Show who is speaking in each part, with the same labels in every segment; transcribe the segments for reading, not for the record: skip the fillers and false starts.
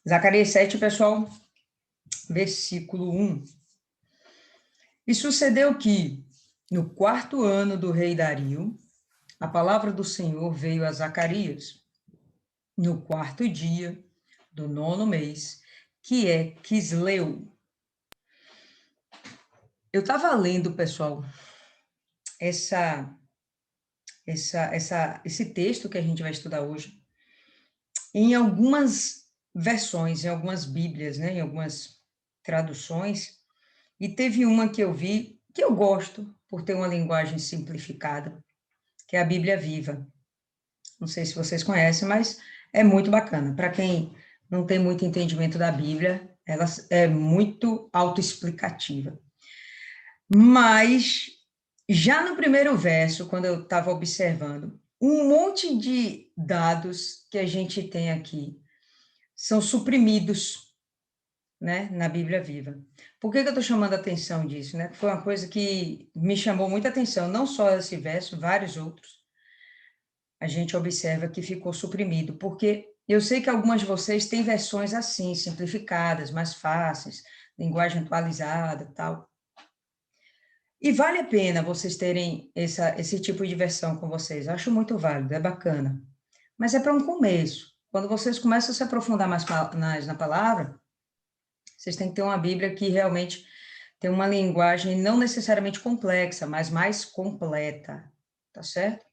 Speaker 1: Zacarias 7, pessoal, versículo 1. E sucedeu que, no 4º ano do rei Dario, a palavra do Senhor veio a Zacarias, no 4º dia do 9º mês, que é Quisleu. Eu estava lendo, pessoal, esse texto que a gente vai estudar hoje, em algumas versões, em algumas bíblias, né, em algumas traduções, e teve uma que eu vi, que eu gosto, por ter uma linguagem simplificada, que é a Bíblia Viva. Não sei se vocês conhecem, mas é muito bacana. Para quem não tem muito entendimento da Bíblia, ela é muito autoexplicativa. Mas, já no primeiro verso, quando eu estava observando, um monte de dados que a gente tem aqui são suprimidos, né, na Bíblia Viva. Por que eu estou chamando a atenção disso? Né? Foi uma coisa que me chamou muita atenção, não só esse verso, vários outros. A gente observa que ficou suprimido, porque eu sei que algumas de vocês têm versões assim, simplificadas, mais fáceis, linguagem atualizada, tal. E vale a pena vocês terem esse tipo de versão com vocês. Eu acho muito válido, é bacana. Mas é para um começo. Quando vocês começam a se aprofundar mais na palavra, vocês têm que ter uma Bíblia que realmente tem uma linguagem não necessariamente complexa, mas mais completa, tá certo?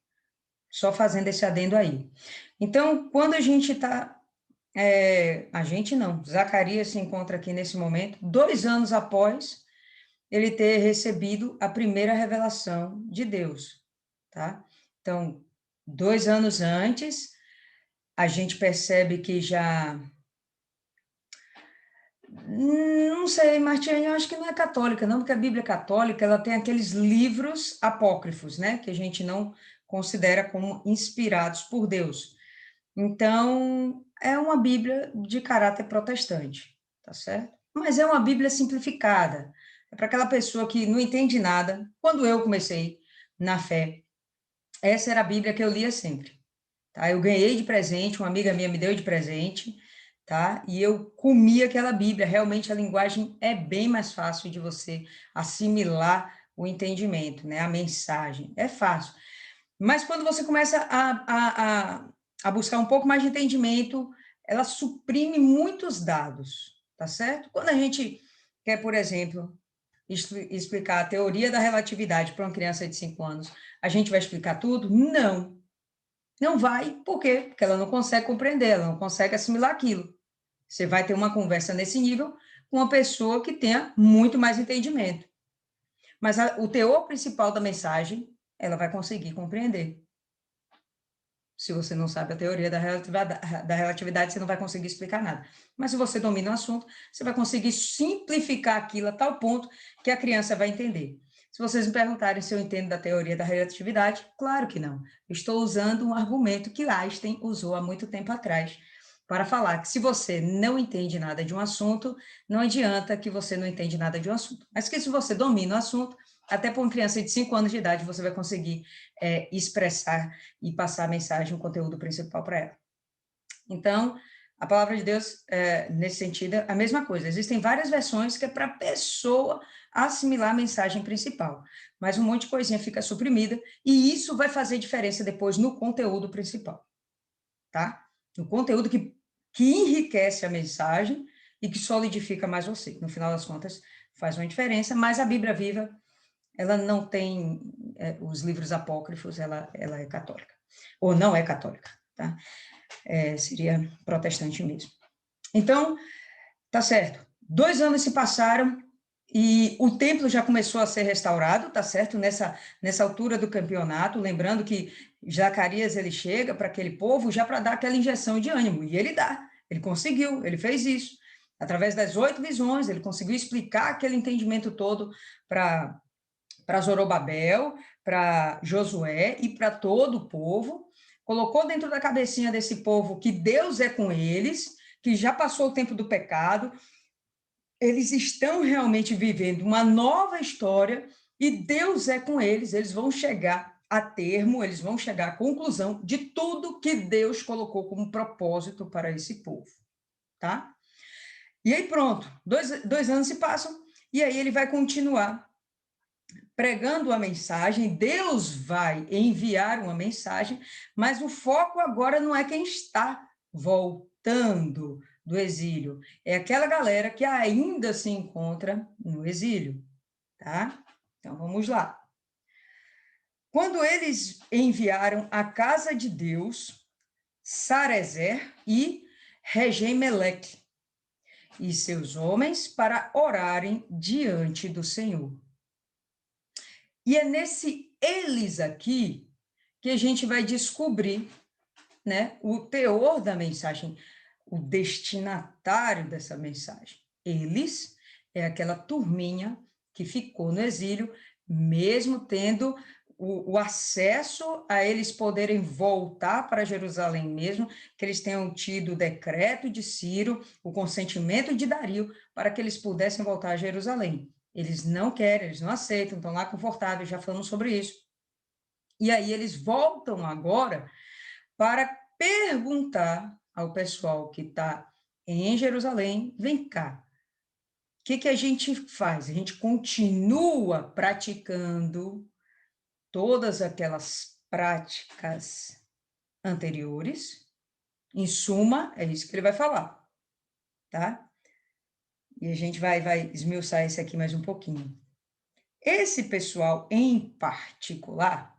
Speaker 1: Só fazendo esse adendo aí. Então, quando a gente está... a gente não, Zacarias se encontra aqui nesse momento, 2 anos após ele ter recebido a primeira revelação de Deus, tá? Então, 2 anos antes, a gente percebe que já... Não sei, Martinha, eu acho que não é católica, não, porque a Bíblia católica, ela tem aqueles livros apócrifos, né, que a gente não considera como inspirados por Deus. Então, é uma Bíblia de caráter protestante, tá certo? Mas é uma Bíblia simplificada. É para aquela pessoa que não entende nada. Quando eu comecei na fé, essa era a Bíblia que eu lia sempre, tá? Eu ganhei de presente, uma amiga minha me deu de presente, tá? E eu comi aquela Bíblia. Realmente a linguagem é bem mais fácil de você assimilar o entendimento, né? A mensagem. É fácil. Mas quando você começa a buscar um pouco mais de entendimento, ela suprime muitos dados, tá certo? Quando a gente quer, por exemplo, explicar a teoria da relatividade para uma criança de 5 anos, a gente vai explicar tudo? Não. Não vai, por quê? Porque ela não consegue compreender, ela não consegue assimilar aquilo. Você vai ter uma conversa nesse nível com uma pessoa que tenha muito mais entendimento. Mas o teor principal da mensagem, ela vai conseguir compreender. Se você não sabe a teoria da relatividade, você não vai conseguir explicar nada. Mas se você domina o assunto, você vai conseguir simplificar aquilo a tal ponto que a criança vai entender. Se vocês me perguntarem se eu entendo da teoria da relatividade, claro que não. Estou usando um argumento que Einstein usou há muito tempo atrás, para falar que se você não entende nada de um assunto, não adianta que você não entende nada de um assunto. Mas que se você domina o assunto, até para uma criança de 5 anos de idade, você vai conseguir expressar e passar a mensagem, o conteúdo principal para ela. Então, a palavra de Deus, nesse sentido, é a mesma coisa. Existem várias versões que é para a pessoa assimilar a mensagem principal, mas um monte de coisinha fica suprimida, e isso vai fazer diferença depois no conteúdo principal, tá? No conteúdo que enriquece a mensagem e que solidifica mais você. No final das contas, faz uma diferença, mas a Bíblia Viva, ela não tem os livros apócrifos, ela é católica, ou não é católica, tá? Seria protestante mesmo. Então, tá certo, 2 anos se passaram e o templo já começou a ser restaurado, tá certo? Nessa altura do campeonato, lembrando que Zacarias, ele chega para aquele povo já para dar aquela injeção de ânimo, e ele dá, ele conseguiu, ele fez isso. Através das 8 visões, ele conseguiu explicar aquele entendimento todo para Zorobabel, para Josué e para todo o povo, colocou dentro da cabecinha desse povo que Deus é com eles, que já passou o tempo do pecado, eles estão realmente vivendo uma nova história e Deus é com eles, eles vão chegar a termo, eles vão chegar à conclusão de tudo que Deus colocou como propósito para esse povo, tá? E aí pronto, dois anos se passam, e aí ele vai continuar pregando a mensagem, Deus vai enviar uma mensagem, mas o foco agora não é quem está voltando do exílio, é aquela galera que ainda se encontra no exílio, tá? Então vamos lá. Quando eles enviaram à casa de Deus, Sarezer e Regem-Meleque e seus homens para orarem diante do Senhor. E é nesse eles aqui que a gente vai descobrir, né, o teor da mensagem, o destinatário dessa mensagem. Eles é aquela turminha que ficou no exílio, mesmo tendo o acesso a eles poderem voltar para Jerusalém mesmo, que eles tenham tido o decreto de Ciro, o consentimento de Dario, para que eles pudessem voltar a Jerusalém. Eles não querem, eles não aceitam, estão lá confortáveis, já falamos sobre isso. E aí eles voltam agora para perguntar ao pessoal que está em Jerusalém, vem cá, o que a gente faz? A gente continua praticando todas aquelas práticas anteriores? Em suma, é isso que ele vai falar, tá? E a gente vai esmiuçar isso aqui mais um pouquinho. Esse pessoal em particular,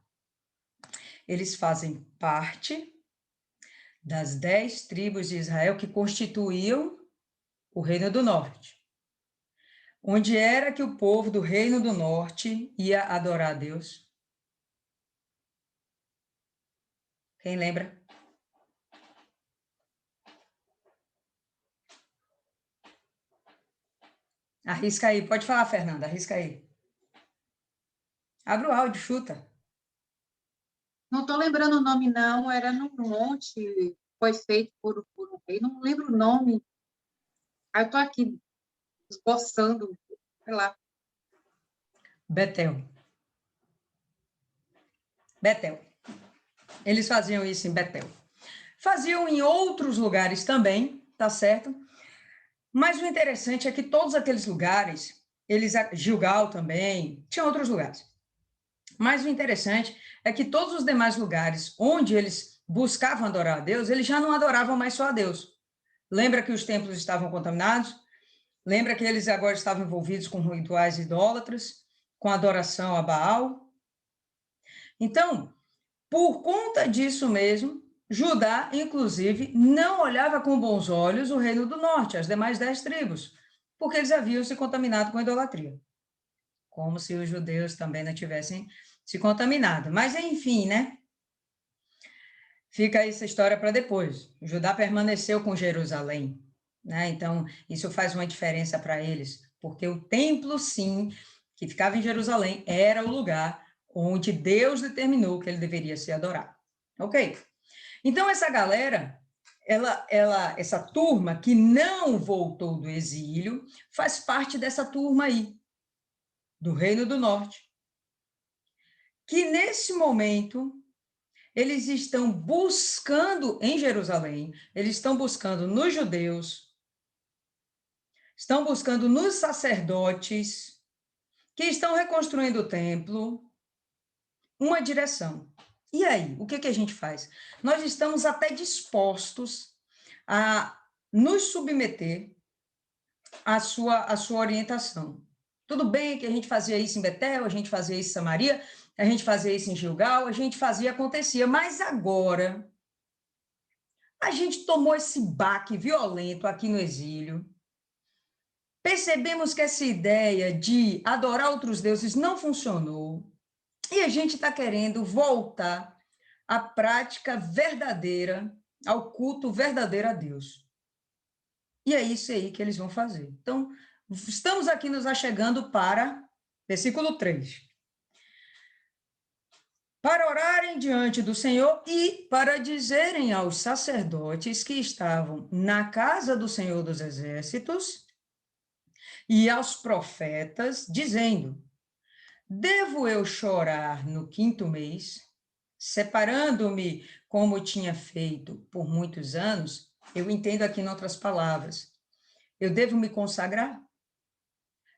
Speaker 1: eles fazem parte das 10 tribos de Israel que constituíam o Reino do Norte. Onde era que o povo do Reino do Norte ia adorar a Deus? Quem lembra? Arrisca aí, pode falar, Fernanda, arrisca aí. Abre o áudio, chuta.
Speaker 2: Não estou lembrando o nome, não. Era num monte, foi feito por um rei. Não lembro o nome. Aí eu estou aqui esboçando, sei lá.
Speaker 1: Betel. Betel. Eles faziam isso em Betel. Faziam em outros lugares também, tá certo? Mas o interessante é que todos aqueles lugares, eles, Gilgal também, tinha outros lugares. Mas o interessante é que todos os demais lugares onde eles buscavam adorar a Deus, eles já não adoravam mais só a Deus. Lembra que os templos estavam contaminados? Lembra que eles agora estavam envolvidos com rituais idólatras, com adoração a Baal? Então, por conta disso mesmo, Judá, inclusive, não olhava com bons olhos o reino do norte, as demais 10 tribos, porque eles haviam se contaminado com a idolatria. Como se os judeus também não tivessem se contaminado. Mas, enfim, né? Fica essa história para depois. Judá permaneceu com Jerusalém, né? Então, isso faz uma diferença para eles, porque o templo, sim, que ficava em Jerusalém, era o lugar onde Deus determinou que ele deveria ser adorado. Ok? Então, essa galera, essa turma que não voltou do exílio, faz parte dessa turma aí, do Reino do Norte, que nesse momento eles estão buscando em Jerusalém, eles estão buscando nos judeus, estão buscando nos sacerdotes, que estão reconstruindo o templo, uma direção. E aí, o que a gente faz? Nós estamos até dispostos a nos submeter à sua orientação. Tudo bem que a gente fazia isso em Betel, a gente fazia isso em Samaria, a gente fazia isso em Gilgal, a gente fazia, acontecia, mas agora a gente tomou esse baque violento aqui no exílio, percebemos que essa ideia de adorar outros deuses não funcionou, e a gente está querendo voltar à prática verdadeira, ao culto verdadeiro a Deus. E é isso aí que eles vão fazer. Então, estamos aqui nos achegando para versículo 3. Para orarem diante do Senhor e para dizerem aos sacerdotes que estavam na casa do Senhor dos Exércitos e aos profetas, dizendo: devo eu chorar no 5º mês, separando-me como tinha feito por muitos anos? Eu entendo aqui em outras palavras. Eu devo me consagrar?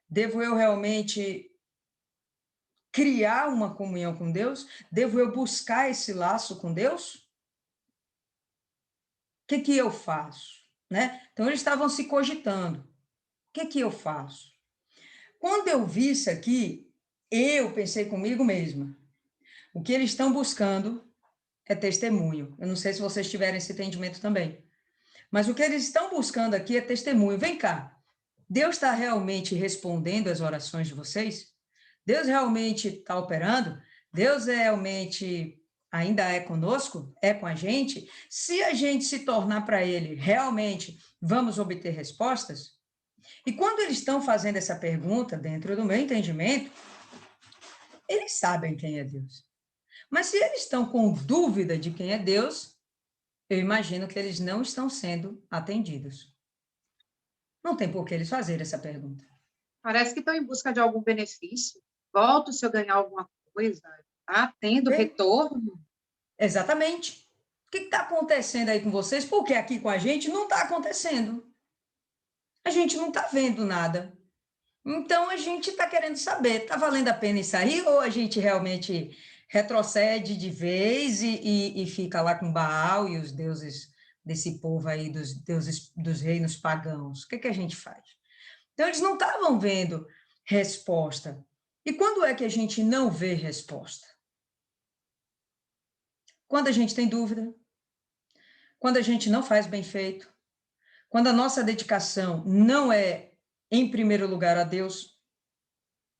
Speaker 1: Devo eu realmente criar uma comunhão com Deus? Devo eu buscar esse laço com Deus? O que que eu faço? Né? Então, eles estavam se cogitando. O que que eu faço? Quando eu vi isso aqui, eu pensei comigo mesma. O que eles estão buscando é testemunho. Eu não sei se vocês tiverem esse entendimento também. Mas o que eles estão buscando aqui é testemunho. Vem cá. Deus está realmente respondendo às orações de vocês? Deus realmente está operando? Deus realmente ainda é conosco? É com a gente? Se a gente se tornar para Ele, realmente vamos obter respostas? E quando eles estão fazendo essa pergunta, dentro do meu entendimento, eles sabem quem é Deus. Mas se eles estão com dúvida de quem é Deus, eu imagino que eles não estão sendo atendidos. Não tem por que eles fazerem essa pergunta.
Speaker 2: Parece que estão em busca de algum benefício. Volto se eu ganhar alguma coisa. Tá tendo retorno.
Speaker 1: Exatamente. O que está acontecendo aí com vocês? Porque aqui com a gente não está acontecendo. A gente não está vendo nada. Então a gente está querendo saber, está valendo a pena isso aí ou a gente realmente retrocede de vez e fica lá com Baal e os deuses desse povo aí, dos deuses dos reinos pagãos? O que que a gente faz? Então eles não estavam vendo resposta. E quando é que a gente não vê resposta? Quando a gente tem dúvida, quando a gente não faz bem feito, quando a nossa dedicação não é em primeiro lugar a Deus,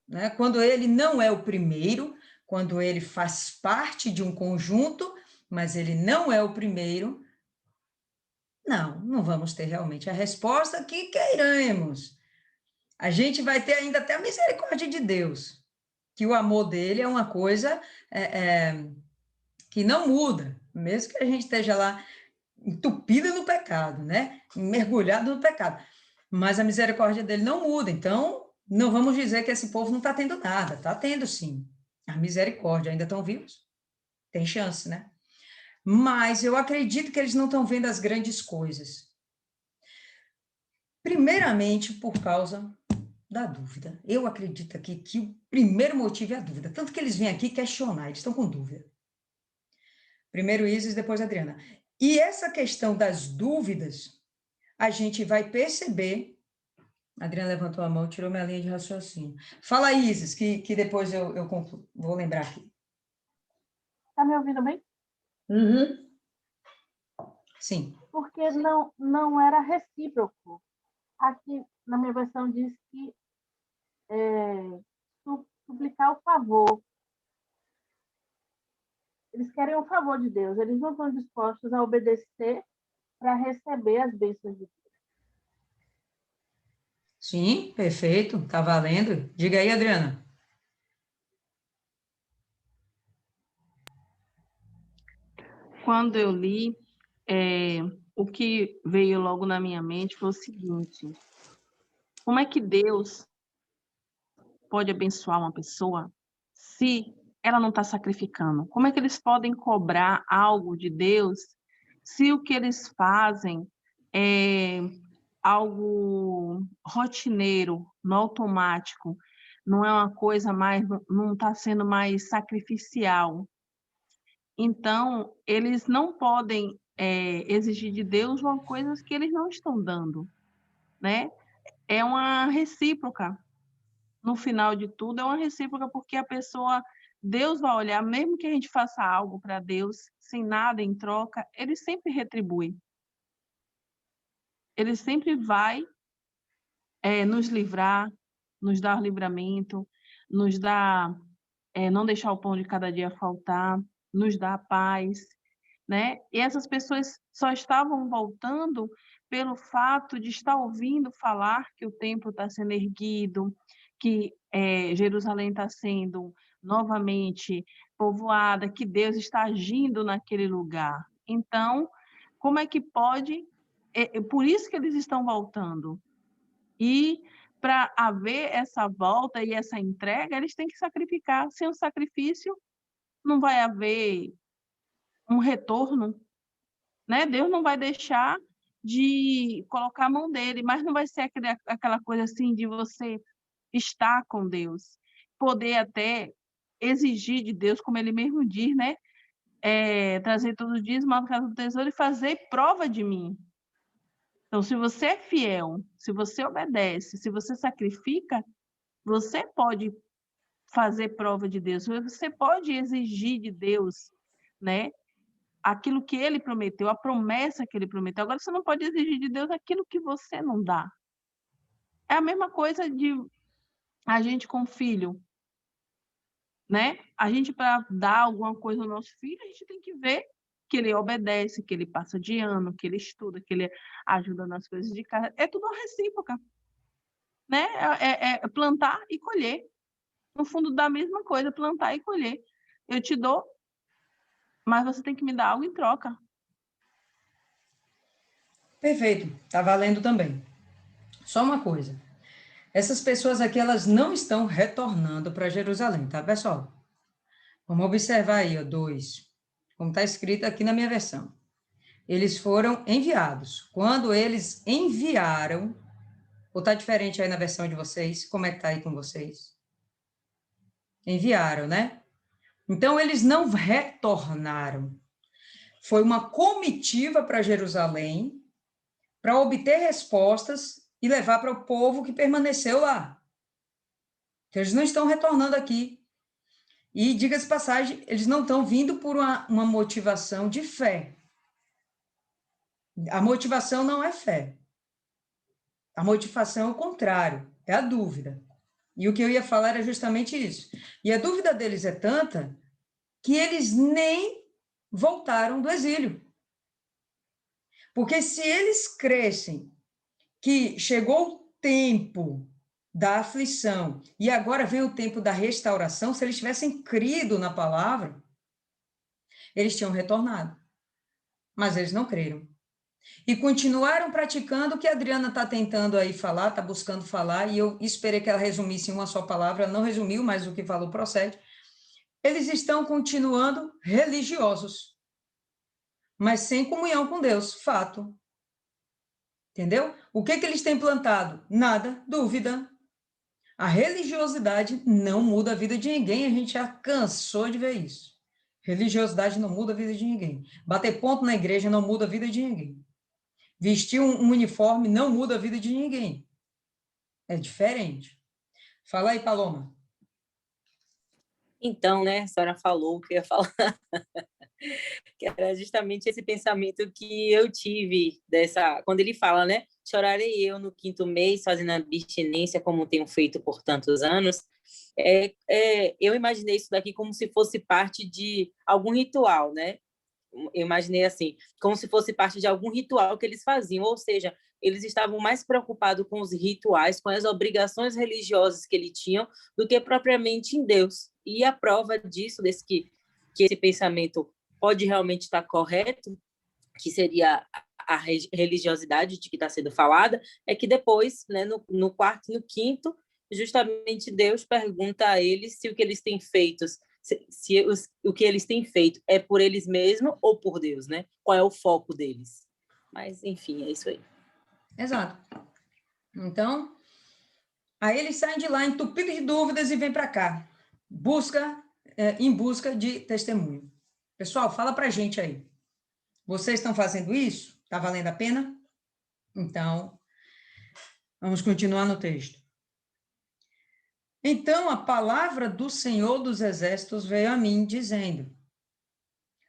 Speaker 1: né? Quando ele não é o primeiro, quando ele faz parte de um conjunto, mas ele não é o primeiro, não vamos ter realmente a resposta que queiramos. A gente vai ter ainda até a misericórdia de Deus, que o amor dele é uma coisa que não muda, mesmo que a gente esteja lá entupida no pecado, né? Mergulhado no pecado. Mas a misericórdia dele não muda. Então, não vamos dizer que esse povo não está tendo nada. Está tendo, sim. A misericórdia. Ainda estão vivos? Tem chance, né? Mas eu acredito que eles não estão vendo as grandes coisas. Primeiramente, por causa da dúvida. Eu acredito aqui que o primeiro motivo é a dúvida. Tanto que eles vêm aqui questionar, eles estão com dúvida. Primeiro Isis, depois Adriana. E essa questão das dúvidas, a gente vai perceber. A Adriana levantou a mão, tirou minha linha de raciocínio. Fala, Isis, que depois eu concluo. Vou lembrar aqui.
Speaker 3: Está me ouvindo bem?
Speaker 1: Uhum. Sim.
Speaker 3: Porque não era recíproco. Aqui, na minha versão, diz que suplicar o favor. Eles querem o favor de Deus. Eles não estão dispostos a obedecer para receber as bênçãos de Deus.
Speaker 1: Sim, perfeito. Tá valendo. Diga aí, Adriana.
Speaker 4: Quando eu li, o que veio logo na minha mente foi o seguinte: como é que Deus pode abençoar uma pessoa se ela não está sacrificando? Como é que eles podem cobrar algo de Deus se o que eles fazem é algo rotineiro, no automático, não é uma coisa mais, não está sendo mais sacrificial? Então, eles não podem exigir de Deus uma coisa que eles não estão dando, né? É uma recíproca. No final de tudo, é uma recíproca, porque a pessoa, Deus vai olhar, mesmo que a gente faça algo para Deus, sem nada em troca, ele sempre retribui. Ele sempre vai nos livrar, nos dar livramento, nos dar, não deixar o pão de cada dia faltar, nos dar paz, né? E essas pessoas só estavam voltando pelo fato de estar ouvindo falar que o templo está sendo erguido, que Jerusalém está sendo novamente povoada, que Deus está agindo naquele lugar. Então, como é que pode? Por isso que eles estão voltando. E para haver essa volta e essa entrega, eles têm que sacrificar. Sem o sacrifício, não vai haver um retorno, né? Deus não vai deixar de colocar a mão dele, mas não vai ser aquela coisa assim de você estar com Deus, poder até exigir de Deus, como ele mesmo diz, né? Trazer todos os dias uma casa do tesouro e fazer prova de mim. Então, se você é fiel, se você obedece, se você sacrifica, você pode fazer prova de Deus, você pode exigir de Deus, né? Aquilo que ele prometeu, a promessa que ele prometeu. Agora, você não pode exigir de Deus aquilo que você não dá. É a mesma coisa de a gente com filho, né? A gente, para dar alguma coisa ao nosso filho, a gente tem que ver que ele obedece, que ele passa de ano, que ele estuda, que ele ajuda nas coisas de casa. É tudo uma recíproca, né? É plantar e colher. No fundo, da mesma coisa, plantar e colher. Eu te dou, mas você tem que me dar algo em troca.
Speaker 1: Perfeito, tá valendo também. Só uma coisa. Essas pessoas aqui, elas não estão retornando para Jerusalém, tá, pessoal? Vamos observar aí, ó, 2, como está escrito aqui na minha versão. Eles foram enviados. Quando eles enviaram, ou está diferente aí na versão de vocês? Como é que está aí com vocês? Enviaram, né? Então, eles não retornaram. Foi uma comitiva para Jerusalém, para obter respostas e levar para o povo que permaneceu lá. Então, eles não estão retornando aqui. E, diga-se de passagem, eles não estão vindo por uma motivação de fé. A motivação não é fé. A motivação é o contrário, é a dúvida. E o que eu ia falar era justamente isso. E a dúvida deles é tanta que eles nem voltaram do exílio. Porque se eles crescem que chegou o tempo da aflição e agora vem o tempo da restauração, se eles tivessem crido na palavra, eles tinham retornado. Mas eles não creram. E continuaram praticando o que a Adriana está tentando aí falar, está buscando falar, e eu esperei que ela resumisse em uma só palavra, ela não resumiu, mas o que falou procede. Eles estão continuando religiosos, mas sem comunhão com Deus, fato. Entendeu? O que eles têm plantado? Nada, dúvida. A religiosidade não muda a vida de ninguém, a gente já cansou de ver isso. Religiosidade não muda a vida de ninguém. Bater ponto na igreja não muda a vida de ninguém. Vestir um uniforme não muda a vida de ninguém. É diferente. Fala aí, Paloma.
Speaker 5: Então, né, a senhora falou o que eu ia falar, que era justamente esse pensamento que eu tive quando ele fala, né, chorarei eu no 5º mês, fazendo abstinência, como tenho feito por tantos anos. Eu imaginei isso daqui como se fosse parte de algum ritual, né? Eu imaginei assim, como se fosse parte de algum ritual que eles faziam, ou seja, eles estavam mais preocupados com os rituais, com as obrigações religiosas que eles tinham, do que propriamente em Deus. E a prova disso, que esse pensamento pode realmente estar correto, que seria a religiosidade de que está sendo falada, é que depois, né, no 4º e no 5º, justamente Deus pergunta a eles se o que eles têm feito, o que eles têm feito é por eles mesmos ou por Deus, né? Qual é o foco deles? Mas, enfim, é isso aí.
Speaker 1: Exato. Então, aí eles saem de lá entupidos de dúvidas e vêm para cá. Em busca de testemunho. Pessoal, fala para a gente aí. Vocês estão fazendo isso? Está valendo a pena? Então, vamos continuar no texto. Então, a palavra do Senhor dos Exércitos veio a mim, dizendo: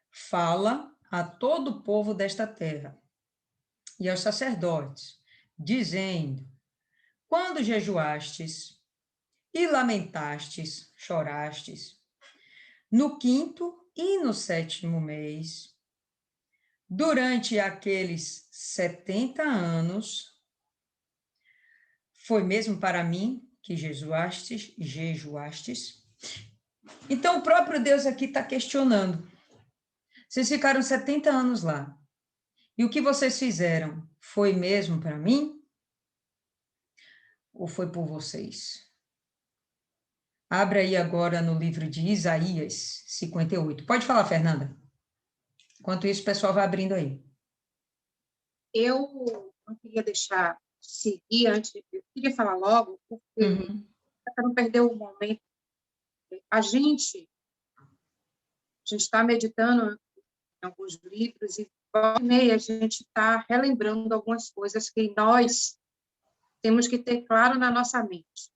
Speaker 1: fala a todo o povo desta terra e aos sacerdotes, dizendo: quando jejuastes e lamentastes, chorastes, no 5º e no 7º mês, durante aqueles 70 anos, foi mesmo para mim que jejuastes. Então, o próprio Deus aqui está questionando. Vocês ficaram 70 anos lá. E o que vocês fizeram foi mesmo para mim? Ou foi por vocês? Abra aí agora no livro de Isaías 58. Pode falar, Fernanda. Enquanto isso, o pessoal vai abrindo aí.
Speaker 2: eu não queria deixar de seguir antes, eu queria falar logo, porque
Speaker 1: Uhum.
Speaker 2: para não perder o momento, a gente está meditando em alguns livros e volta e meia a gente está relembrando algumas coisas que nós temos que ter claro na nossa mente.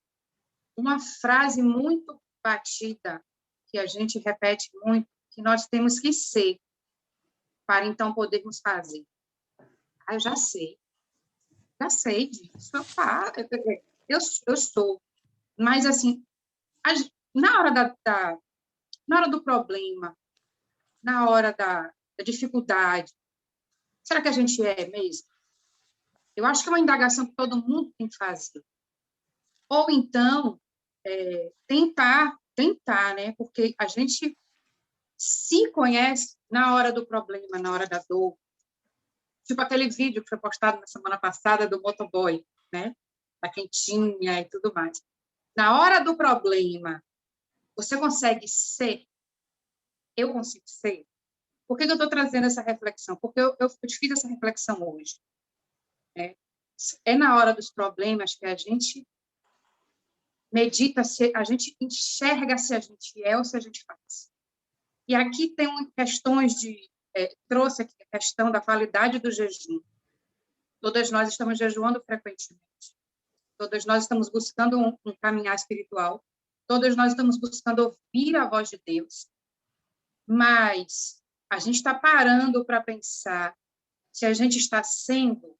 Speaker 2: Uma frase muito batida, que a gente repete muito, que nós temos que ser, para então podermos fazer. Eu já sei disso, eu sou. Mas, assim, na hora na hora do problema, na hora da dificuldade, será que a gente é mesmo? Eu acho que é uma indagação que todo mundo tem que fazer. Ou então, tentar, né? Porque a gente se conhece na hora do problema, na hora da dor. Tipo aquele vídeo que foi postado na semana passada do motoboy, né? Da quentinha e tudo mais. Na hora do problema, você consegue ser? Eu consigo ser? Por que eu estou trazendo essa reflexão? Porque eu fiz essa reflexão hoje. Né? É na hora dos problemas que a gente medita, se a gente enxerga se a gente é ou se a gente faz. E aqui tem questões trouxe aqui a questão da qualidade do jejum. Todas nós estamos jejuando frequentemente. Todas nós estamos buscando um caminhar espiritual. Todas nós estamos buscando ouvir a voz de Deus. Mas a gente está parando para pensar se a gente está sendo,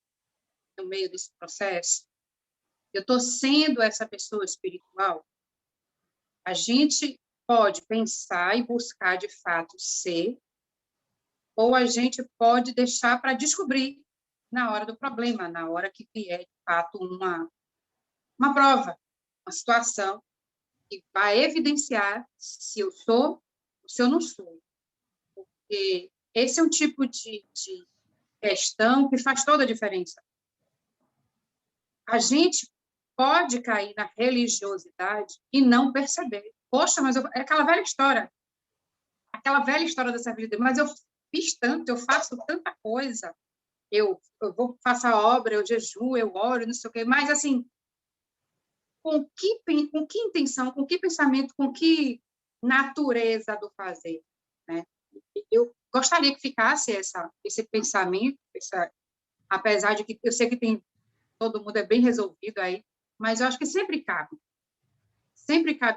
Speaker 2: no meio desse processo, eu estou sendo essa pessoa espiritual? A gente pode pensar e buscar, de fato, ser, ou a gente pode deixar para descobrir na hora do problema, na hora que vier, de fato, uma prova, uma situação que vai evidenciar se eu sou ou se eu não sou. Porque esse é um tipo de questão que faz toda a diferença. A gente pode cair na religiosidade e não perceber. Poxa, mas é aquela velha história da servidão de Deus, mas eu fiz tanto, eu faço tanta coisa, eu faço a obra, eu jejuo, eu oro, não sei o quê, mas, assim, com que intenção, com que pensamento, com que natureza do fazer, né? Eu gostaria que ficasse esse pensamento, apesar de que eu sei que todo mundo é bem resolvido aí, mas eu acho que sempre cabe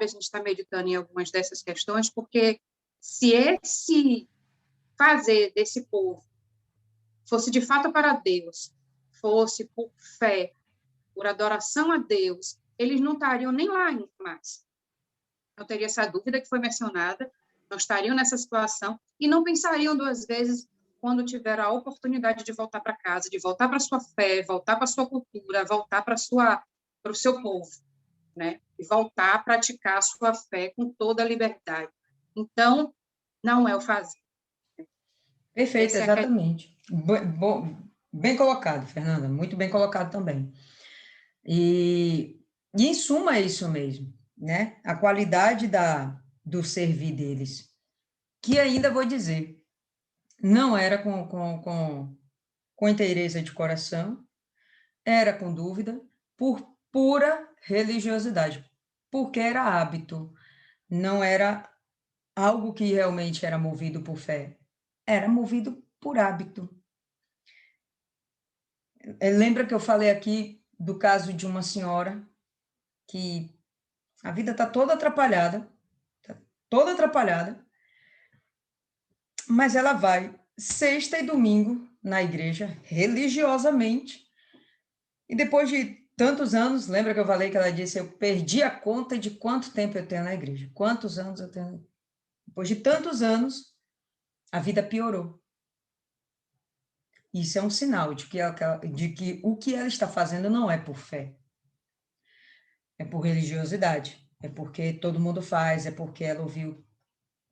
Speaker 2: a gente estar meditando em algumas dessas questões, porque se esse fazer desse povo fosse de fato para Deus, fosse por fé, por adoração a Deus, eles não estariam nem lá mais. Não teria essa dúvida que foi mencionada, não estariam nessa situação e não pensariam duas vezes quando tiveram a oportunidade de voltar para casa, de voltar para a sua fé, voltar para a sua cultura, voltar para o seu povo, né? E voltar a praticar a sua fé com toda a liberdade. Então, não é o fazer.
Speaker 1: Perfeito,
Speaker 2: Essa é a
Speaker 1: exatamente. Bem colocado, Fernanda, muito bem colocado também. E em suma é isso mesmo, né? A qualidade do servir deles, que ainda vou dizer, não era com inteireza de coração, era com dúvida, por pura religiosidade, porque era hábito, não era algo que realmente era movido por fé, era movido por hábito. Lembra que eu falei aqui do caso de uma senhora que a vida está toda atrapalhada, mas ela vai sexta e domingo na igreja, religiosamente, e depois de tantos anos, lembra que eu falei que ela disse, eu perdi a conta de quanto tempo eu tenho na igreja, quantos anos eu tenho. Depois de tantos anos, a vida piorou. Isso é um sinal de que o que ela está fazendo não é por fé, é por religiosidade, é porque todo mundo faz, é porque ela ouviu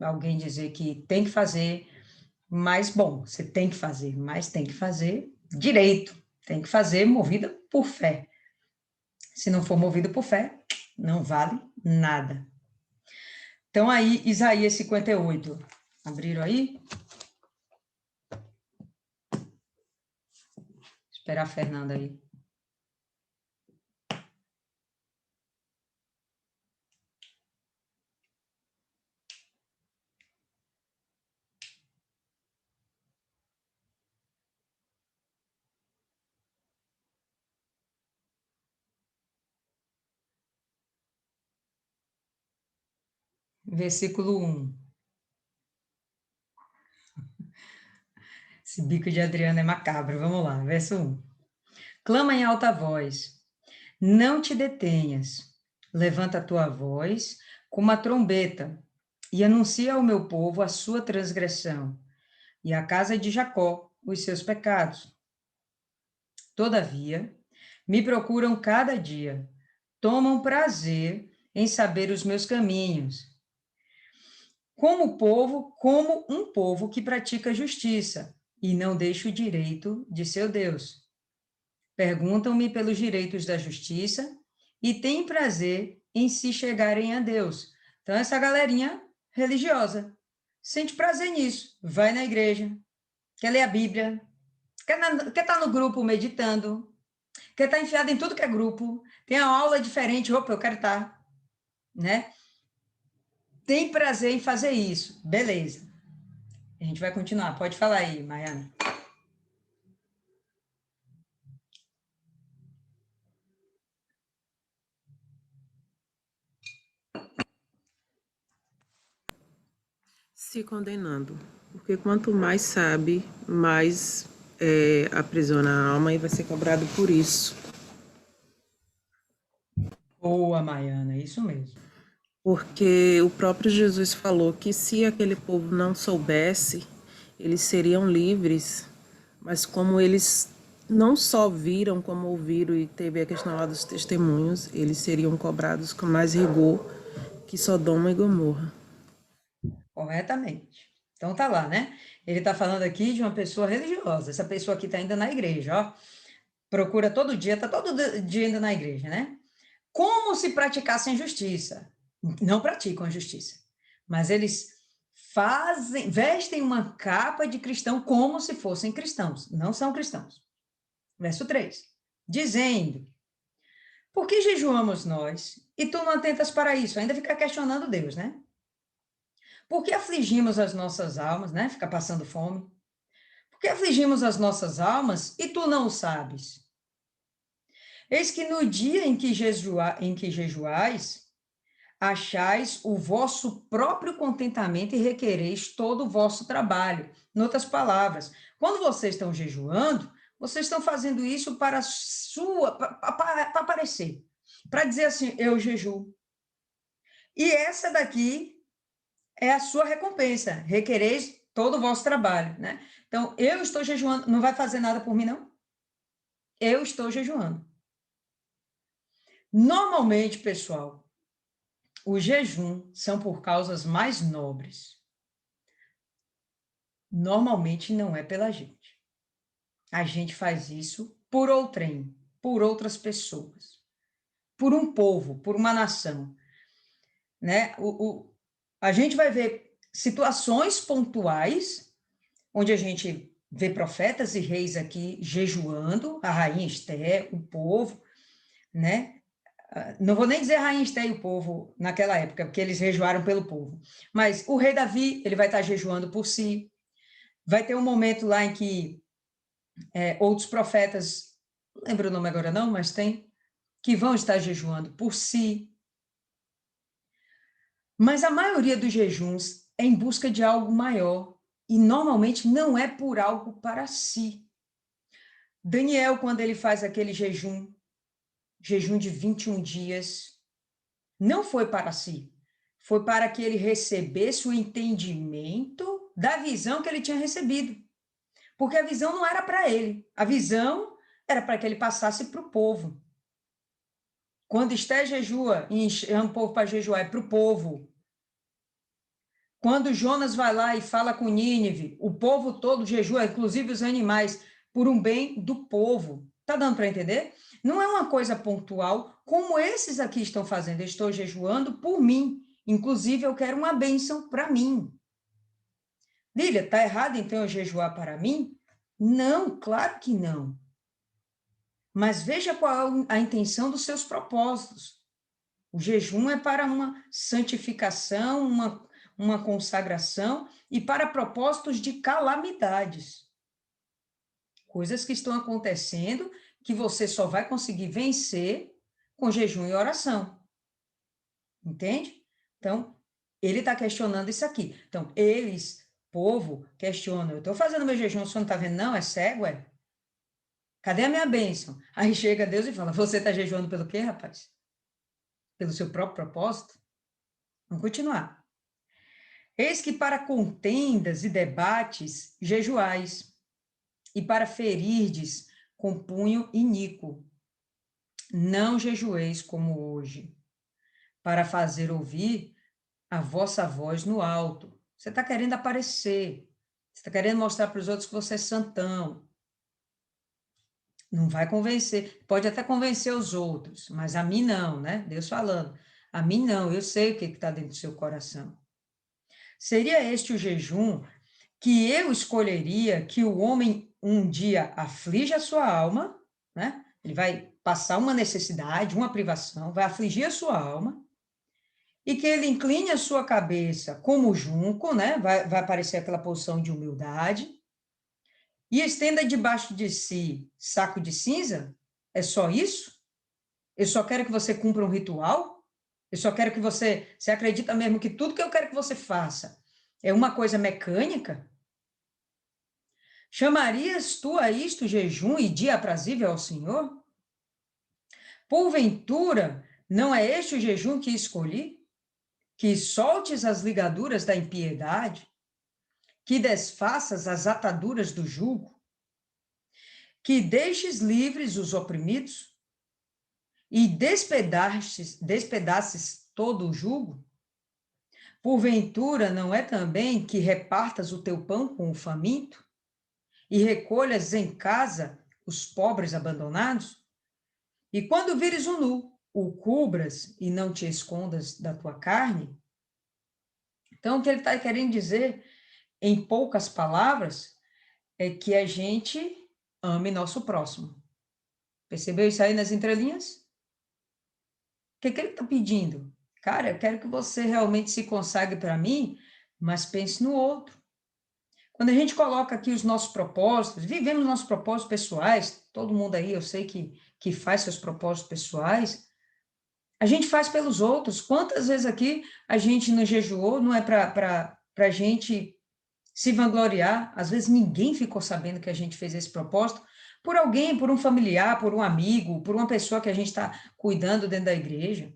Speaker 1: alguém dizer que tem que fazer, mas, bom, você tem que fazer, mas tem que fazer direito, tem que fazer movida por fé. Se não for movido por fé, não vale nada. Então, aí, Isaías 58. Abriram aí? Esperar a Fernanda aí. Versículo 1. Esse bico de Adriana é macabro. Vamos lá, verso 1. Clama em alta voz, não te detenhas. Levanta a tua voz como uma trombeta e anuncia ao meu povo a sua transgressão e à casa de Jacó os seus pecados. Todavia, me procuram cada dia, tomam prazer em saber os meus caminhos. Como um povo que pratica justiça e não deixa o direito de seu Deus. Perguntam-me pelos direitos da justiça e têm prazer em se chegarem a Deus. Então, essa galerinha religiosa sente prazer nisso, vai na igreja, quer ler a Bíblia, quer estar no grupo meditando, quer estar enfiado em tudo que é grupo, tem uma aula diferente, opa, eu quero estar, né? Tem prazer em fazer isso, beleza. A gente vai continuar, pode falar aí, Maiana.
Speaker 6: Se condenando, porque quanto mais sabe, mais aprisiona a alma e vai ser cobrado por isso.
Speaker 1: Boa, Maiana, isso mesmo.
Speaker 6: Porque o próprio Jesus falou que se aquele povo não soubesse, eles seriam livres, mas como eles não só viram, como ouviram, e teve a questão lá dos testemunhos, eles seriam cobrados com mais rigor que Sodoma e Gomorra.
Speaker 1: Corretamente. Então tá lá, né? Ele está falando aqui de uma pessoa religiosa. Essa pessoa aqui está indo na igreja, ó. Procura todo dia, está todo dia indo na igreja, né? Como se praticassem justiça. Não praticam a justiça, mas eles vestem uma capa de cristão como se fossem cristãos. Não são cristãos. Verso 3. Dizendo, por que jejuamos nós e tu não atentas para isso? Ainda fica questionando Deus, né? Por que afligimos as nossas almas, né? Fica passando fome. Por que afligimos as nossas almas e tu não o sabes? Eis que no dia em que jejuais, achais o vosso próprio contentamento e requereis todo o vosso trabalho. Em outras palavras, quando vocês estão jejuando, vocês estão fazendo isso para aparecer, para dizer assim, eu jejuo. E essa daqui é a sua recompensa, requereis todo o vosso trabalho, né? Então, eu estou jejuando, não vai fazer nada por mim, não? Eu estou jejuando. Normalmente, pessoal, o jejum são por causas mais nobres. Normalmente não é pela gente. A gente faz isso por outrem, por outras pessoas, por um povo, por uma nação, né? A gente vai ver situações pontuais onde a gente vê profetas e reis aqui jejuando, a rainha Esté, o povo, né? Não vou nem dizer a rainha Esté e o povo naquela época, porque eles jejuaram pelo povo, mas o rei Davi, ele vai estar jejuando por si. Vai ter um momento lá em que outros profetas, não lembro o nome agora não, mas tem, que vão estar jejuando por si. Mas a maioria dos jejuns é em busca de algo maior, e normalmente não é por algo para si. Daniel, quando ele faz aquele jejum de 21 dias, não foi para si, foi para que ele recebesse o entendimento da visão que ele tinha recebido. Porque a visão não era para ele, a visão era para que ele passasse para o povo. Quando Esté jejua e chama o povo para jejuar, é para o povo. Quando Jonas vai lá e fala com Nínive, o povo todo jejua, inclusive os animais, por um bem do povo. Tá dando para entender? Não é uma coisa pontual, como esses aqui estão fazendo. Eu estou jejuando por mim. Inclusive, eu quero uma bênção para mim. Lília, tá errado então eu jejuar para mim? Não, claro que não. Mas veja qual a intenção dos seus propósitos. O jejum é para uma santificação, uma consagração e para propósitos de calamidades. Coisas que estão acontecendo que você só vai conseguir vencer com jejum e oração. Entende? Então, ele está questionando isso aqui. Então, povo, questionam. Eu estou fazendo meu jejum, o senhor não está vendo, não? É cego, é? Cadê a minha bênção? Aí chega Deus e fala, você está jejuando pelo quê, rapaz? Pelo seu próprio propósito? Vamos continuar. Eis que para contendas e debates jejuais, e para ferirdes com punho iníquo. Não jejueis como hoje, para fazer ouvir a vossa voz no alto. Você está querendo aparecer, você está querendo mostrar para os outros que você é santão. Não vai convencer, pode até convencer os outros, mas a mim não, né? Deus falando, a mim não, eu sei o que está dentro do seu coração. Seria este o jejum que eu escolheria que o homem um dia aflige a sua alma, né? Ele vai passar uma necessidade, uma privação, vai afligir a sua alma, e que ele incline a sua cabeça como junco, né? Vai aparecer aquela posição de humildade, e estenda debaixo de si saco de cinza? É só isso? Eu só quero que você cumpra um ritual? Eu só quero que você acredita mesmo que tudo que eu quero que você faça é uma coisa mecânica? Chamarias tu a isto jejum e dia aprazível ao Senhor? Porventura, não é este o jejum que escolhi? Que soltes as ligaduras da impiedade, que desfaças as ataduras do jugo, que deixes livres os oprimidos e despedaces todo o jugo? Porventura, não é também que repartas o teu pão com o faminto e recolhas em casa os pobres abandonados? E quando vires o nu, o cubras e não te escondas da tua carne? Então, o que ele está querendo dizer, em poucas palavras, é que a gente ame nosso próximo. Percebeu isso aí nas entrelinhas? O que ele está pedindo? Cara, eu quero que você realmente se consagre para mim, mas pense no outro. Quando a gente coloca aqui os nossos propósitos, vivemos nossos propósitos pessoais, todo mundo aí, eu sei que faz seus propósitos pessoais, a gente faz pelos outros. Quantas vezes aqui a gente não jejuou, não é para a gente se vangloriar, às vezes ninguém ficou sabendo que a gente fez esse propósito, por alguém, por um familiar, por um amigo, por uma pessoa que a gente está cuidando dentro da igreja,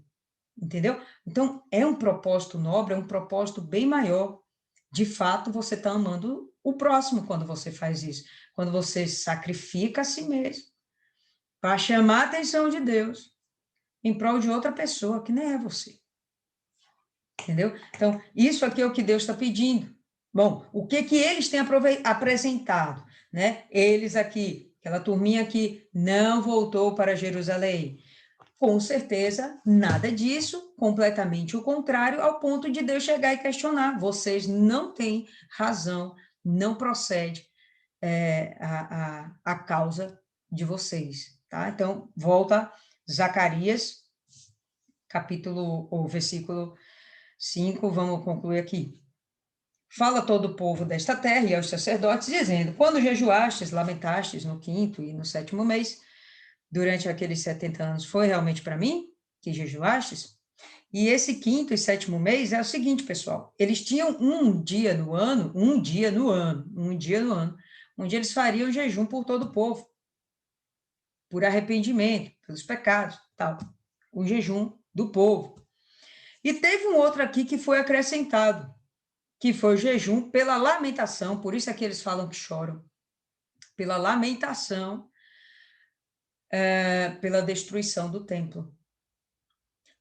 Speaker 1: entendeu? Então, é um propósito nobre, é um propósito bem maior. De fato, você está amando o próximo quando você faz isso, quando você sacrifica a si mesmo, para chamar a atenção de Deus, em prol de outra pessoa, que nem é você. Entendeu? Então, isso aqui é o que Deus está pedindo. Bom, o que eles têm apresentado, né? Eles aqui, aquela turminha que não voltou para Jerusalém. Com certeza, nada disso, completamente o contrário, ao ponto de Deus chegar e questionar. Vocês não têm razão, não procede a causa de vocês, tá? Então, volta Zacarias, versículo 5, vamos concluir aqui. Fala todo o povo desta terra e aos sacerdotes, dizendo, quando jejuastes, lamentastes no 5º e no 7º mês, durante aqueles 70 anos, foi realmente para mim que jejuastes? E esse 5º e 7º mês é o seguinte, pessoal, eles tinham um dia no ano, onde eles fariam jejum por todo o povo, por arrependimento, pelos pecados, tal, o jejum do povo. E teve um outro aqui que foi acrescentado, que foi o jejum pela lamentação, por isso é que eles falam que choram, pela lamentação, pela destruição do templo.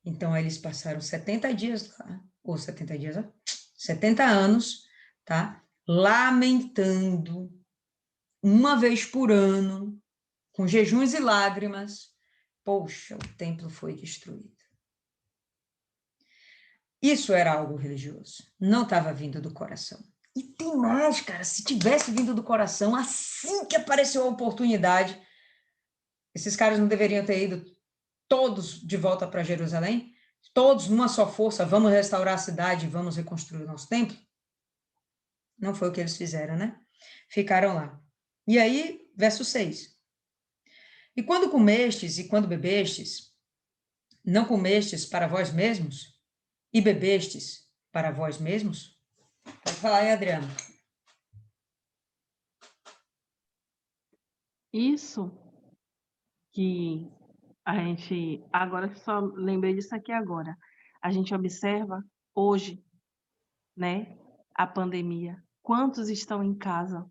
Speaker 1: Então, eles passaram 70 dias lá, ou 70 dias, 70 anos, tá? Lamentando, uma vez por ano, com jejuns e lágrimas, poxa, o templo foi destruído. Isso era algo religioso, não estava vindo do coração. E tem mais, cara, se tivesse vindo do coração, assim que apareceu a oportunidade, Esses caras não deveriam ter ido todos de volta para Jerusalém? Todos numa só força, vamos restaurar a cidade, vamos reconstruir o nosso templo? Não foi o que eles fizeram, né? Ficaram lá. E aí, verso 6. E quando comestes e quando bebestes, não comestes para vós mesmos? E bebestes para vós mesmos? Pode falar aí, Adriano.
Speaker 4: Isso que a gente, agora só lembrei disso aqui agora, a gente observa hoje, né, a pandemia. Quantos estão em casa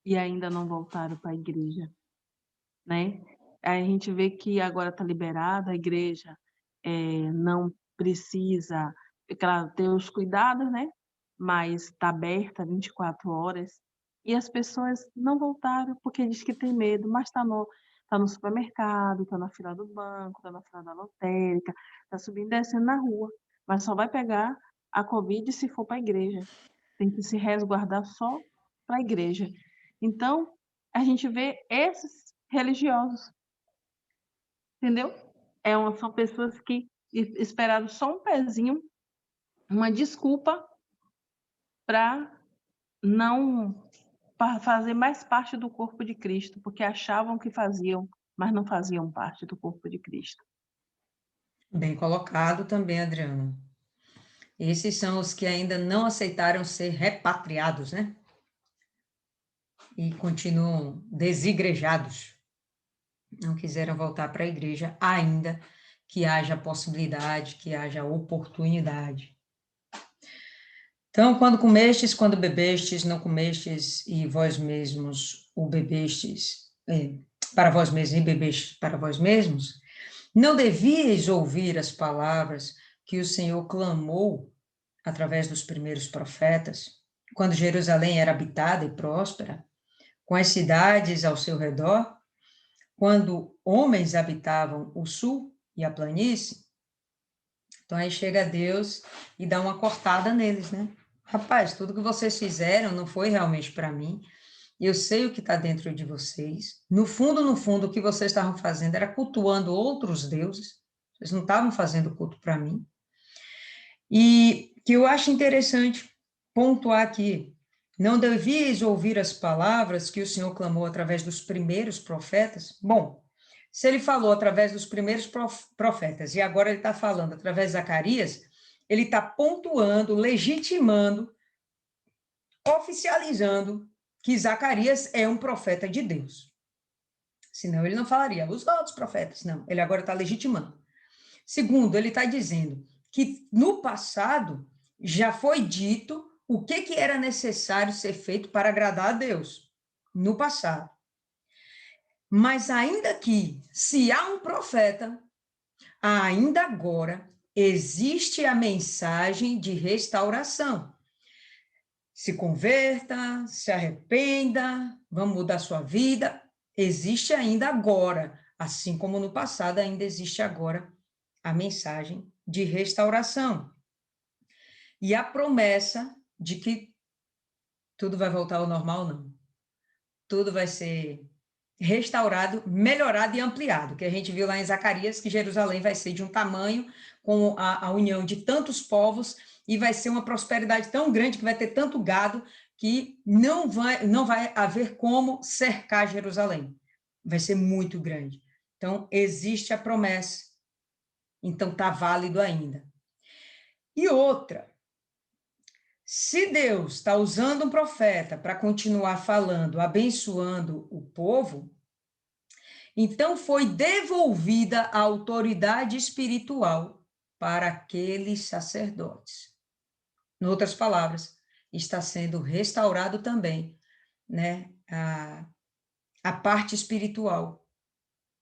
Speaker 4: e ainda não voltaram para a igreja, né? Aí a gente vê que agora está liberada a igreja, não precisa, claro, ter os cuidados, né? Mas está aberta 24 horas. E as pessoas não voltaram porque diz que tem medo, mas tá no supermercado, está na fila do banco, está na fila da lotérica, está subindo e descendo na rua. Mas só vai pegar a Covid se for para a igreja. Tem que se resguardar só para a igreja. Então, a gente vê esses religiosos, entendeu? São pessoas que esperaram só um pezinho, uma desculpa para não fazer mais parte do corpo de Cristo, porque achavam que faziam, mas não faziam parte do corpo de Cristo.
Speaker 1: Bem colocado também, Adriano. Esses são os que ainda não aceitaram ser repatriados, né? E continuam desigrejados. Não quiseram voltar para a igreja, ainda que haja possibilidade, que haja oportunidade. Então, quando comestes, quando bebestes, não comestes e vós mesmos o bebestes para vós mesmos e bebestes para vós mesmos, não devíeis ouvir as palavras que o Senhor clamou através dos primeiros profetas, quando Jerusalém era habitada e próspera, com as cidades ao seu redor, quando homens habitavam o sul e a planície. Então aí chega Deus e dá uma cortada neles, né? Rapaz, tudo que vocês fizeram não foi realmente para mim. Eu sei o que está dentro de vocês. No fundo, o que vocês estavam fazendo era cultuando outros deuses. Vocês não estavam fazendo culto para mim. E que eu acho interessante pontuar aqui, não devias ouvir as palavras que o Senhor clamou através dos primeiros profetas? Bom, se ele falou através dos primeiros profetas e agora ele está falando através de Zacarias, ele está pontuando, legitimando, oficializando que Zacarias é um profeta de Deus. Senão ele não falaria os outros profetas, não. Ele agora está legitimando. Segundo, ele está dizendo que no passado já foi dito o que era necessário ser feito para agradar a Deus, no passado. Mas ainda que, se há um profeta, ainda agora existe a mensagem de restauração. Se converta, se arrependa, vamos mudar sua vida. Existe ainda agora, assim como no passado ainda existe agora, a mensagem de restauração. E a promessa de que tudo vai voltar ao normal, não. Tudo vai ser restaurado, melhorado e ampliado, que a gente viu lá em Zacarias, que Jerusalém vai ser de um tamanho com a união de tantos povos e vai ser uma prosperidade tão grande que vai ter tanto gado que não vai haver como cercar Jerusalém. Vai ser muito grande. Então, existe a promessa. Então, está válido ainda. E outra, se Deus está usando um profeta para continuar falando, abençoando o povo, então foi devolvida a autoridade espiritual para aqueles sacerdotes. Em outras palavras, está sendo restaurado também, né, a parte espiritual,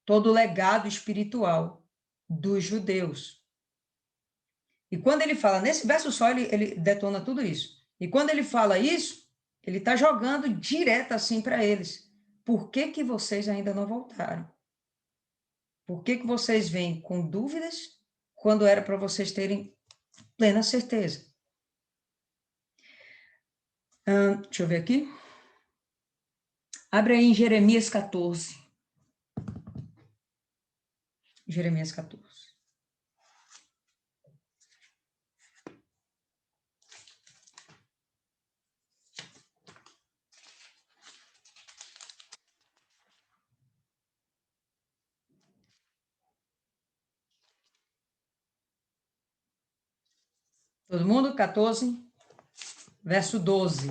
Speaker 1: todo o legado espiritual dos judeus. E quando ele fala, nesse verso só, ele detona tudo isso. E quando ele fala isso, ele está jogando direto assim para eles. Por que vocês ainda não voltaram? Por que vocês vêm com dúvidas quando era para vocês terem plena certeza? Deixa eu ver aqui. Abre aí em Jeremias 14. Jeremias 14. Todo mundo? 14, verso 12.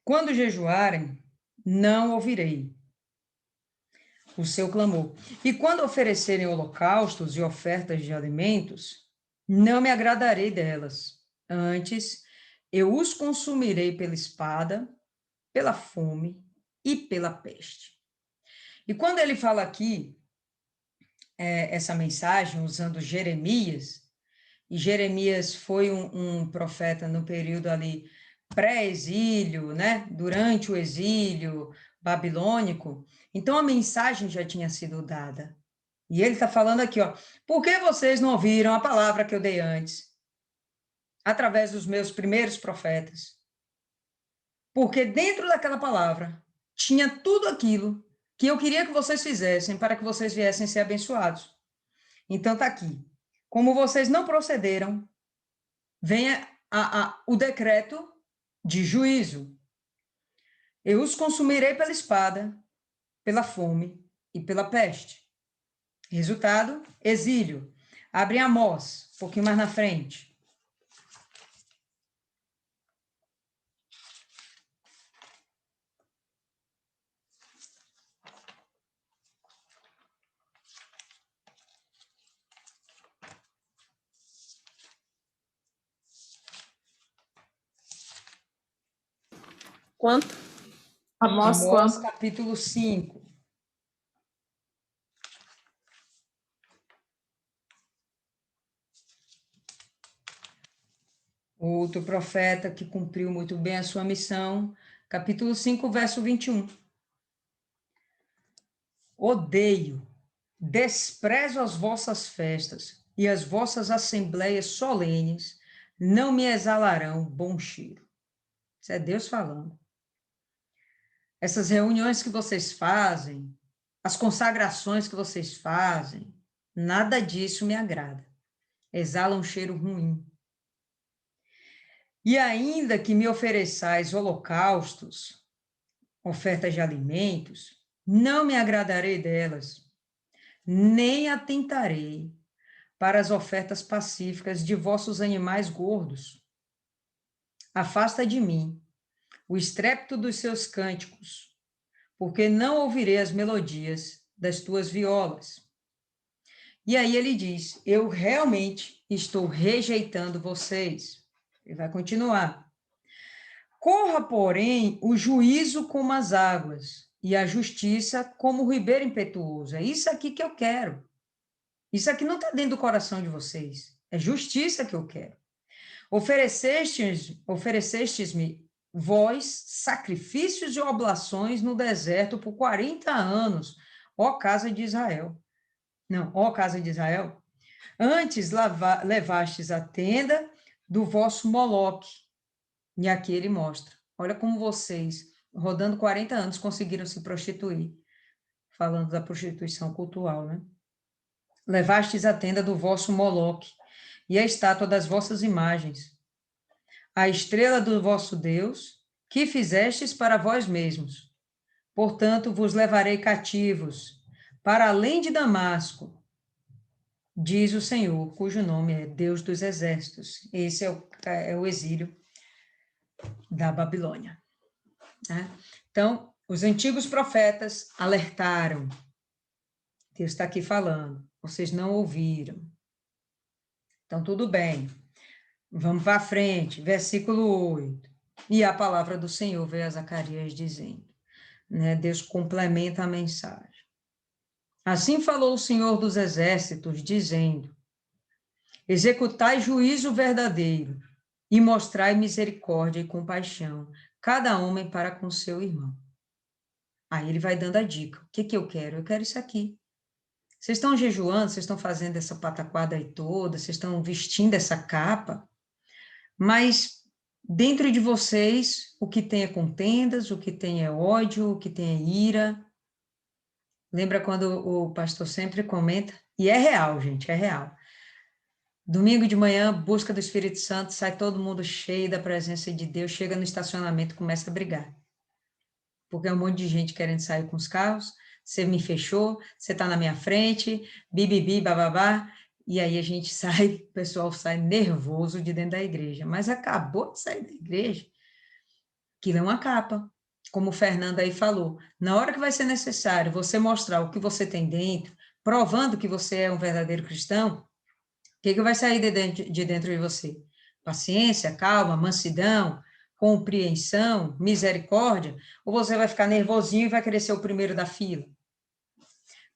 Speaker 1: Quando jejuarem, não ouvirei o seu clamor. E quando oferecerem holocaustos e ofertas de alimentos, não me agradarei delas. Antes, eu os consumirei pela espada, pela fome e pela peste. E quando ele fala aqui, essa mensagem, usando Jeremias, e Jeremias foi um profeta no período ali pré-exílio, né? Durante o exílio babilônico, então a mensagem já tinha sido dada. E ele está falando aqui, ó, por que vocês não ouviram a palavra que eu dei antes? Através dos meus primeiros profetas. Porque dentro daquela palavra tinha tudo aquilo que eu queria que vocês fizessem para que vocês viessem ser abençoados. Então está aqui. Como vocês não procederam, venha o decreto de juízo. Eu os consumirei pela espada, pela fome e pela peste. Resultado, exílio. Abre Amós, um pouquinho mais na frente.
Speaker 6: Quanto?
Speaker 3: Amós
Speaker 1: Amós,
Speaker 3: quanto?
Speaker 1: capítulo 5. Outro profeta que cumpriu muito bem a sua missão, capítulo 5, verso 21. Odeio, desprezo as vossas festas e as vossas assembleias solenes não me exalarão bom cheiro. Isso é Deus falando. Essas reuniões que vocês fazem, as consagrações que vocês fazem, nada disso me agrada. Exala um cheiro ruim. E ainda que me ofereçais holocaustos, ofertas de alimentos, não me agradarei delas, nem atentarei para as ofertas pacíficas de vossos animais gordos. Afasta de mim o estrépito dos seus cânticos, porque não ouvirei as melodias das tuas violas. E aí ele diz, eu realmente estou rejeitando vocês. Ele vai continuar. Corra, porém, o juízo como as águas, e a justiça como o ribeiro impetuoso. É isso aqui que eu quero. Isso aqui não está dentro do coração de vocês. É justiça que eu quero. Oferecestes-me vós sacrifícios e oblações no deserto por 40 anos, ó casa de Israel. Não, ó casa de Israel. Antes levastes a tenda do vosso Moloque. E aqui ele mostra. Olha como vocês, rodando 40 anos, conseguiram se prostituir. Falando da prostituição cultural, né? Levastes a tenda do vosso Moloque e a estátua das vossas imagens, a estrela do vosso Deus, que fizestes para vós mesmos. Portanto, vos levarei cativos para além de Damasco, diz o Senhor, cujo nome é Deus dos Exércitos. Esse é o exílio da Babilônia. Né? Então, os antigos profetas alertaram. Deus está aqui falando. Vocês não ouviram. Então, tudo bem. Vamos para frente. Versículo 8. E a palavra do Senhor veio a Zacarias dizendo. Né? Deus complementa a mensagem. Assim falou o Senhor dos Exércitos, dizendo: executai juízo verdadeiro e mostrai misericórdia e compaixão, cada homem para com seu irmão. Aí ele vai dando a dica. O que eu quero? Eu quero isso aqui. Vocês estão jejuando, vocês estão fazendo essa pataquada aí toda, vocês estão vestindo essa capa, mas dentro de vocês, o que tem é contendas, o que tem é ódio, o que tem é ira. Lembra quando o pastor sempre comenta? E é real, gente, é real. Domingo de manhã, busca do Espírito Santo, sai todo mundo cheio da presença de Deus, chega no estacionamento e começa a brigar. Porque é um monte de gente querendo sair com os carros, você me fechou, você está na minha frente, bibibi, bababá, e aí a gente sai, o pessoal sai nervoso de dentro da igreja, mas acabou de sair da igreja, aquilo é uma capa, como o Fernando aí falou, na hora que vai ser necessário você mostrar o que você tem dentro, provando que você é um verdadeiro cristão, o que vai sair de dentro de você? Paciência, calma, mansidão, compreensão, misericórdia? Ou você vai ficar nervosinho e vai querer ser o primeiro da fila?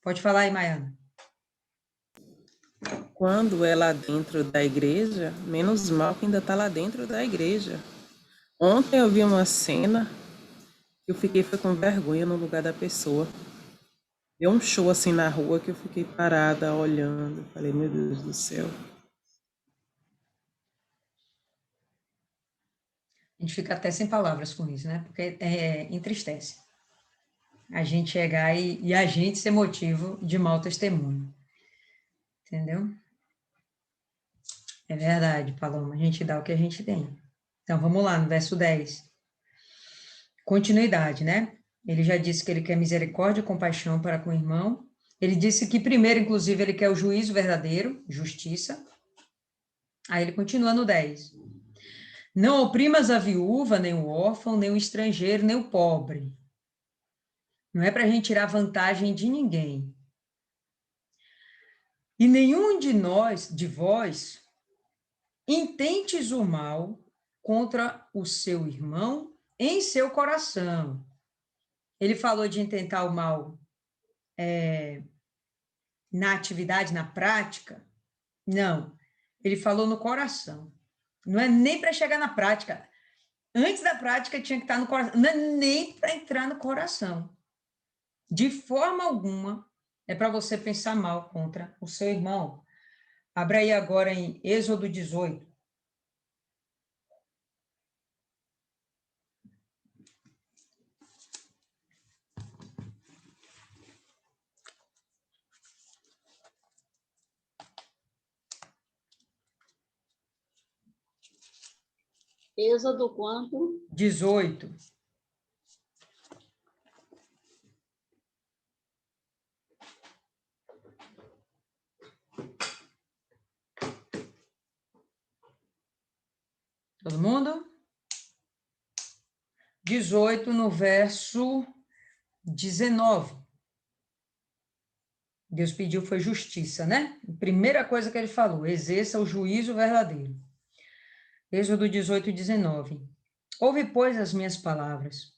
Speaker 1: Pode falar aí, Maiana.
Speaker 6: Quando é lá dentro da igreja, menos mal que ainda está lá dentro da igreja. Ontem eu vi uma cena que eu fiquei foi com vergonha no lugar da pessoa. Deu um show assim na rua que eu fiquei parada olhando. Falei, meu Deus do céu.
Speaker 1: A gente fica até sem palavras com isso, né? Porque entristece. A gente chegar e a gente ser motivo de mau testemunho. Entendeu? É verdade, Paloma. A gente dá o que a gente tem. Então, vamos lá, no verso 10. Continuidade, né? Ele já disse que ele quer misericórdia e compaixão para com o irmão. Ele disse que primeiro, inclusive, ele quer o juízo verdadeiro, justiça. Aí ele continua no 10. Não oprimas a viúva, nem o órfão, nem o estrangeiro, nem o pobre. Não é para a gente tirar vantagem de ninguém. E nenhum de vós, intentes o mal contra o seu irmão em seu coração. Ele falou de intentar o mal na atividade, na prática? Não. Ele falou no coração. Não é nem para chegar na prática. Antes da prática tinha que estar no coração. Não é nem para entrar no coração. De forma alguma é para você pensar mal contra o seu irmão. Abra aí agora em Êxodo 18.
Speaker 7: Êxodo quanto?
Speaker 1: 18. Todo mundo? 18 no verso 19. Deus pediu foi justiça, né? A primeira coisa que ele falou, exerça o juízo verdadeiro. Êxodo 18, 19. Ouve, pois, as minhas palavras,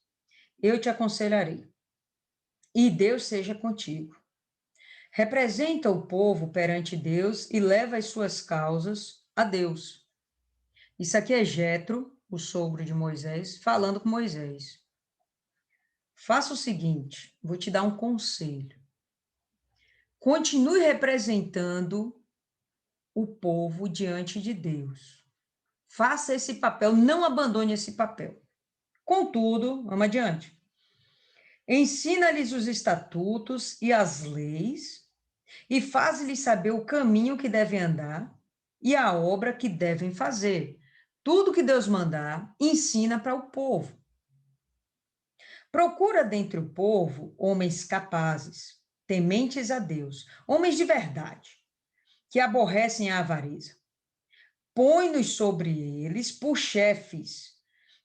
Speaker 1: eu te aconselharei, e Deus seja contigo. Representa o povo perante Deus e leva as suas causas a Deus. Isso aqui é Jetro, o sogro de Moisés, falando com Moisés. Faça o seguinte, vou te dar um conselho. Continue representando o povo diante de Deus. Faça esse papel, não abandone esse papel. Contudo, vamos adiante. Ensina-lhes os estatutos e as leis e faz-lhes saber o caminho que devem andar e a obra que devem fazer. Tudo que Deus mandar, ensina para o povo. Procura dentre o povo homens capazes, tementes a Deus, homens de verdade, que aborrecem a avareza. Põe-nos sobre eles por chefes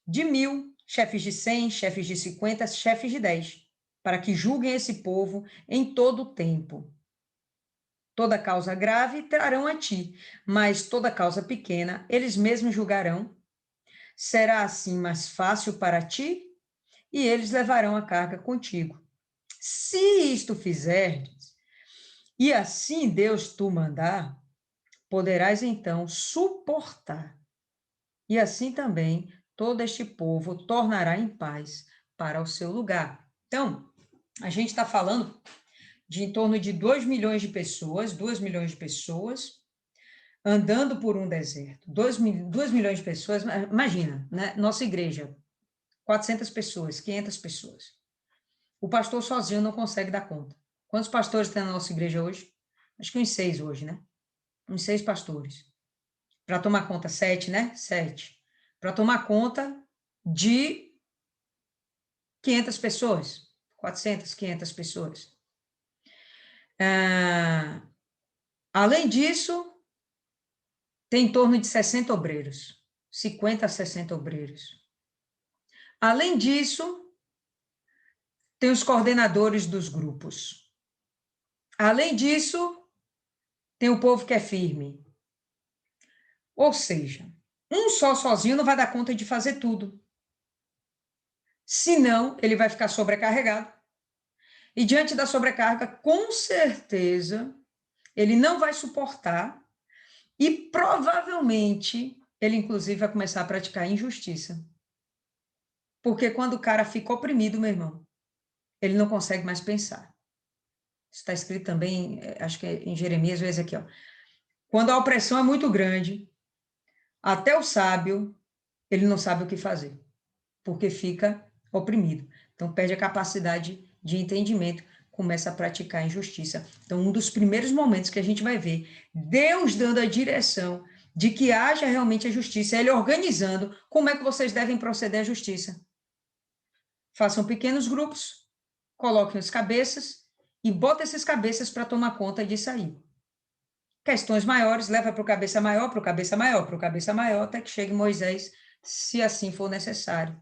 Speaker 1: de 1.000, chefes de 100, chefes de 50, chefes de 10, para que julguem esse povo em todo o tempo. Toda causa grave trarão a ti, mas toda causa pequena eles mesmos julgarão. Será assim mais fácil para ti, e eles levarão a carga contigo. Se isto fizerdes, e assim Deus tu mandar, poderás então suportar. E assim também todo este povo tornará em paz para o seu lugar. Então, a gente está falando de em torno de 2 milhões de pessoas, 2 milhões de pessoas, andando por um deserto. 2 milhões de pessoas, imagina, né? Nossa igreja, 400 pessoas, 500 pessoas. O pastor sozinho não consegue dar conta. Quantos pastores tem na nossa igreja hoje? Acho que uns 6 hoje, né? Uns 6 pastores. Para tomar conta, 7, né? 7. Para tomar conta de 500 pessoas, 400, 500 pessoas. Além disso, tem em torno de 60 obreiros, 50 a 60 obreiros. Além disso, tem os coordenadores dos grupos. Além disso, tem o povo que é firme. Ou seja, um só sozinho não vai dar conta de fazer tudo. Senão, ele vai ficar sobrecarregado. E diante da sobrecarga, com certeza, ele não vai suportar e provavelmente ele, inclusive, vai começar a praticar injustiça. Porque quando o cara fica oprimido, meu irmão, ele não consegue mais pensar. Isso está escrito também, acho que é em Jeremias, ou aqui, ó. Quando a opressão é muito grande, até o sábio, ele não sabe o que fazer, porque fica oprimido. Então, perde a capacidade de entendimento, começa a praticar injustiça. Então, um dos primeiros momentos que a gente vai ver Deus dando a direção de que haja realmente a justiça, ele organizando como é que vocês devem proceder à justiça. Façam pequenos grupos, coloquem os cabeças e botem esses cabeças para tomar conta disso aí. Questões maiores, leva para o cabeça maior, para o cabeça maior, para o cabeça maior, até que chegue Moisés, se assim for necessário.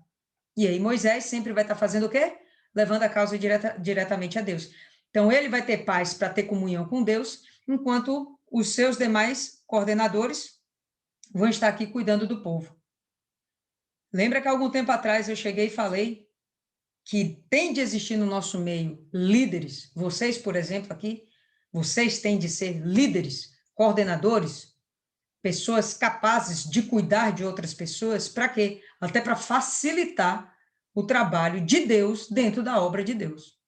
Speaker 1: E aí Moisés sempre vai estar fazendo o quê? Levando a causa diretamente a Deus. Então, ele vai ter paz para ter comunhão com Deus, enquanto os seus demais coordenadores vão estar aqui cuidando do povo. Lembra que algum tempo atrás eu cheguei e falei que tem de existir no nosso meio líderes, vocês, por exemplo, aqui, vocês têm de ser líderes, coordenadores, pessoas capazes de cuidar de outras pessoas, para quê? Até para facilitar o trabalho de Deus dentro da obra de Deus.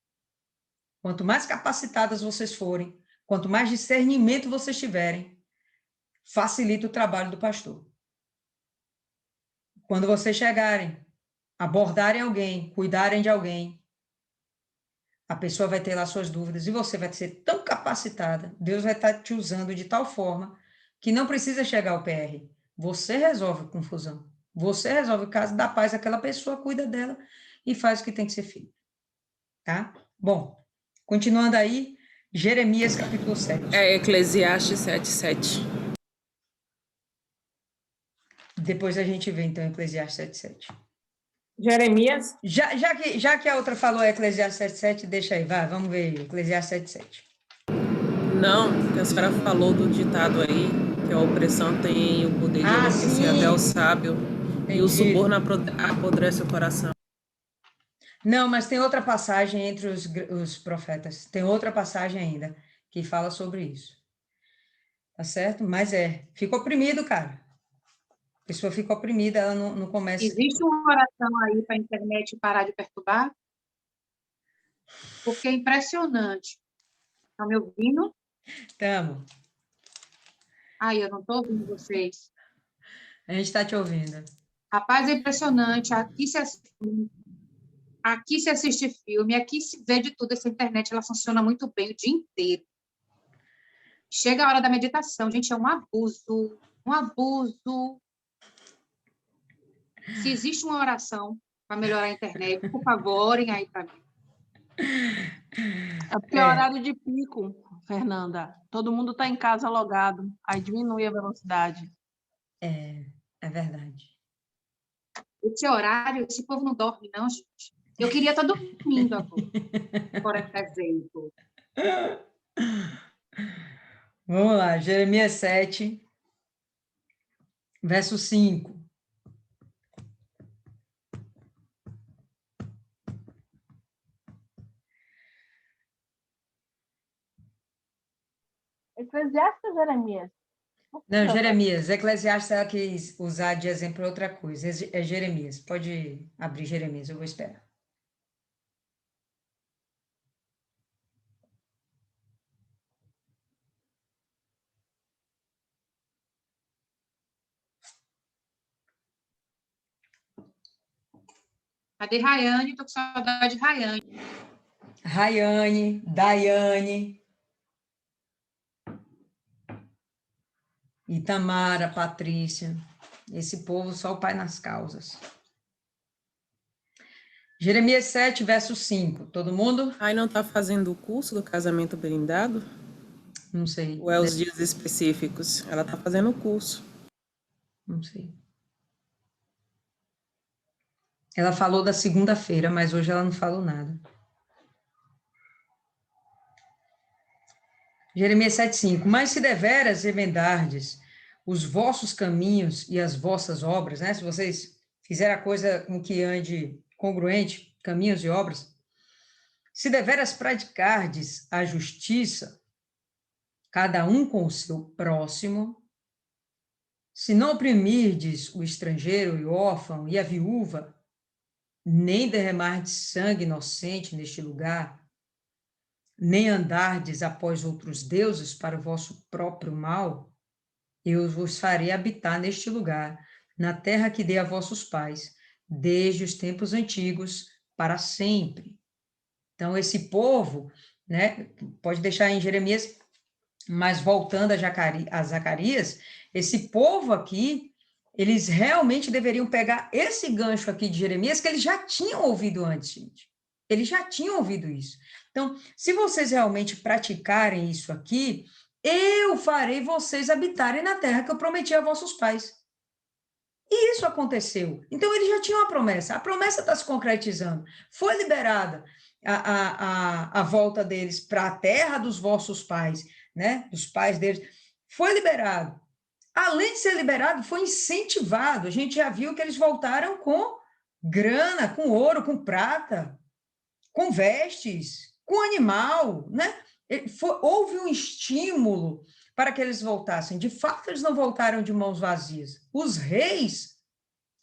Speaker 1: Quanto mais capacitadas vocês forem, quanto mais discernimento vocês tiverem, facilita o trabalho do pastor. Quando vocês chegarem, abordarem alguém, cuidarem de alguém, a pessoa vai ter lá suas dúvidas e você vai ser tão capacitada, Deus vai estar te usando de tal forma que não precisa chegar ao PR. Você resolve a confusão. Você resolve o caso, dá paz àquela pessoa, cuida dela e faz o que tem que ser feito. Tá? Bom, continuando aí, Jeremias capítulo 7.
Speaker 6: É Eclesiastes 7:7.
Speaker 1: Depois a gente vê, então, Eclesiastes 7:7.
Speaker 8: Jeremias?
Speaker 1: Já que a outra falou Eclesiastes 7:7, deixa aí, vai, vamos ver Eclesiastes 7:7.
Speaker 6: Não, que a senhora falou do ditado aí, que a opressão tem o poder de enlouquecer
Speaker 1: sim.
Speaker 6: até o sábio, e o
Speaker 1: Entendi.
Speaker 6: suborno apodrece o coração.
Speaker 1: Não, mas tem outra passagem entre os profetas. Tem outra passagem ainda que fala sobre isso. Tá certo? Mas fica oprimido, cara. A pessoa fica oprimida, ela não começa.
Speaker 2: Existe uma oração aí para a internet parar de perturbar? Porque é impressionante. Estão me ouvindo?
Speaker 1: Estamos.
Speaker 2: Ai, eu não estou ouvindo vocês.
Speaker 1: A gente está te ouvindo.
Speaker 2: Rapaz, é impressionante. Aqui se assiste filme, aqui se vê de tudo. Essa internet, ela funciona muito bem o dia inteiro. Chega a hora da meditação, gente, é um abuso. Um abuso. Se existe uma oração para melhorar a internet, por favor, orem aí para mim.
Speaker 4: É porque é horário de pico, Fernanda. Todo mundo está em casa logado. Aí diminui a velocidade.
Speaker 1: É verdade.
Speaker 2: Esse horário, esse povo não dorme, não, gente. Eu queria estar dormindo agora, por exemplo.
Speaker 1: Vamos lá, Jeremias 7, verso 5.
Speaker 3: Eclesiastes ou Jeremias?
Speaker 1: Não, Jeremias. Eclesiastes, ela quis usar de exemplo outra coisa. É Jeremias. Pode abrir Jeremias, eu vou esperar.
Speaker 2: Cadê Rayane? Estou com saudade de Rayane.
Speaker 1: Rayane, Daiane, Itamara, Patrícia. Esse povo, só o Pai nas causas. Jeremias 7, verso 5. Todo mundo?
Speaker 6: Aí não está fazendo o curso do casamento blindado?
Speaker 1: Não sei.
Speaker 6: Ou é os dias específicos? Ela está fazendo o curso.
Speaker 1: Não sei. Ela falou da segunda-feira, mas hoje ela não falou nada. Jeremias 7,5. Mas se deveras remendardes os vossos caminhos e as vossas obras, né? Se vocês fizerem a coisa com que ande congruente, caminhos e obras, se deveras praticardes a justiça, cada um com o seu próximo, se não oprimirdes o estrangeiro e o órfão e a viúva, nem derramardes sangue inocente neste lugar, nem andardes após outros deuses para o vosso próprio mal, eu vos farei habitar neste lugar, na terra que dei a vossos pais, desde os tempos antigos, para sempre. Então, esse povo, né, pode deixar em Jeremias, mas voltando a Zacarias, esse povo aqui, eles realmente deveriam pegar esse gancho aqui de Jeremias, que eles já tinham ouvido antes, gente. Eles já tinham ouvido isso. Então, se vocês realmente praticarem isso aqui, eu farei vocês habitarem na terra que eu prometi a vossos pais. E isso aconteceu. Então, eles já tinham a promessa está se concretizando. Foi liberada a volta deles para a terra dos vossos pais, né? Dos pais deles. Foi liberado. Além de ser liberado, foi incentivado. A gente já viu que eles voltaram com grana, com ouro, com prata, com vestes, com animal, né? Houve um estímulo para que eles voltassem. De fato, eles não voltaram de mãos vazias. Os reis,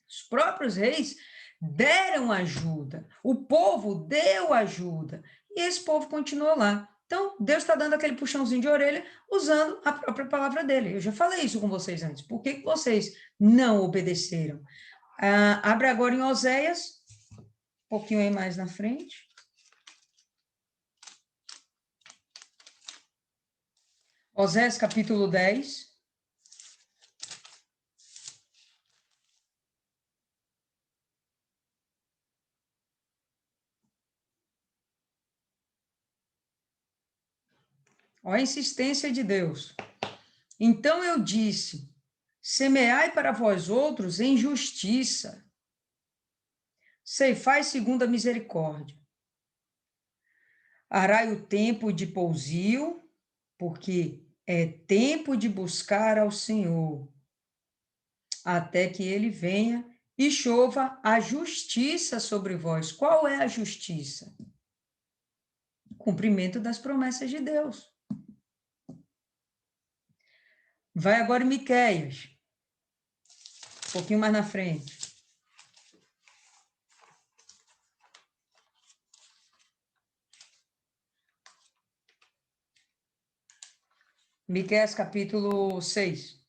Speaker 1: os próprios reis, deram ajuda. O povo deu ajuda. E esse povo continuou lá. Então, Deus está dando aquele puxãozinho de orelha usando a própria palavra dele. Eu já falei isso com vocês antes. Por que vocês não obedeceram? Abre agora em Oséias, um pouquinho aí mais na frente. Oséias, capítulo 10. Olha a insistência de Deus. Então eu disse, semeai para vós outros em justiça, ceifai segundo a misericórdia. Arai o tempo de pousio, porque é tempo de buscar ao Senhor, até que ele venha e chova a justiça sobre vós. Qual é a justiça? O cumprimento das promessas de Deus. Vai agora em Miqueias, um pouquinho mais na frente. Miqueias, capítulo 6.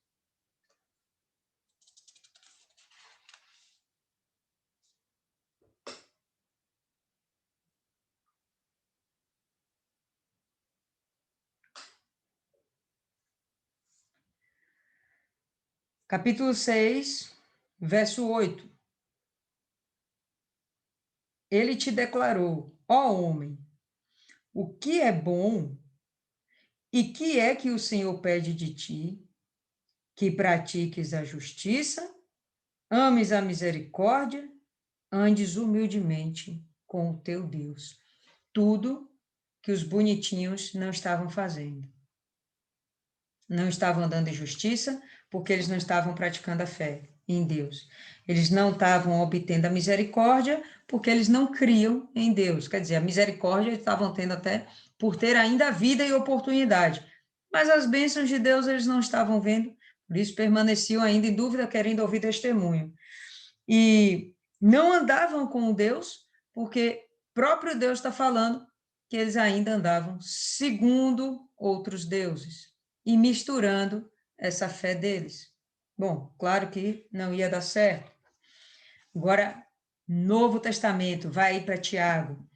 Speaker 1: Capítulo 6, verso 8. Ele te declarou, ó homem, o que é bom e que é que o Senhor pede de ti? Que pratiques a justiça, ames a misericórdia, andes humildemente com o teu Deus. Tudo que os bonitinhos não estavam fazendo. Não estavam andando em justiça, porque eles não estavam praticando a fé em Deus. Eles não estavam obtendo a misericórdia, porque eles não criam em Deus. Quer dizer, a misericórdia eles estavam tendo até por ter ainda vida e oportunidade. Mas as bênçãos de Deus eles não estavam vendo, por isso permaneciam ainda em dúvida, querendo ouvir testemunho. E não andavam com Deus, porque próprio Deus está falando que eles ainda andavam segundo outros deuses e misturando essa fé deles. Bom, claro que não ia dar certo. Agora, Novo Testamento, vai aí para Tiago.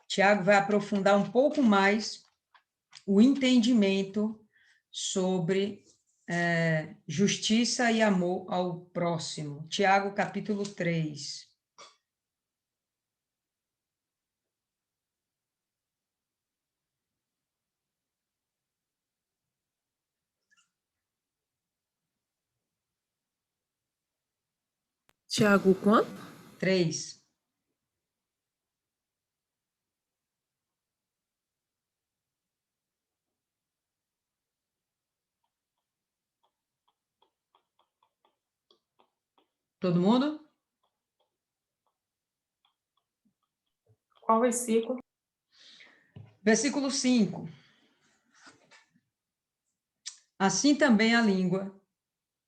Speaker 1: Tiago vai aprofundar um pouco mais o entendimento sobre justiça e amor ao próximo. Tiago, capítulo 3.
Speaker 6: Tiago, quanto?
Speaker 1: 3. Todo mundo?
Speaker 8: Qual versículo?
Speaker 1: Versículo 5. Assim também a língua,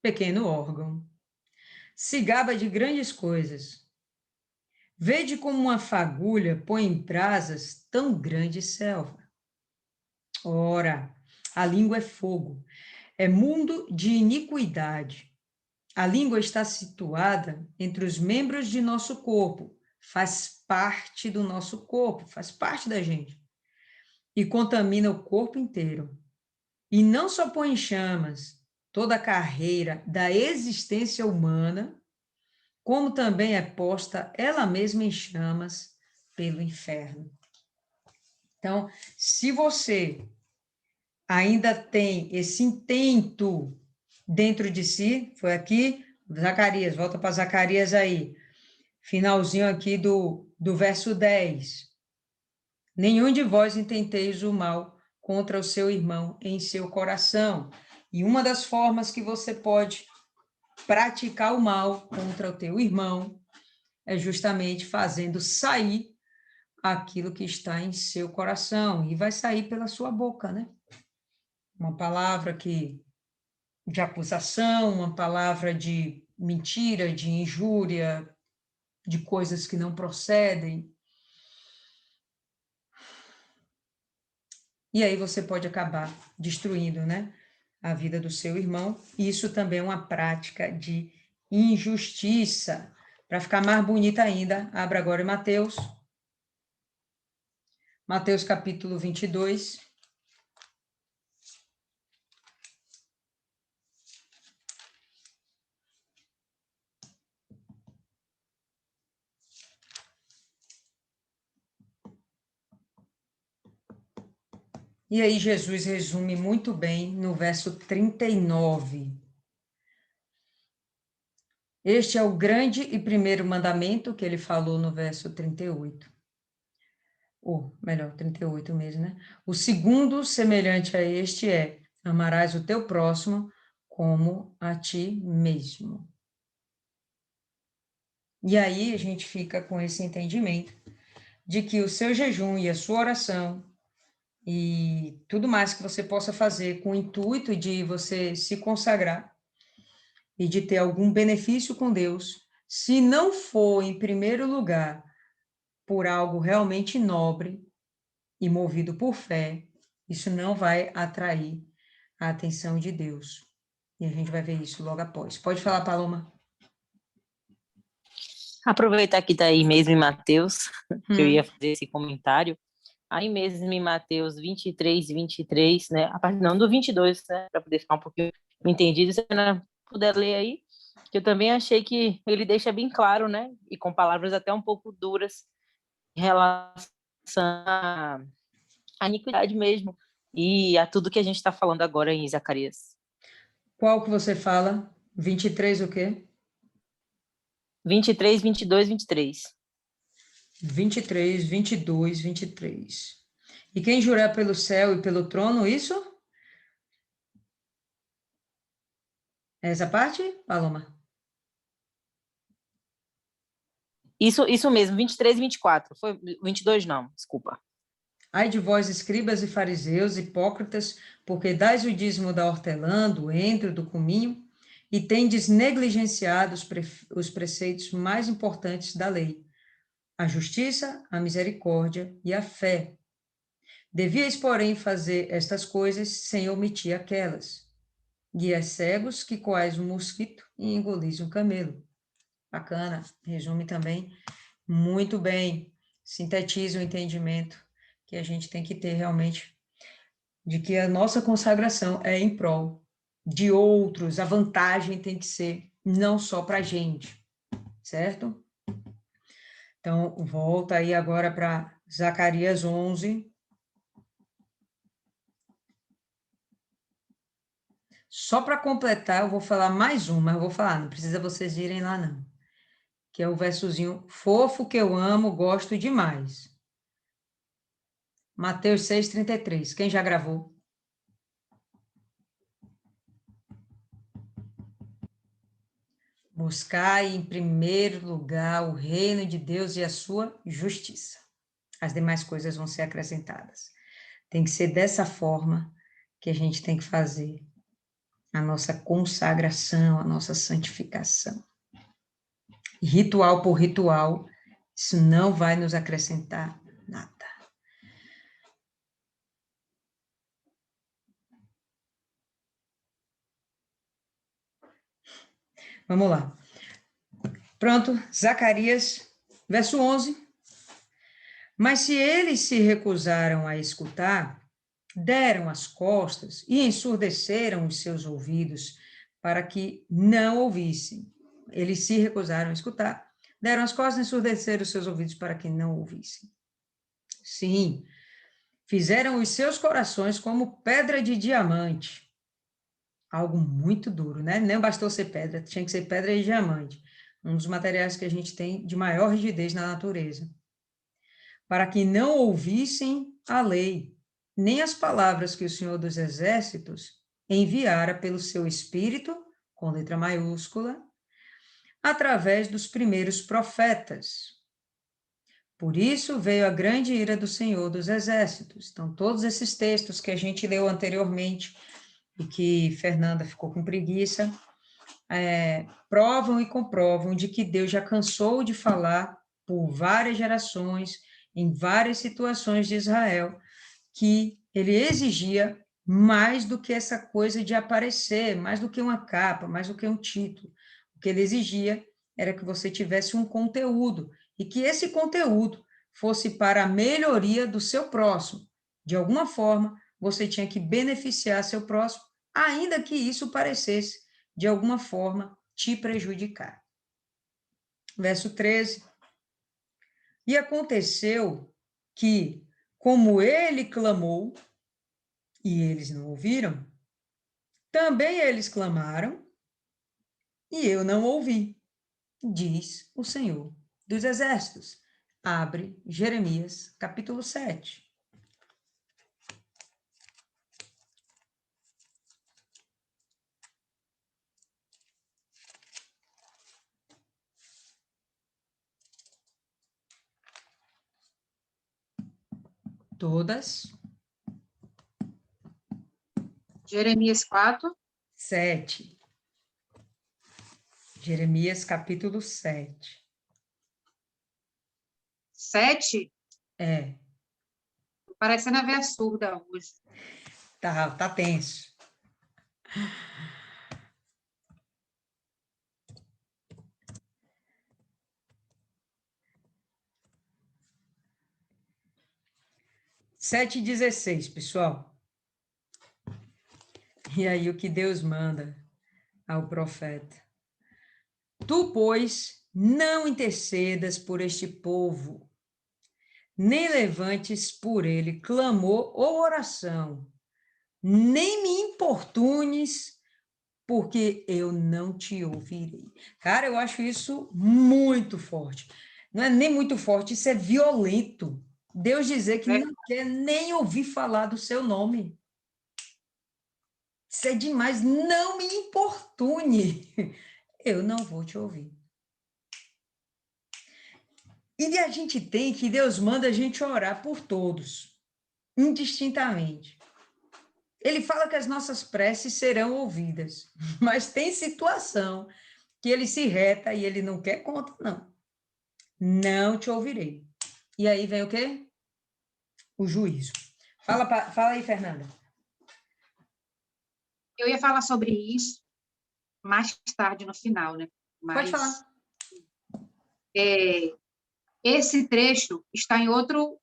Speaker 1: pequeno órgão, se gaba de grandes coisas. Vede como uma fagulha põe em brasas tão grande selva. Ora, a língua é fogo, é mundo de iniquidade. A língua está situada entre os membros de nosso corpo, faz parte do nosso corpo, faz parte da gente, e contamina o corpo inteiro. E não só põe em chamas toda a carreira da existência humana, como também é posta ela mesma em chamas pelo inferno. Então, se você ainda tem esse intento dentro de si, foi aqui, Zacarias, volta para Zacarias aí, finalzinho aqui do verso 10. Nenhum de vós intenteis o mal contra o seu irmão em seu coração. E uma das formas que você pode praticar o mal contra o teu irmão é justamente fazendo sair aquilo que está em seu coração, e vai sair pela sua boca, né? Uma palavra de acusação, uma palavra de mentira, de injúria, de coisas que não procedem. E aí você pode acabar destruindo, né, a vida do seu irmão. E isso também é uma prática de injustiça. Para ficar mais bonita ainda, abra agora em Mateus. Mateus capítulo 22. E aí Jesus resume muito bem no verso 39. Este é o grande e primeiro mandamento que ele falou no verso 38. Ou melhor, 38 mesmo, né? O segundo, semelhante a este, é: amarás o teu próximo como a ti mesmo. E aí a gente fica com esse entendimento de que o seu jejum e a sua oração e tudo mais que você possa fazer com o intuito de você se consagrar e de ter algum benefício com Deus, se não for, em primeiro lugar, por algo realmente nobre e movido por fé, isso não vai atrair a atenção de Deus. E a gente vai ver isso logo após. Pode falar, Paloma.
Speaker 5: Aproveitar que está aí mesmo em Mateus, que eu ia fazer esse comentário. Aí mesmo em Mateus 23, 23, né? A partir não do 22, né? Para poder ficar um pouquinho entendido. Se você puder ler aí, que eu também achei que ele deixa bem claro, né? E com palavras até um pouco duras em relação à iniquidade mesmo e a tudo que a gente está falando agora em Zacarias.
Speaker 1: Qual que você fala? 23 o quê?
Speaker 5: 23, 22, 23.
Speaker 1: 23, 22, 23. E quem jurar pelo céu e pelo trono, isso? Essa parte, Paloma?
Speaker 5: Isso mesmo, 23 e 24. Foi 22 não, desculpa.
Speaker 1: Ai de vós, escribas e fariseus, hipócritas, porque dais o dízimo da hortelã, do endro, do cominho, e tendes negligenciado os preceitos mais importantes da lei: a justiça, a misericórdia e a fé. Devíeis, porém, fazer estas coisas sem omitir aquelas. Guias cegos que coais um mosquito e engolis um camelo. Bacana, resume também muito bem. sintetiza o entendimento que a gente tem que ter realmente de que a nossa consagração é em prol de outros, a vantagem tem que ser não só para a gente, certo? Então, volta aí agora para Zacarias 11. Só para completar, eu vou falar mais um, mas eu vou falar, não precisa vocês irem lá, não. Que é o versozinho fofo que eu amo, gosto demais. Mateus 6,33. Quem já gravou? Buscai em primeiro lugar o reino de Deus e a sua justiça. As demais coisas vão ser acrescentadas. Tem que ser dessa forma que a gente tem que fazer a nossa consagração, a nossa santificação. Ritual por ritual, isso não vai nos acrescentar nada. Vamos lá. Pronto, Zacarias, verso 11. Mas se eles se recusaram a escutar, deram as costas e ensurdeceram os seus ouvidos para que não ouvissem. Eles se recusaram a escutar, deram as costas e ensurdeceram os seus ouvidos para que não ouvissem. Sim, fizeram os seus corações como pedra de diamante. Algo muito duro, né? Nem bastou ser pedra, tinha que ser pedra de diamante. Um dos materiais que a gente tem de maior rigidez na natureza. Para que não ouvissem a lei, nem as palavras que o Senhor dos Exércitos enviara pelo seu Espírito, com letra maiúscula, através dos primeiros profetas. Por isso veio a grande ira do Senhor dos Exércitos. Então, todos esses textos que a gente leu anteriormente e que Fernanda ficou com preguiça, provam e comprovam de que Deus já cansou de falar por várias gerações, em várias situações de Israel, que ele exigia mais do que essa coisa de aparecer, mais do que uma capa, mais do que um título. O que ele exigia era que você tivesse um conteúdo, e que esse conteúdo fosse para a melhoria do seu próximo. De alguma forma, você tinha que beneficiar seu próximo, ainda que isso parecesse, de alguma forma, te prejudicar. Verso 13. E aconteceu que, como ele clamou, e eles não ouviram, também eles clamaram, e eu não ouvi, diz o Senhor dos Exércitos. Abre Jeremias, capítulo 7. Todas.
Speaker 2: Jeremias 4.
Speaker 1: 7. Jeremias, capítulo 7.
Speaker 2: 7.
Speaker 1: É,
Speaker 2: Tô parecendo a véia surda hoje.
Speaker 1: tá tenso. Sete e 16, pessoal. E aí o que Deus manda ao profeta? Tu, pois, não intercedas por este povo, nem levantes por ele clamor ou oração, nem me importunes, porque eu não te ouvirei. Cara, eu acho isso muito forte. Não é nem muito forte, isso é violento. Deus dizer que não quer nem ouvir falar do seu nome. Isso é demais. Não me importune. Eu não vou te ouvir. E a gente tem que Deus manda a gente orar por todos, indistintamente. Ele fala que as nossas preces serão ouvidas, mas tem situação que ele se reta e ele não quer conta, não. Não te ouvirei. E aí vem o quê? O juízo. Fala aí, Fernanda.
Speaker 2: Eu ia falar sobre isso mais tarde, no final, né?
Speaker 1: Pode
Speaker 2: Mas
Speaker 1: falar.
Speaker 2: Esse trecho está em outro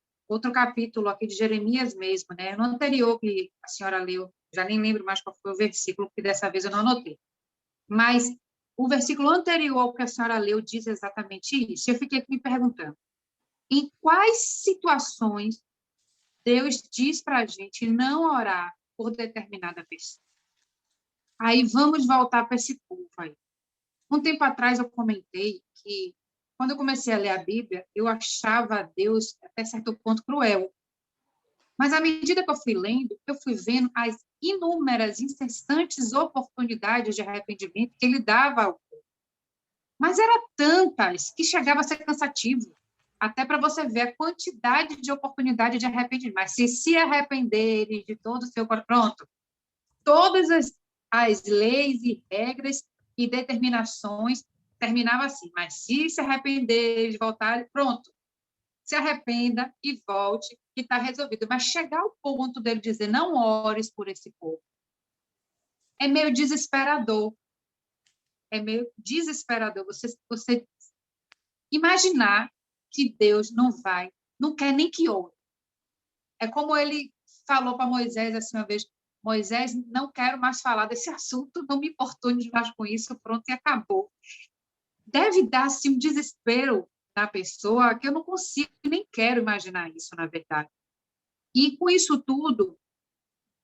Speaker 2: capítulo aqui de Jeremias mesmo, né? No anterior que a senhora leu, já nem lembro mais qual foi o versículo, porque dessa vez eu não anotei. Mas o versículo anterior ao que a senhora leu diz exatamente isso. Eu fiquei aqui me perguntando, em quais situações Deus diz para a gente não orar por determinada pessoa? Aí vamos voltar para esse povo aí. Um tempo atrás eu comentei que, quando eu comecei a ler a Bíblia, eu achava Deus, até certo ponto, cruel. Mas, à medida que eu fui lendo, eu fui vendo as inúmeras, incessantes oportunidades de arrependimento que ele dava ao povo. Mas eram tantas que chegava a ser cansativo, até para você ver a quantidade de oportunidade de arrependimento. Mas se arrependerem de todo o seu coração, pronto. Todas as leis e regras e determinações terminava assim, mas se arrepender, voltar, pronto, se arrependa e volte, que está resolvido. Mas chegar ao ponto dele dizer, não ores por esse povo, é meio desesperador. É meio desesperador você imaginar que Deus não quer nem que ore. É como ele falou para Moisés assim uma vez, Moisés, não quero mais falar desse assunto, não me importune mais com isso, pronto, e acabou. Deve dar assim, um desespero na pessoa que eu não consigo, nem quero imaginar isso, na verdade. E com isso tudo,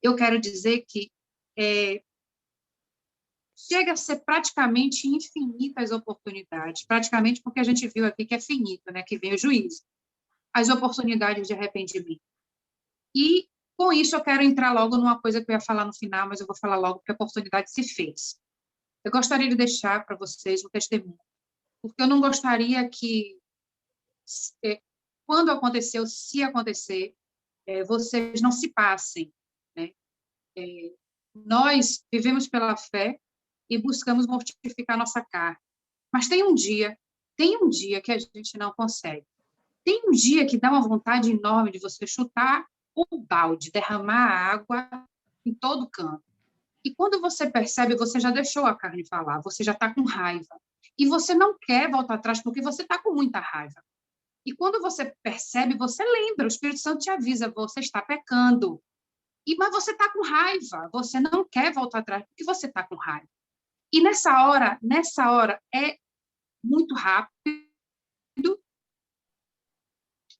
Speaker 2: eu quero dizer que chega a ser praticamente infinitas oportunidades, praticamente porque a gente viu aqui que é finito, né, que vem o juízo, as oportunidades de arrependimento. E, com isso, eu quero entrar logo numa coisa que eu ia falar no final, mas eu vou falar logo porque a oportunidade se fez. Eu gostaria de deixar para vocês um testemunho, porque eu não gostaria que, quando aconteceu, se acontecer, vocês não se passem, né? Nós vivemos pela fé e buscamos mortificar nossa carne. Mas tem um dia que a gente não consegue. Tem um dia que dá uma vontade enorme de você chutar o balde, derramar água em todo canto. E quando você percebe, você já deixou a carne falar, você já está com raiva. E você não quer voltar atrás porque você está com muita raiva. E quando você percebe, você lembra, o Espírito Santo te avisa, você está pecando. Mas você está com raiva, você não quer voltar atrás porque você está com raiva. E nessa hora é muito rápido,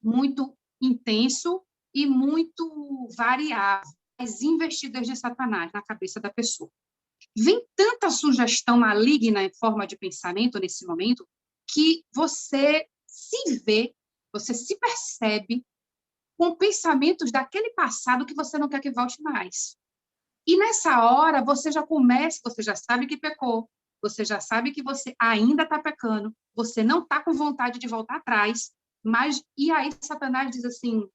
Speaker 2: muito intenso e muito variável as investidas de Satanás na cabeça da pessoa. Vem tanta sugestão maligna em forma de pensamento nesse momento que você se vê, você se percebe com pensamentos daquele passado que você não quer que volte mais. E nessa hora você já começa, você já sabe que pecou, você já sabe que você ainda está pecando, você não está com vontade de voltar atrás, mas e aí Satanás diz assim,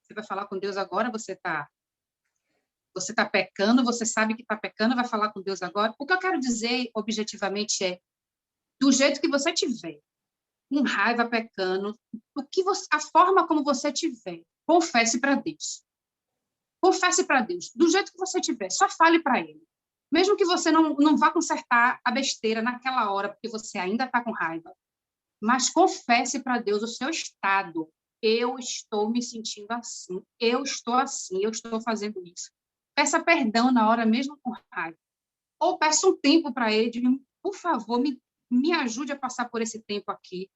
Speaker 2: você vai falar com Deus agora, você tá pecando, você sabe que está pecando, vai falar com Deus agora. O que eu quero dizer, objetivamente, é, do jeito que você tiver, com raiva, pecando, a forma como você tiver, confesse para Deus. Confesse para Deus, do jeito que você tiver, só fale para Ele. Mesmo que você não vá consertar a besteira naquela hora, porque você ainda está com raiva, mas confesse para Deus o seu estado. Eu estou me sentindo assim, eu estou fazendo isso. Peça perdão na hora, mesmo com raiva. Ou peça um tempo para ele, por favor, me ajude a passar por esse tempo aqui.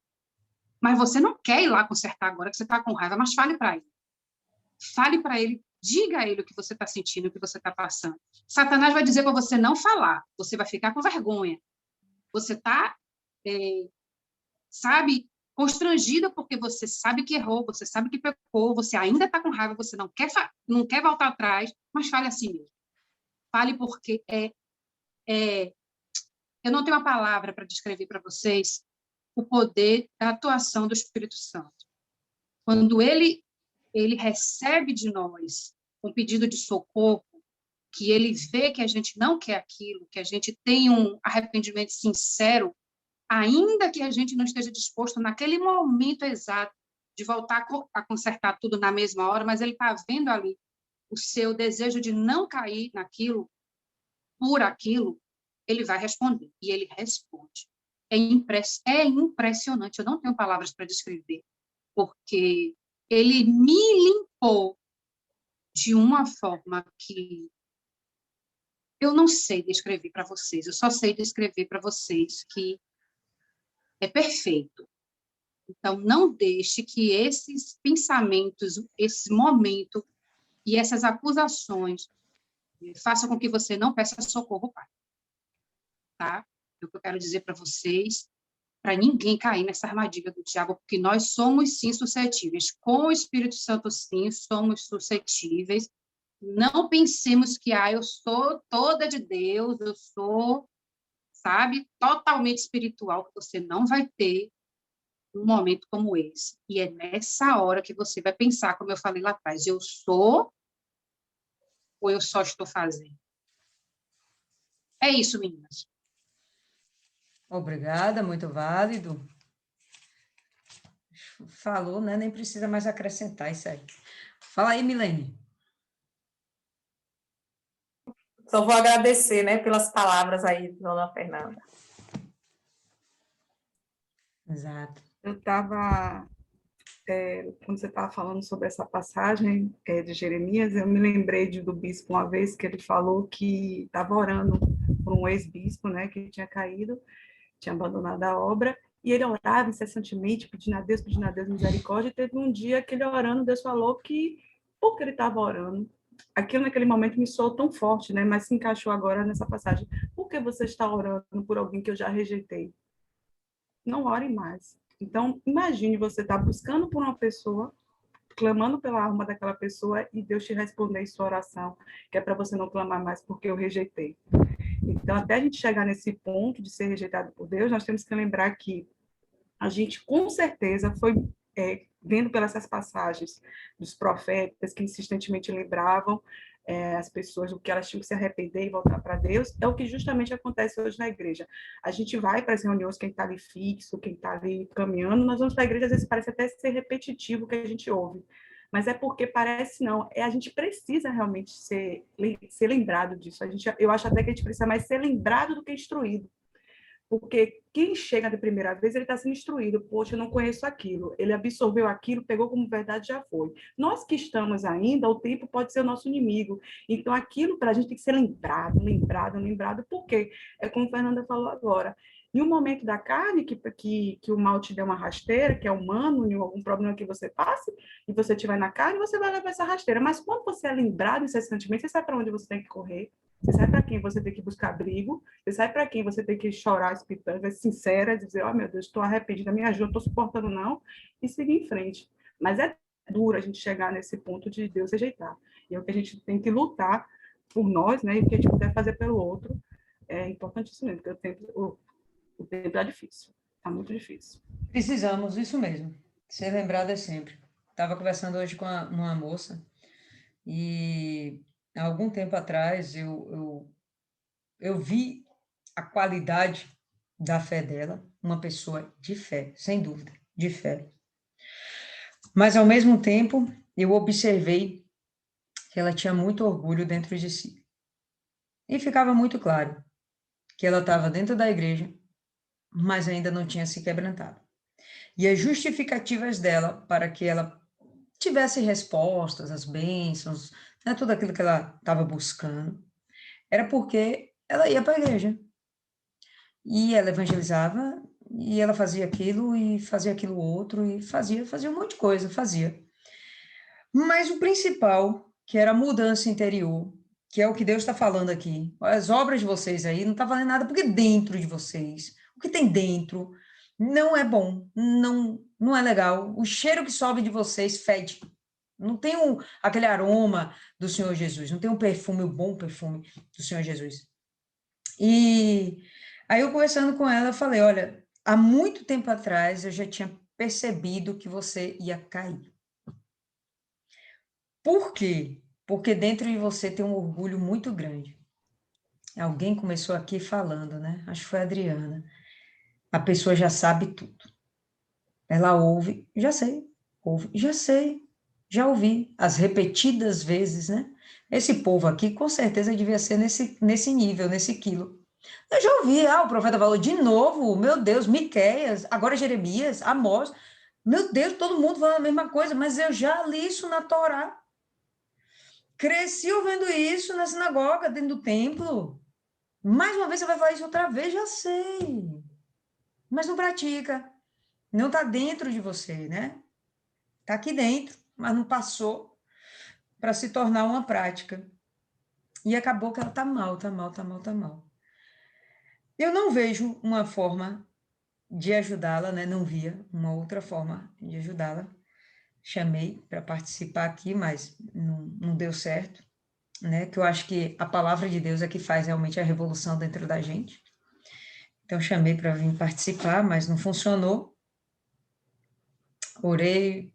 Speaker 2: Mas você não quer ir lá consertar agora, que você está com raiva, mas fale para ele. Fale para ele, diga a ele o que você está sentindo, o que você está passando. Satanás vai dizer para você não falar, você vai ficar com vergonha. Você está, constrangida porque você sabe que errou, você sabe que pecou, você ainda está com raiva, você não quer voltar atrás, mas fale assim mesmo. Fale porque eu não tenho uma palavra para descrever para vocês o poder da atuação do Espírito Santo. Quando ele recebe de nós um pedido de socorro, que ele vê que a gente não quer aquilo, que a gente tem um arrependimento sincero, ainda que a gente não esteja disposto naquele momento exato de voltar a consertar tudo na mesma hora, mas ele está vendo ali o seu desejo de não cair naquilo, por aquilo, ele vai responder. E ele responde. é impressionante, eu não tenho palavras para descrever, porque ele me limpou de uma forma que eu não sei descrever para vocês, eu só sei descrever para vocês que é perfeito. Então, não deixe que esses pensamentos, esse momento e essas acusações façam com que você não peça socorro ao Pai. Tá? É o que eu quero dizer para vocês, para ninguém cair nessa armadilha do diabo, porque nós somos, sim, suscetíveis. Com o Espírito Santo, sim, somos suscetíveis. Não pensemos que, eu sou toda de Deus, eu sou, sabe, totalmente espiritual, que você não vai ter um momento como esse. E é nessa hora que você vai pensar, como eu falei lá atrás, eu sou ou eu só estou fazendo? É isso, meninas.
Speaker 1: Obrigada, muito válido. Falou, né? Nem precisa mais acrescentar isso aí. Fala aí, Milene.
Speaker 8: Só vou agradecer, né, pelas palavras aí, dona Fernanda.
Speaker 1: Exato.
Speaker 9: Eu estava, quando você estava falando sobre essa passagem de Jeremias, eu me lembrei do bispo uma vez que ele falou que estava orando por um ex-bispo, né, que tinha caído, tinha abandonado a obra, e ele orava incessantemente, pedindo a Deus misericórdia, e teve um dia que ele orando, Deus falou que, porque ele estava orando, aquilo naquele momento me soou tão forte, né, mas se encaixou agora nessa passagem. Por que você está orando por alguém que eu já rejeitei? Não ore mais. Então, imagine você estar buscando por uma pessoa, clamando pela alma daquela pessoa e Deus te responder em sua oração, que é para você não clamar mais porque eu rejeitei. Então, até a gente chegar nesse ponto de ser rejeitado por Deus, nós temos que lembrar que a gente, com certeza, foi vendo pelas passagens dos profetas que insistentemente lembravam as pessoas do que elas tinham que se arrepender e voltar para Deus, é o que justamente acontece hoje na igreja. A gente vai para as reuniões, quem está ali fixo, quem está ali caminhando, nós vamos para a igreja, às vezes parece até ser repetitivo o que a gente ouve, mas é porque parece não, a gente precisa realmente ser lembrado disso, eu acho até que a gente precisa mais ser lembrado do que instruído, porque quem chega de primeira vez, ele está sendo instruído. Poxa, eu não conheço aquilo. Ele absorveu aquilo, pegou como verdade, já foi. Nós que estamos ainda, o tempo pode ser o nosso inimigo. Então, aquilo para a gente tem que ser lembrado. Por quê? É como a Fernanda falou agora. Em um momento da carne, que o mal te deu uma rasteira, que é humano, em algum problema que você passe, e você estiver na carne, você vai levar essa rasteira. Mas quando você é lembrado incessantemente, você sabe para onde você tem que correr, você sabe para quem você tem que buscar abrigo, você sabe para quem você tem que chorar as pitangas, sincera, dizer, meu Deus, estou arrependida, me ajuda, não estou suportando não, e seguir em frente. Mas é duro a gente chegar nesse ponto de Deus rejeitar. E é o que a gente tem que lutar por nós, né, e o que a gente puder fazer pelo outro, é importantíssimo mesmo, porque o tempo é difícil, está muito difícil.
Speaker 1: Precisamos, isso mesmo. Ser lembrado é sempre. Estava conversando hoje com uma moça, e há algum tempo atrás eu vi a qualidade da fé dela, uma pessoa de fé, sem dúvida, de fé. Mas, ao mesmo tempo, eu observei que ela tinha muito orgulho dentro de si. E ficava muito claro que ela estava dentro da igreja, mas ainda não tinha se quebrantado. E as justificativas dela para que ela tivesse respostas, as bênçãos, né, tudo aquilo que ela estava buscando, era porque ela ia para a igreja. E ela evangelizava, e ela fazia aquilo, e fazia aquilo outro, e fazia um monte de coisa, fazia. Mas o principal, que era a mudança interior, que é o que Deus está falando aqui, as obras de vocês aí não está valendo nada, porque dentro de vocês, o que tem dentro, não é bom, não é legal. O cheiro que sobe de vocês fede. Não tem aquele aroma do Senhor Jesus, não tem um perfume, um bom perfume do Senhor Jesus. E aí eu conversando com ela, eu falei, olha, há muito tempo atrás eu já tinha percebido que você ia cair. Por quê? Porque dentro de você tem um orgulho muito grande. Alguém começou aqui falando, né? Acho que foi a Adriana. A pessoa já sabe tudo. Ela ouve, já sei, ouve, já sei, já ouvi, as repetidas vezes, né? Esse povo aqui, com certeza, devia ser nesse nível, nesse quilo. Eu já ouvi, o profeta falou de novo, meu Deus, Miqueias, agora Jeremias, Amós. Meu Deus, todo mundo falando a mesma coisa, mas eu já li isso na Torá. Cresci ouvindo isso na sinagoga, dentro do templo. Mais uma vez você vai falar isso outra vez, já sei. Mas não pratica. Não está dentro de você, né? Está aqui dentro, mas não passou para se tornar uma prática. E acabou que ela está mal, está mal, está mal, está mal. Eu não vejo uma forma de ajudá-la, né? Não via uma outra forma de ajudá-la. Chamei para participar aqui, mas não deu certo, né? Que eu acho que a palavra de Deus é que faz realmente a revolução dentro da gente. Então, chamei para vir participar, mas não funcionou. Orei,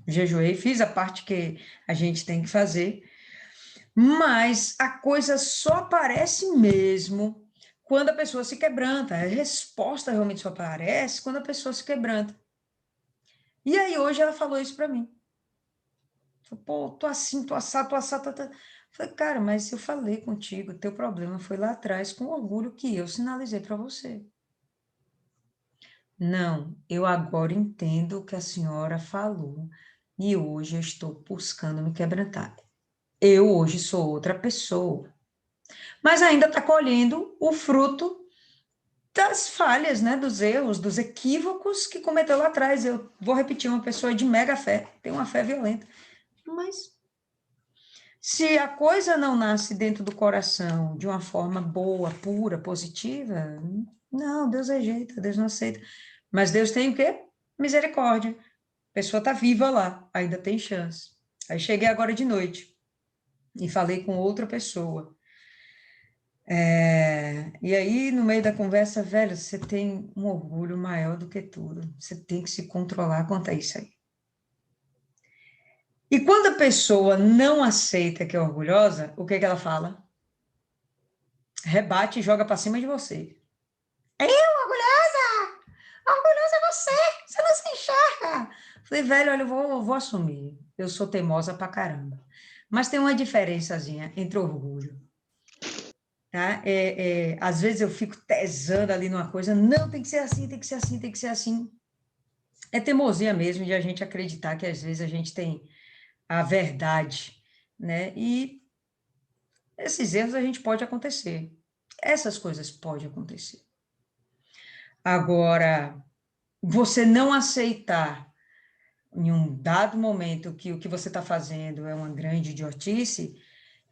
Speaker 1: jejuei, fiz a parte que a gente tem que fazer, mas a coisa só aparece mesmo quando a pessoa se quebranta. A resposta realmente só aparece quando a pessoa se quebranta. E aí, hoje, ela falou isso para mim. Pô, tô assim, tô assado, tô assado, Falei, cara, mas eu falei contigo, teu problema foi lá atrás com o orgulho que eu sinalizei para você. Não, eu agora entendo o que a senhora falou e hoje eu estou buscando me quebrantar. Eu hoje sou outra pessoa, mas ainda está colhendo o fruto das falhas, né, dos erros, dos equívocos que cometeu lá atrás. Eu vou repetir, uma pessoa de mega fé, tem uma fé violenta, mas se a coisa não nasce dentro do coração de uma forma boa, pura, positiva, não, Deus rejeita, Deus não aceita. Mas Deus tem o quê? Misericórdia. A pessoa está viva lá, ainda tem chance. Aí cheguei agora de noite e falei com outra pessoa. E aí, no meio da conversa, velho, você tem um orgulho maior do que tudo. Você tem que se controlar quanto a isso aí. E quando a pessoa não aceita que é orgulhosa, o que ela fala? Rebate e joga para cima de você. Eu, orgulhosa! Orgulhosa é você! Você não se enxerga! Falei, velho, olha, eu vou assumir. Eu sou teimosa pra caramba. Mas tem uma diferençazinha entre orgulho. Tá? Às vezes eu fico tesando ali numa coisa, não, tem que ser assim, tem que ser assim, tem que ser assim. É teimosia mesmo de a gente acreditar que às vezes a gente tem a verdade, né? E esses erros a gente pode acontecer. Essas coisas podem acontecer. Agora, você não aceitar em um dado momento que o que você está fazendo é uma grande idiotice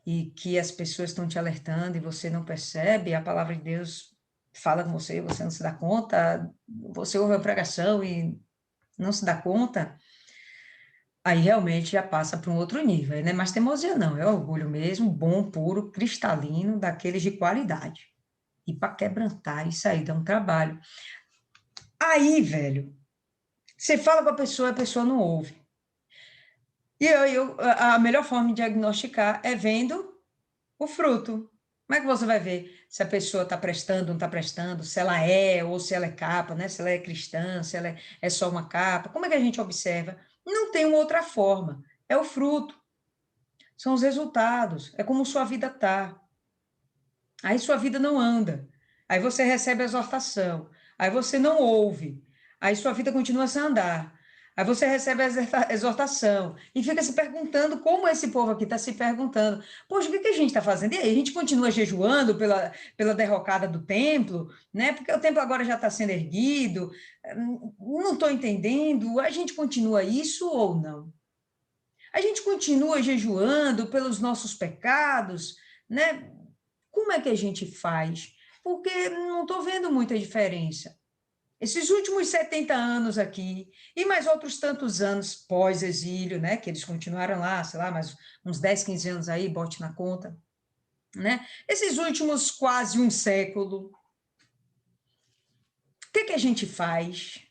Speaker 1: e que as pessoas estão te alertando e você não percebe, a palavra de Deus fala com você, você não se dá conta, você ouve a pregação e não se dá conta, aí realmente já passa para um outro nível, né? Mas teimosia não, é orgulho mesmo, bom, puro, cristalino, daqueles de qualidade. E para quebrantar, isso aí dá um trabalho. Aí, velho, você fala com a pessoa não ouve. E a melhor forma de diagnosticar é vendo o fruto. Como é que você vai ver se a pessoa está prestando, não está prestando, se ela é ou se ela é capa, né? Se ela é cristã, se ela é só uma capa. Como é que a gente observa? Não tem uma outra forma. É o fruto. São os resultados. É como sua vida está. Aí sua vida não anda. Aí você recebe a exortação. Aí você não ouve. Aí sua vida continua sem andar. Aí você recebe a exortação e fica se perguntando como esse povo aqui está se perguntando. Poxa, o que a gente está fazendo? E aí, a gente continua jejuando pela derrocada do templo, né? Porque o templo agora já está sendo erguido. Não estou entendendo. A gente continua isso ou não? A gente continua jejuando pelos nossos pecados, né? Como é que a gente faz? Porque não estou vendo muita diferença. Esses últimos 70 anos aqui, e mais outros tantos anos pós-exílio, né, que eles continuaram lá, sei lá, mais uns 10, 15 anos aí, bote na conta, né? Esses últimos quase um século, o que a gente faz?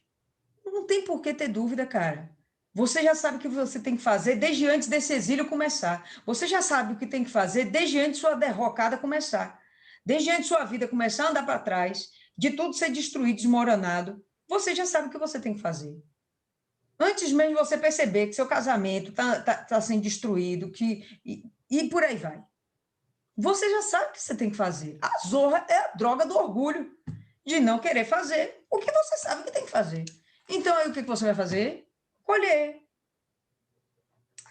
Speaker 1: Não tem por que ter dúvida, cara. Você já sabe o que você tem que fazer desde antes desse exílio começar. Você já sabe o que tem que fazer desde antes sua derrocada começar. Desde antes sua vida começar a andar para trás, de tudo ser destruído, desmoronado, você já sabe o que você tem que fazer. Antes mesmo de você perceber que seu casamento tá sendo destruído, e por aí vai. você já sabe o que você tem que fazer. A zorra é a droga do orgulho, de não querer fazer o que você sabe que tem que fazer. Então, aí o que você vai fazer? Colher.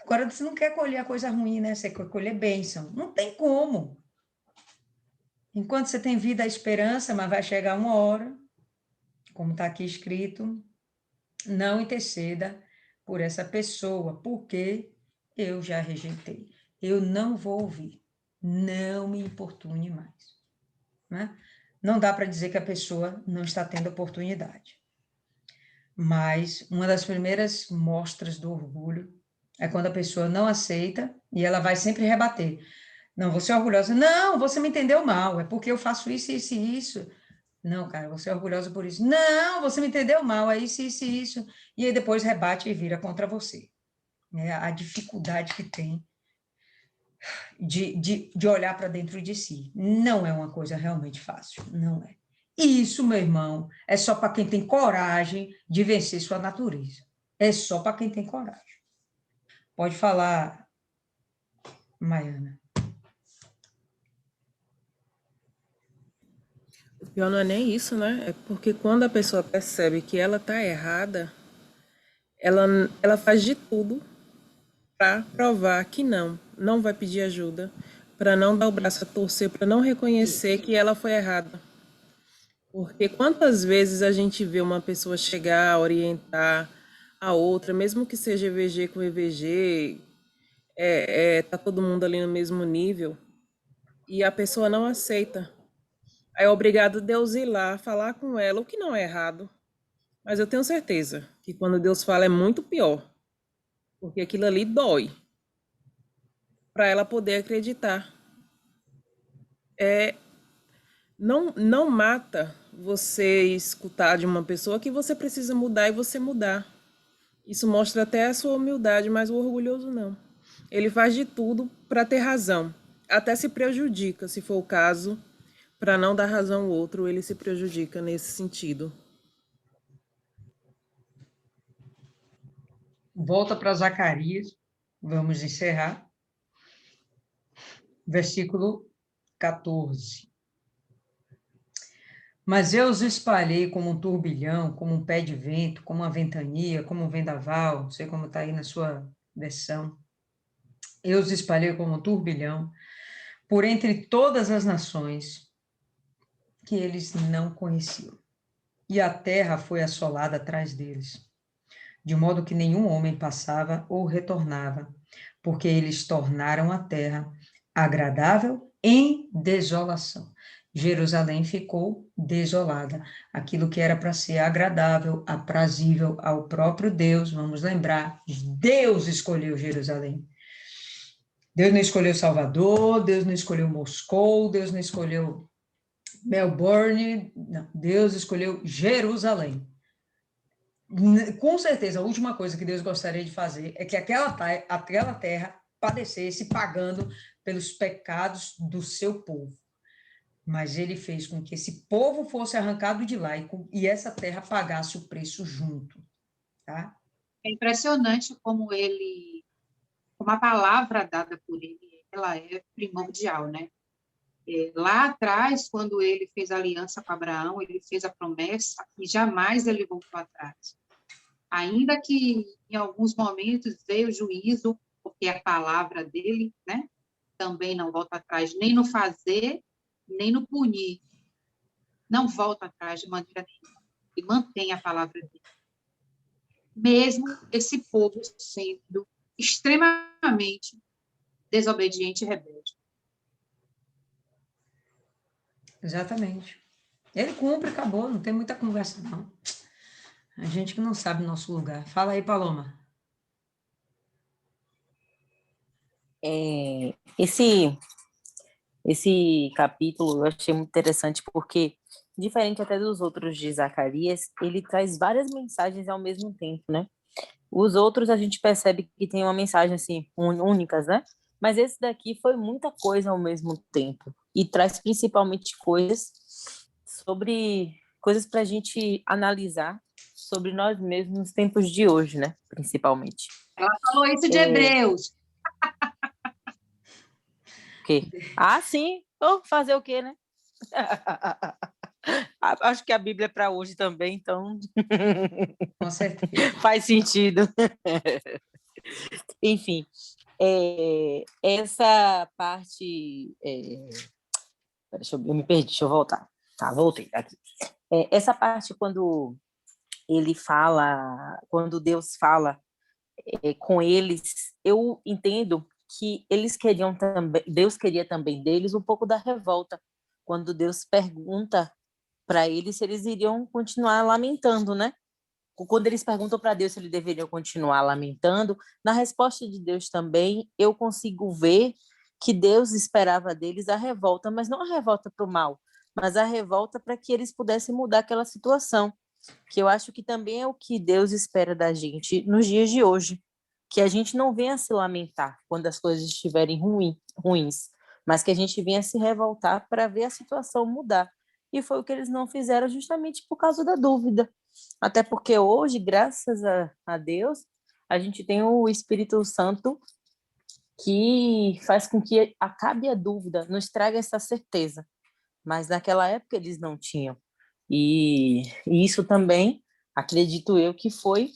Speaker 1: Agora, você não quer colher a coisa ruim, né? Você quer colher bênção. Não tem como. Enquanto você tem vida, a esperança, mas vai chegar uma hora, como está aqui escrito, não interceda por essa pessoa, porque eu já rejeitei. Eu não vou ouvir. Não me importune mais. Né? Não dá para dizer que a pessoa não está tendo oportunidade. Mas uma das primeiras mostras do orgulho é quando a pessoa não aceita e ela vai sempre rebater. Não, você é orgulhosa. Não, você me entendeu mal. É porque eu faço isso, isso e isso. Não, cara, você é orgulhosa por isso. Não, você me entendeu mal. É isso, isso e isso. E aí depois rebate e vira contra você. É a dificuldade que tem de olhar para dentro de si. Não é uma coisa realmente fácil. Não é. E isso, meu irmão, é só para quem tem coragem de vencer sua natureza. É só para quem tem coragem. Pode falar, Maiana.
Speaker 6: O pior não é nem isso, né? É porque quando a pessoa percebe que ela está errada, ela faz de tudo para provar que não vai pedir ajuda, para não dar o braço a torcer, para não reconhecer que ela foi errada. Porque quantas vezes a gente vê uma pessoa chegar, orientar a outra, mesmo que seja EVG com EVG, tá todo mundo ali no mesmo nível, e a pessoa não aceita. Aí é obrigado Deus ir lá falar com ela, o que não é errado. Mas eu tenho certeza que quando Deus fala é muito pior, porque aquilo ali dói, para ela poder acreditar. Não mata você escutar de uma pessoa que você precisa mudar e você mudar. Isso mostra até a sua humildade, mas o orgulhoso não. Ele faz de tudo para ter razão. Até se prejudica, se for o caso, para não dar razão ao outro, ele se prejudica nesse sentido.
Speaker 1: Volta para Zacarias, vamos encerrar. Versículo 14. Mas eu os espalhei como um turbilhão, como um pé de vento, como uma ventania, como um vendaval, não sei como está aí na sua versão. Eu os espalhei como um turbilhão, por entre todas as nações que eles não conheciam. E a terra foi assolada atrás deles, de modo que nenhum homem passava ou retornava, porque eles tornaram a terra agradável em desolação. Jerusalém ficou desolada. Aquilo que era para ser agradável, aprazível ao próprio Deus, vamos lembrar, Deus escolheu Jerusalém. Deus não escolheu Salvador, Deus não escolheu Moscou, Deus não escolheu Melbourne, não, Deus escolheu Jerusalém. Com certeza, a última coisa que Deus gostaria de fazer é que aquela terra padecesse pagando pelos pecados do seu povo. Mas ele fez com que esse povo fosse arrancado de lá e essa terra pagasse o preço junto. Tá?
Speaker 2: É impressionante como a palavra dada por ele, ela é primordial, né? Lá atrás, quando ele fez aliança com Abraão, ele fez a promessa e jamais ele voltou atrás. Ainda que em alguns momentos veio juízo, porque a palavra dele, né, também não volta atrás, nem no fazer, nem no punir. Não volta atrás de maneira nenhuma. E mantém a palavra dele. Mesmo esse povo sendo extremamente desobediente e rebelde.
Speaker 1: Exatamente. Ele cumpre, acabou, não tem muita conversa, não. A gente que não sabe o nosso lugar. Fala aí, Paloma.
Speaker 5: Esse capítulo eu achei muito interessante porque, diferente até dos outros de Zacarias, ele traz várias mensagens ao mesmo tempo, né? Os outros a gente percebe que tem uma mensagem assim, únicas, né? Mas esse daqui foi muita coisa ao mesmo tempo e traz principalmente coisas para a gente analisar sobre nós mesmos nos tempos de hoje, né? Principalmente.
Speaker 2: Ela falou isso de Hebreus.
Speaker 5: O quê? Ah, sim. Oh, fazer o quê, né? Acho que a Bíblia é para hoje também, então
Speaker 1: Com certeza.
Speaker 5: faz sentido. Enfim, essa parte. Eu me perdi, deixa eu voltar. Tá, voltei aqui. Essa parte, quando ele fala, quando Deus fala com eles, eu entendo que eles queriam também, Deus queria também deles um pouco da revolta, quando Deus pergunta para eles se eles iriam continuar lamentando, né? Quando eles perguntam para Deus se eles deveriam continuar lamentando, na resposta de Deus também, eu consigo ver que Deus esperava deles a revolta, mas não a revolta para o mal, mas a revolta para que eles pudessem mudar aquela situação, que eu acho que também é o que Deus espera da gente nos dias de hoje, que a gente não venha se lamentar quando as coisas estiverem ruins, mas que a gente venha se revoltar para ver a situação mudar. E foi o que eles não fizeram justamente por causa da dúvida. Até porque hoje, graças a Deus, a gente tem o Espírito Santo que faz com que acabe a dúvida, nos traga essa certeza. Mas naquela época eles não tinham. E isso também, acredito eu, que foi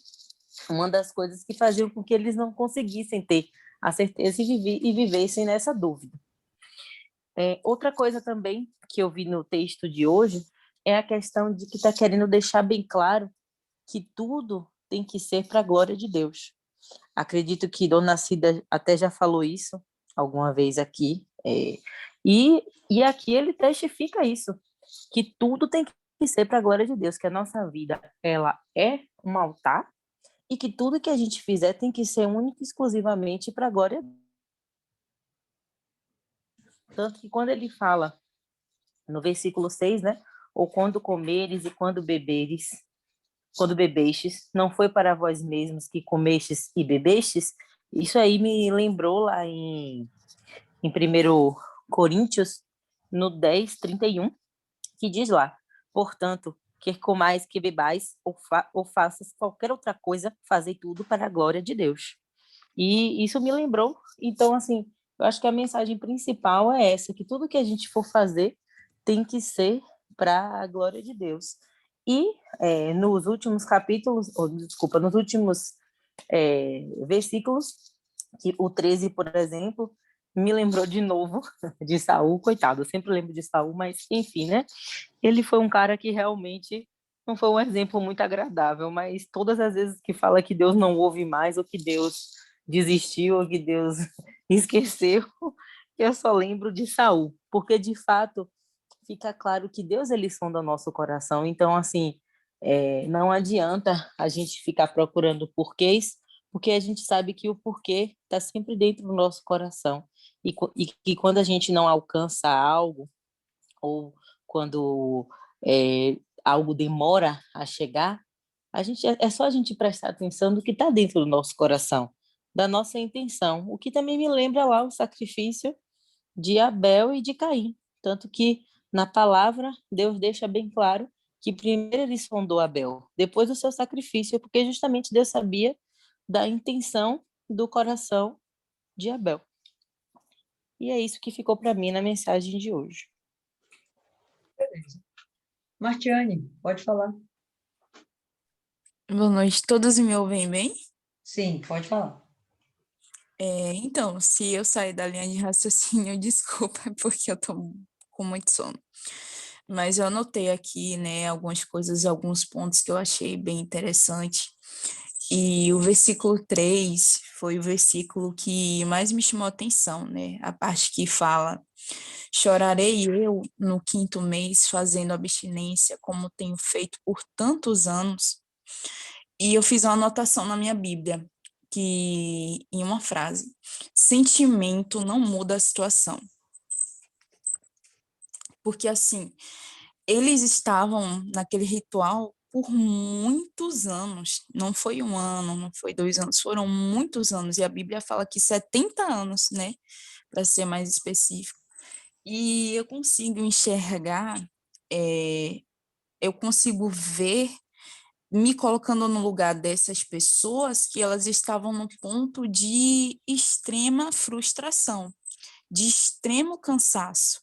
Speaker 5: uma das coisas que faziam com que eles não conseguissem ter a certeza e vivessem nessa dúvida. Outra coisa também que eu vi no texto de hoje é a questão de que está querendo deixar bem claro que tudo tem que ser para a glória de Deus. Acredito que Dona Cida até já falou isso alguma vez aqui, e aqui ele testifica isso, que tudo tem que ser para a glória de Deus, que a nossa vida ela é um altar e que tudo que a gente fizer tem que ser único e exclusivamente para a glória de Deus. Tanto que quando ele fala no versículo 6, né? Ou quando comeres e quando bebestes, não foi para vós mesmos que comestes e bebestes? Isso aí me lembrou lá em 1 Coríntios, no 10:31, que diz lá, portanto, quer comais, que bebais, ou faças qualquer outra coisa, fazei tudo para a glória de Deus. E isso me lembrou, então, assim, eu acho que a mensagem principal é essa, que tudo que a gente for fazer tem que ser para a glória de Deus. E nos últimos capítulos, desculpa, nos últimos versículos, que o 13, por exemplo, me lembrou de novo de Saul, coitado, eu sempre lembro de Saul, mas enfim, né? Ele foi um cara que realmente não foi um exemplo muito agradável, mas todas as vezes que fala que Deus não ouve mais, ou que Deus desistiu, ou que Deus esqueceu, eu só lembro de Saul, porque de fato fica claro que Deus ele sonda o nosso coração. Então, assim, não adianta a gente ficar procurando porquês, porque a gente sabe que o porquê está sempre dentro do nosso coração. E que quando a gente não alcança algo, ou quando algo demora a chegar, é só a gente prestar atenção no que está dentro do nosso coração, da nossa intenção. O que também me lembra lá o sacrifício de Abel e de Caim. Tanto que na palavra, Deus deixa bem claro que primeiro ele sondou Abel, depois do seu sacrifício, porque justamente Deus sabia da intenção do coração de Abel. E é isso que ficou para mim na mensagem de hoje.
Speaker 1: Beleza. Martiane, pode falar.
Speaker 10: Boa noite, todos me ouvem bem?
Speaker 1: Sim, pode falar.
Speaker 10: Então, se eu sair da linha de raciocínio, desculpa, porque eu tô com muito sono. Mas eu anotei aqui, né, algumas coisas, alguns pontos que eu achei bem interessante. E o versículo 3 foi o versículo que mais me chamou a atenção, né? A parte que fala: chorarei eu no 5º mês, fazendo abstinência, como tenho feito por tantos anos. E eu fiz uma anotação na minha Bíblia, que em uma frase: sentimento não muda a situação. Porque, assim, eles estavam naquele ritual por muitos anos, não foi 1 ano, não foi 2 anos, foram muitos anos, e a Bíblia fala que 70 anos, né, para ser mais específico. E eu consigo enxergar, eu consigo ver, me colocando no lugar dessas pessoas, que elas estavam no ponto de extrema frustração, de extremo cansaço,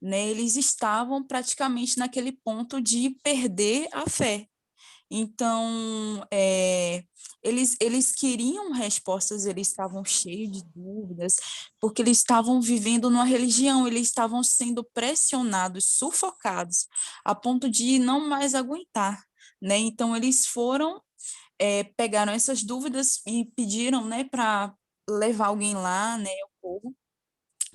Speaker 10: né? Eles estavam praticamente naquele ponto de perder a fé. Então, eles queriam respostas, eles estavam cheios de dúvidas, porque eles estavam vivendo numa religião, eles estavam sendo pressionados, sufocados, a ponto de não mais aguentar, né? Então, eles foram, pegaram essas dúvidas e pediram, né, para levar alguém lá, né, o povo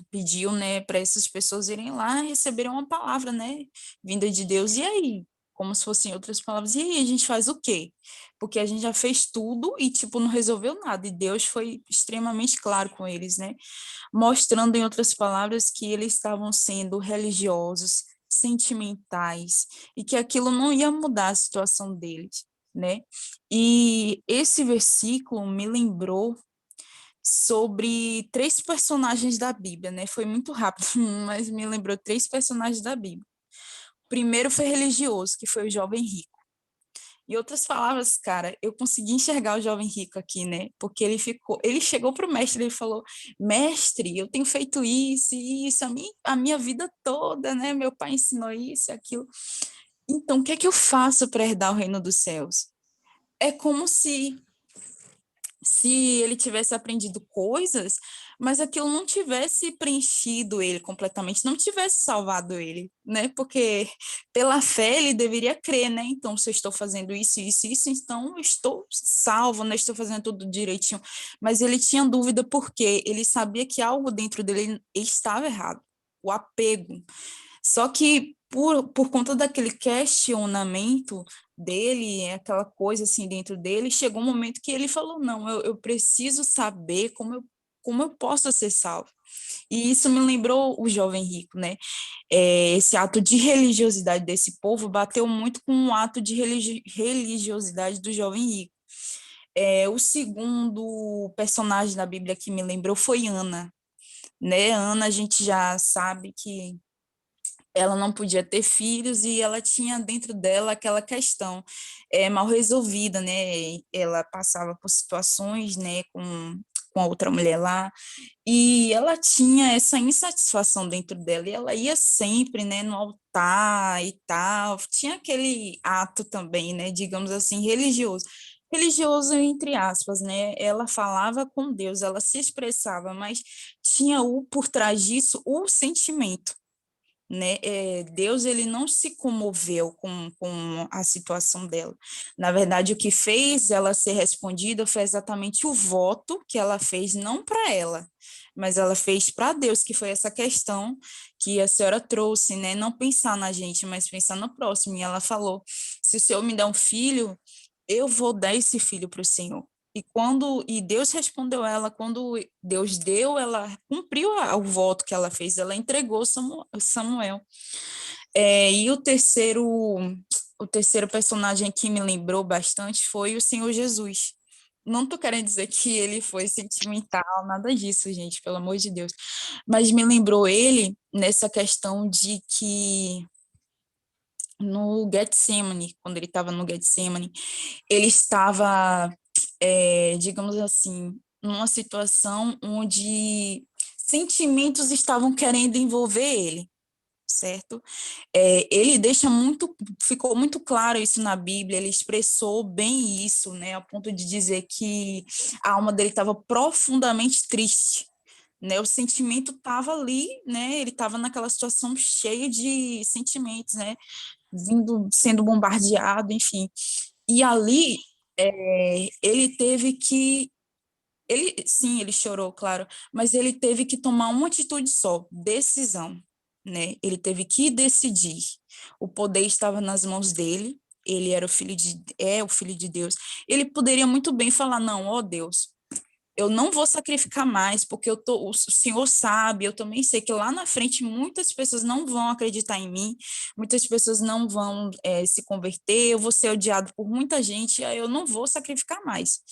Speaker 10: pediu, né, para essas pessoas irem lá e receberem uma palavra, né, vinda de Deus. E aí? Como se fossem outras palavras. E aí, a gente faz o quê? Porque a gente já fez tudo e, tipo, não resolveu nada. E Deus foi extremamente claro com eles, né? Mostrando, em outras palavras, que eles estavam sendo religiosos, sentimentais, e que aquilo não ia mudar a situação deles, né? E esse versículo me lembrou sobre 3 personagens da Bíblia, né? Foi muito rápido, mas me lembrou 3 personagens da Bíblia. O primeiro foi religioso, que foi o jovem rico. Em outras palavras, cara, eu consegui enxergar o jovem rico aqui, né? Porque ele chegou para o mestre e falou: mestre, eu tenho feito isso e isso, a minha vida toda, né? Meu pai ensinou isso e aquilo. Então, o que é que eu faço para herdar o reino dos céus? É como se ele tivesse aprendido coisas, mas aquilo não tivesse preenchido ele completamente, não tivesse salvado ele, né? Porque pela fé ele deveria crer, né? Então, se eu estou fazendo isso, isso, isso, então eu estou salvo, né? Estou fazendo tudo direitinho. Mas ele tinha dúvida porque ele sabia que algo dentro dele estava errado, o apego. Só que por conta daquele questionamento dele, aquela coisa assim dentro dele, chegou um momento que ele falou: não, eu preciso saber como eu posso ser salvo. E isso me lembrou o jovem rico, né? Esse ato de religiosidade desse povo bateu muito com um ato de religiosidade do jovem rico. O segundo personagem da Bíblia que me lembrou foi Ana, né? Ana, a gente já sabe que ela não podia ter filhos e ela tinha dentro dela aquela questão mal resolvida, né? Ela passava por situações, né, com a outra mulher lá, e ela tinha essa insatisfação dentro dela, e ela ia sempre, né, no altar e tal, tinha aquele ato também, né, digamos assim, religioso entre aspas, né, ela falava com Deus, ela se expressava, mas tinha por trás disso o sentimento, né? Deus ele não se comoveu com a situação dela. Na verdade, o que fez ela ser respondida foi exatamente o voto que ela fez, não para ela, mas ela fez para Deus, que foi essa questão que a senhora trouxe, né? Não pensar na gente, mas pensar no próximo. E ela falou: se o Senhor me der um filho, eu vou dar esse filho para o Senhor. E Deus respondeu ela, quando Deus deu, ela cumpriu o voto que ela fez, ela entregou Samuel. E o terceiro personagem que me lembrou bastante foi o Senhor Jesus. Não estou querendo dizer que ele foi sentimental, nada disso, gente, pelo amor de Deus. Mas me lembrou ele nessa questão de que no Getsemane, quando ele estava no Getsemane, ele estava, digamos assim, numa situação onde sentimentos estavam querendo envolver ele, certo? Ele ficou muito claro isso na Bíblia, ele expressou bem isso, né, a ponto de dizer que a alma dele estava profundamente triste, né, o sentimento estava ali, né, ele estava naquela situação cheia de sentimentos, né, sendo bombardeado, enfim. E ali ele teve que sim, ele chorou, claro, mas ele teve que tomar uma atitude só, decisão, né? Ele teve que decidir. O poder estava nas mãos dele, ele era o filho de Deus. Ele poderia muito bem falar: não, ó Deus, eu não vou sacrificar mais, porque o Senhor sabe, eu também sei que lá na frente muitas pessoas não vão acreditar em mim, muitas pessoas não vão se converter, eu vou ser odiado por muita gente, aí eu não vou sacrificar mais.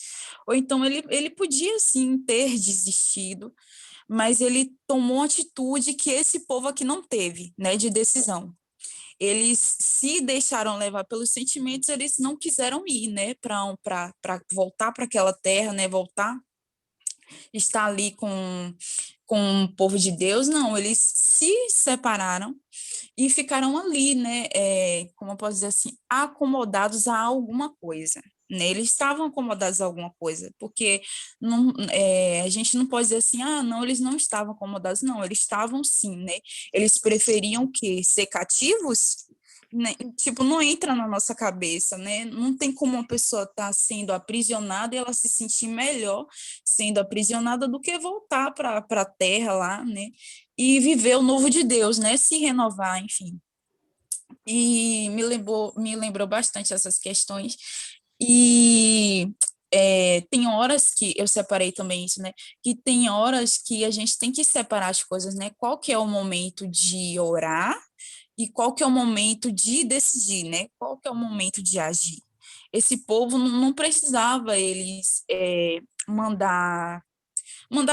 Speaker 10: Ou então ele podia, sim, ter desistido, mas ele tomou uma atitude que esse povo aqui não teve, né, de decisão. Eles se deixaram levar pelos sentimentos, eles não quiseram ir, né, para voltar para aquela terra, né, voltar, está ali com o povo de Deus, não, eles se separaram e ficaram ali, né, como eu posso dizer assim, acomodados a alguma coisa, né, eles estavam acomodados a alguma coisa, porque não, a gente não pode dizer assim, não, eles não estavam acomodados, não, eles estavam sim, né, eles preferiam o quê? Ser cativos? Né? Tipo, não entra na nossa cabeça, né, não tem como uma pessoa estar sendo aprisionada e ela se sentir melhor sendo aprisionada do que voltar para a terra lá, né, e viver o novo de Deus, né, se renovar, enfim. E me lembrou bastante essas questões. E tem horas que eu separei também isso, né? Que tem horas que a gente tem que separar as coisas, né? Qual que é o momento de orar e qual que é o momento de decidir, né? Qual que é o momento de agir. Esse povo não precisava eles mandar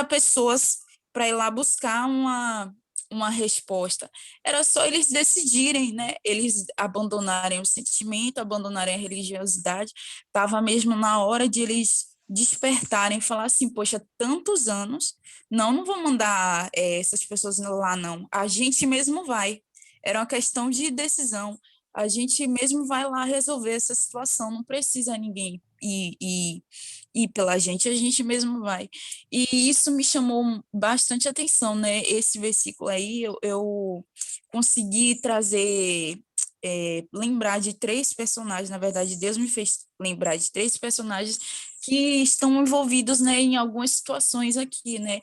Speaker 10: pessoas para ir lá buscar uma resposta. Era só eles decidirem, né? Eles abandonarem o sentimento, abandonarem a religiosidade. Estava mesmo na hora de eles despertarem e falar assim, poxa, tantos anos, não vou mandar essas pessoas lá, não. A gente mesmo vai. Era uma questão de decisão. A gente mesmo vai lá resolver essa situação, não precisa ninguém ir pela gente, a gente mesmo vai. E isso me chamou bastante atenção, né? Esse versículo aí, eu consegui trazer, lembrar de 3 personagens, na verdade, Deus me fez lembrar de 3 personagens que estão envolvidos, né, em algumas situações aqui, né?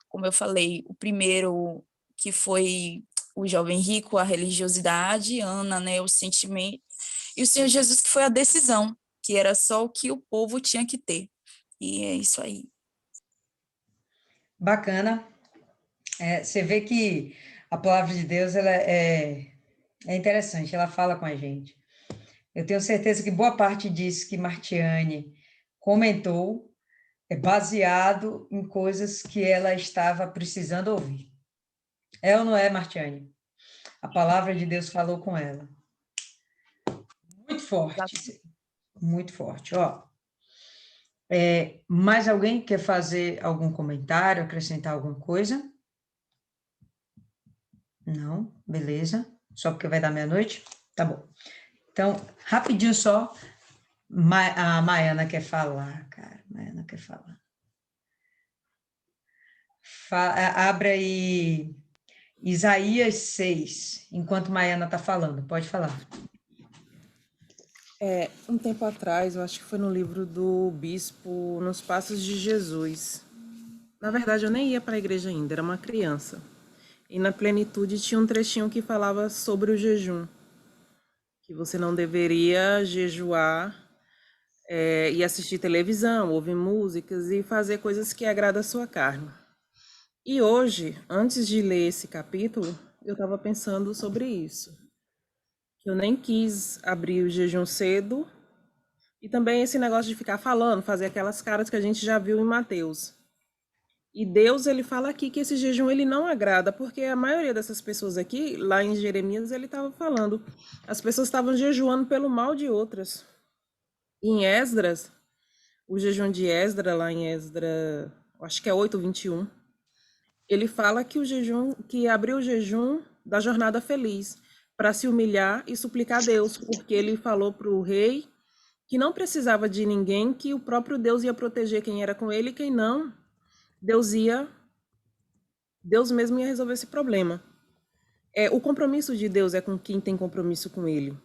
Speaker 10: Como eu falei, o primeiro que foi o jovem rico, a religiosidade, Ana, né, o sentimento, e o Senhor Jesus que foi a decisão, que era só o que o povo tinha que ter. E é isso aí.
Speaker 1: Bacana. Você vê que a palavra de Deus ela é interessante, ela fala com a gente. Eu tenho certeza que boa parte disso que Martiane comentou é baseado em coisas que ela estava precisando ouvir. É ou não é, Martiane? A palavra de Deus falou com ela. Muito forte, muito forte. Ó, mais alguém quer fazer algum comentário, acrescentar alguma coisa? Não? Beleza. Só porque vai dar meia-noite? Tá bom. Então, rapidinho só, a Maiana quer falar, cara. Maiana quer falar. Abre aí Isaías 6, enquanto Maiana está falando. Pode falar.
Speaker 6: Um tempo atrás, eu acho que foi no livro do Bispo Nos Passos de Jesus. Na verdade, eu nem ia para a igreja ainda, era uma criança. E na plenitude tinha um trechinho que falava sobre o jejum. Que você não deveria jejuar e assistir televisão, ouvir músicas e fazer coisas que agradam a sua carne. E hoje, antes de ler esse capítulo, eu estava pensando sobre isso. Eu nem quis abrir o jejum cedo e também esse negócio de ficar falando, fazer aquelas caras que a gente já viu em Mateus. E Deus, ele fala aqui que esse jejum ele não agrada, porque a maioria dessas pessoas aqui, lá em Jeremias, ele estava falando, as pessoas estavam jejuando pelo mal de outras. Em Esdras, o jejum de Esdras, lá em Esdras, acho que é 8:21, ele fala que o jejum, que abriu o jejum da jornada feliz, para se humilhar e suplicar a Deus, porque ele falou para o rei que não precisava de ninguém, que o próprio Deus ia proteger quem era com ele e quem não, Deus mesmo ia resolver esse problema. O compromisso de Deus é com quem tem compromisso com ele.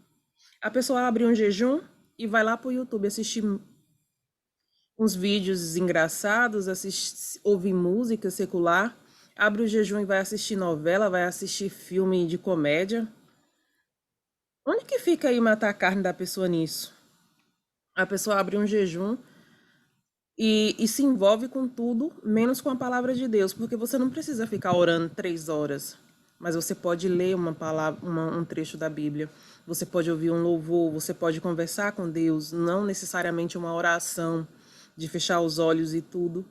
Speaker 6: A pessoa abre um jejum e vai lá para o YouTube assistir uns vídeos engraçados, ouvir música secular, abre o jejum e vai assistir novela, vai assistir filme de comédia. Onde que fica aí matar a carne da pessoa nisso? A pessoa abre um jejum e se envolve com tudo, menos com a palavra de Deus, porque você não precisa ficar orando 3 horas, mas você pode ler uma palavra, um trecho da Bíblia, você pode ouvir um louvor, você pode conversar com Deus, não necessariamente uma oração de fechar os olhos e tudo.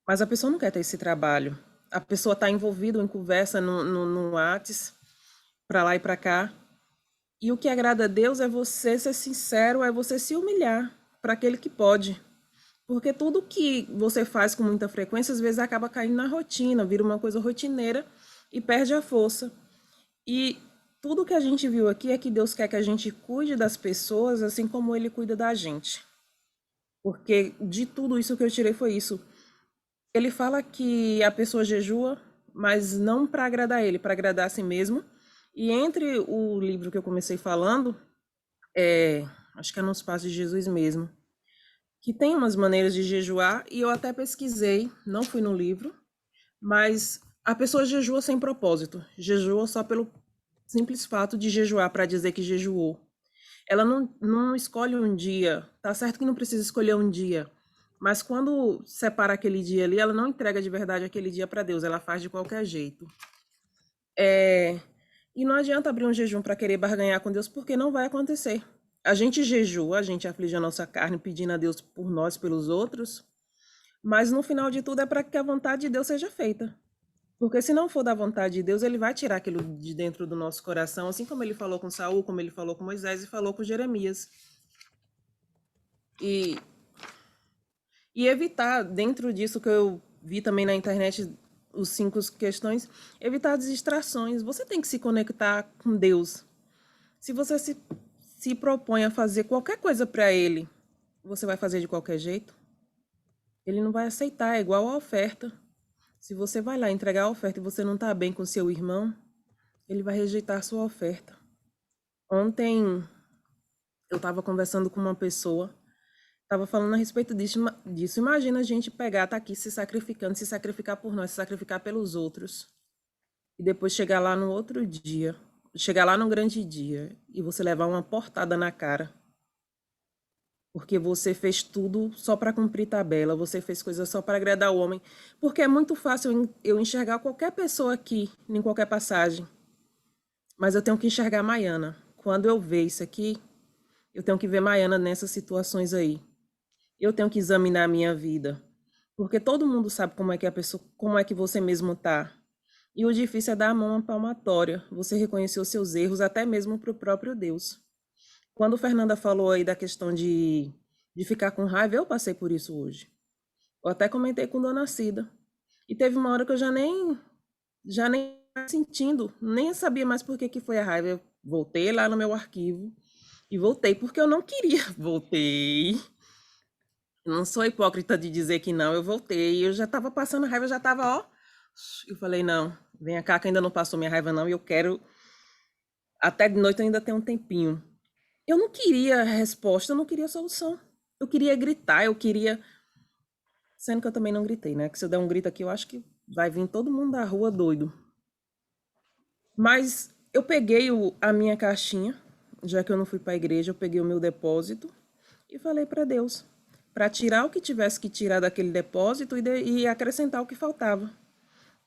Speaker 6: Mas a pessoa não quer ter esse trabalho. A pessoa está envolvida em conversa no WhatsApp, para lá e para cá. E o que agrada a Deus é você ser sincero, é você se humilhar para aquele que pode. Porque tudo que você faz com muita frequência, às vezes acaba caindo na rotina, vira uma coisa rotineira e perde a força. E tudo que a gente viu aqui é que Deus quer que a gente cuide das pessoas assim como Ele cuida da gente. Porque de tudo isso que eu tirei foi isso. Ele fala que a pessoa jejua, mas não para agradar Ele, para agradar a si mesmo. E entre o livro que eu comecei falando, acho que é nos Passos de Jesus mesmo, que tem umas maneiras de jejuar, e eu até pesquisei, não fui no livro, mas a pessoa jejua sem propósito, jejua só pelo simples fato de jejuar para dizer que jejuou. Ela não escolhe um dia, tá certo que não precisa escolher um dia, mas quando separa aquele dia ali, ela não entrega de verdade aquele dia para Deus, ela faz de qualquer jeito. E não adianta abrir um jejum para querer barganhar com Deus, porque não vai acontecer. A gente jejua, a gente aflige a nossa carne pedindo a Deus por nós, pelos outros, mas no final de tudo é para que a vontade de Deus seja feita. Porque se não for da vontade de Deus, ele vai tirar aquilo de dentro do nosso coração, assim como ele falou com Saul, como ele falou com Moisés e falou com Jeremias. E evitar, dentro disso que eu vi também na internet, os 5 questões, evitar distrações. Você tem que se conectar com Deus. Se você se propõe a fazer qualquer coisa para Ele, você vai fazer de qualquer jeito? Ele não vai aceitar, é igual a oferta. Se você vai lá entregar a oferta e você não está bem com seu irmão, ele vai rejeitar a sua oferta. Ontem eu estava conversando com uma pessoa, estava falando a respeito disso. Imagina a gente pegar, tá aqui se sacrificando, se sacrificar por nós, se sacrificar pelos outros. E depois chegar lá no outro dia, chegar lá no grande dia, e você levar uma portada na cara. Porque você fez tudo só para cumprir tabela, você fez coisas só para agradar o homem. Porque é muito fácil eu enxergar qualquer pessoa aqui, em qualquer passagem. Mas eu tenho que enxergar Maiana. Quando eu ver isso aqui, eu tenho que ver Maiana nessas situações aí. Eu tenho que examinar a minha vida. Porque todo mundo sabe como é que a pessoa, como é que você mesmo tá. E o difícil é dar a mão à palmatória. Você reconhecer os seus erros, até mesmo para o próprio Deus. Quando Fernanda falou aí da questão de ficar com raiva, eu passei por isso hoje. Eu até comentei com Dona Cida. E teve uma hora que eu já nem sentindo, nem sabia mais por que foi a raiva. Eu voltei lá no meu arquivo e voltei porque eu não queria. Voltei. Eu não sou hipócrita de dizer que não, eu voltei. Eu já estava passando raiva, eu já estava, ó. Eu falei, não, vem cá que ainda não passou minha raiva não e eu quero... Até de noite eu ainda tenho um tempinho. Eu não queria resposta, eu não queria solução. Eu queria gritar, eu queria... Sendo que eu também não gritei, né? Que se eu der um grito aqui, eu acho que vai vir todo mundo da rua doido. Mas eu peguei a minha caixinha, já que eu não fui para a igreja, eu peguei o meu depósito e falei para Deus, para tirar o que tivesse que tirar daquele depósito e acrescentar o que faltava.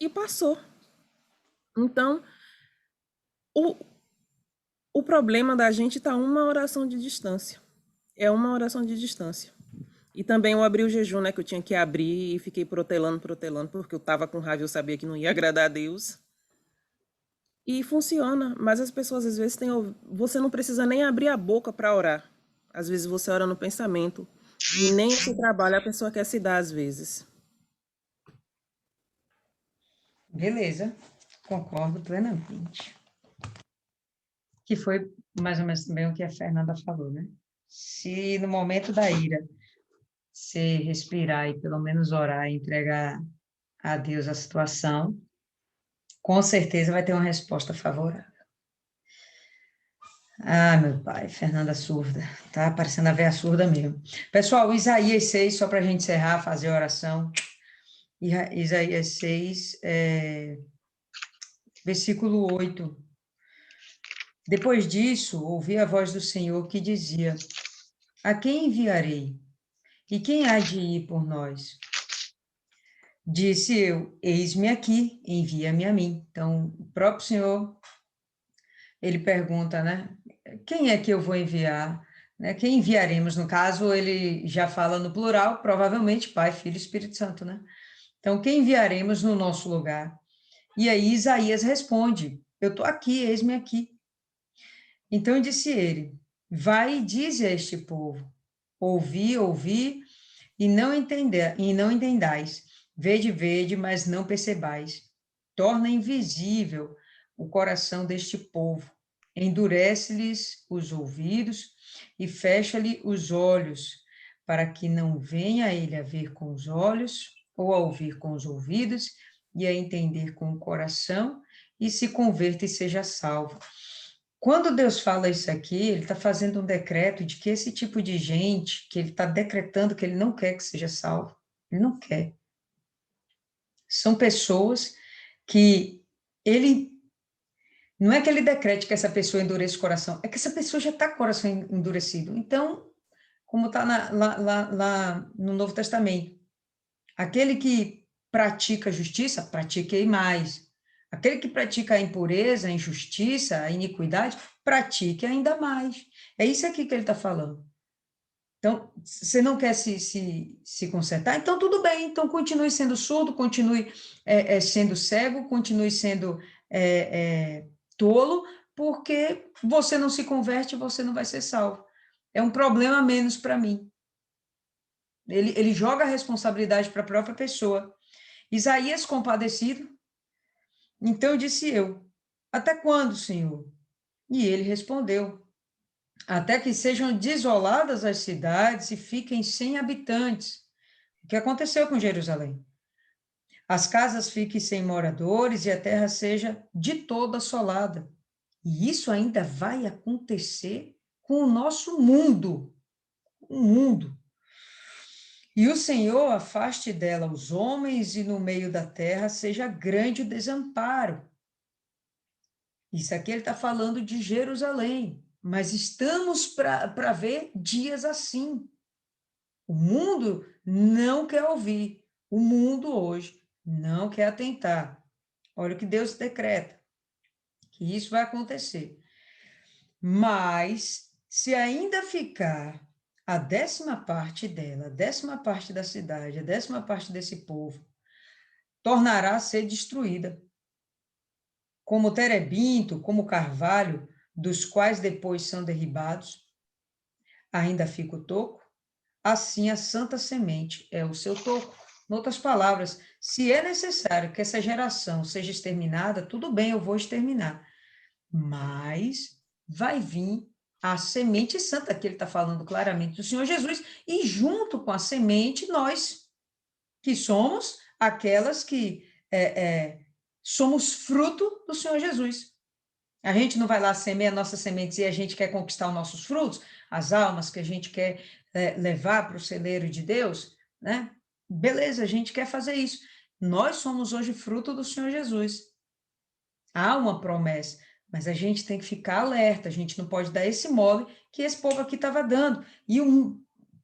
Speaker 6: E passou. Então, o problema da gente está uma oração de distância. É uma oração de distância. E também eu abri o jejum, né? Que eu tinha que abrir e fiquei protelando, porque eu estava com raiva e eu sabia que não ia agradar a Deus. E funciona, mas as pessoas às vezes você não precisa nem abrir a boca para orar. Às vezes você ora no pensamento. E nem esse trabalho a pessoa quer se dar às vezes.
Speaker 1: Beleza, concordo plenamente. Que foi mais ou menos também o que a Fernanda falou, né? Se no momento da ira você respirar e pelo menos orar e entregar a Deus a situação, com certeza vai ter uma resposta favorável. Ah, meu pai, Fernanda surda. Tá parecendo a véia surda mesmo. Pessoal, Isaías 6, só para a gente encerrar, fazer a oração. Isaías 6, versículo 8. Depois disso, ouvi a voz do Senhor que dizia: a quem enviarei? E quem há de ir por nós? Disse eu: eis-me aqui, envia-me a mim. Então, o próprio Senhor, ele pergunta, né? Quem é que eu vou enviar? Né? Quem enviaremos? No caso, ele já fala no plural, provavelmente Pai, Filho e Espírito Santo, né? Então, quem enviaremos no nosso lugar? E aí Isaías responde: eu estou aqui, eis-me aqui. Então disse ele: vai e dize a este povo: ouvi, e não entendais. Vede, mas não percebais. Torna invisível o coração deste povo, endurece-lhes os ouvidos e fecha-lhe os olhos, para que não venha ele a ver com os olhos, ou a ouvir com os ouvidos, e a entender com o coração, e se converta e seja salvo. Quando Deus fala isso aqui, ele está fazendo um decreto de que esse tipo de gente, que ele está decretando que ele não quer que seja salvo, ele não quer. São pessoas que ele, não é que ele decrete que essa pessoa endureça o coração, é que essa pessoa já está com o coração endurecido. Então, como está lá no Novo Testamento, aquele que pratica a justiça, pratique mais. Aquele que pratica a impureza, a injustiça, a iniquidade, pratique ainda mais. É isso aqui que ele está falando. Então, você não quer se consertar? Então, tudo bem. Então, continue sendo surdo, continue sendo cego, continue sendo tolo, porque você não se converte, você não vai ser salvo. É um problema a menos para mim. Ele joga a responsabilidade para a própria pessoa. Isaías, compadecido, então disse eu, até quando, Senhor? E ele respondeu, até que sejam desoladas as cidades e fiquem sem habitantes. O que aconteceu com Jerusalém? As casas fiquem sem moradores e a terra seja de toda assolada. E isso ainda vai acontecer com o nosso mundo. O mundo. E o Senhor afaste dela os homens e no meio da terra seja grande o desamparo. Isso aqui ele está falando de Jerusalém, mas estamos para ver dias assim. O mundo não quer ouvir, o mundo hoje não quer atentar. Olha o que Deus decreta, que isso vai acontecer. Mas, se ainda ficar a 10ª parte dela, a 10ª parte da cidade, a 10ª parte desse povo, tornará a ser destruída. Como o terebinto, como o carvalho, dos quais depois são derribados, ainda fica o toco, assim a santa semente é o seu toco. Em outras palavras, se é necessário que essa geração seja exterminada, tudo bem, eu vou exterminar. Mas vai vir a semente santa, que ele está falando claramente do Senhor Jesus, e junto com a semente, nós, que somos aquelas que somos fruto do Senhor Jesus. A gente não vai lá semear nossas sementes e a gente quer conquistar os nossos frutos, as almas que a gente quer levar para o celeiro de Deus, né? Beleza, a gente quer fazer isso. Nós somos hoje fruto do Senhor Jesus. Há uma promessa, mas a gente tem que ficar alerta, a gente não pode dar esse mole que esse povo aqui estava dando. E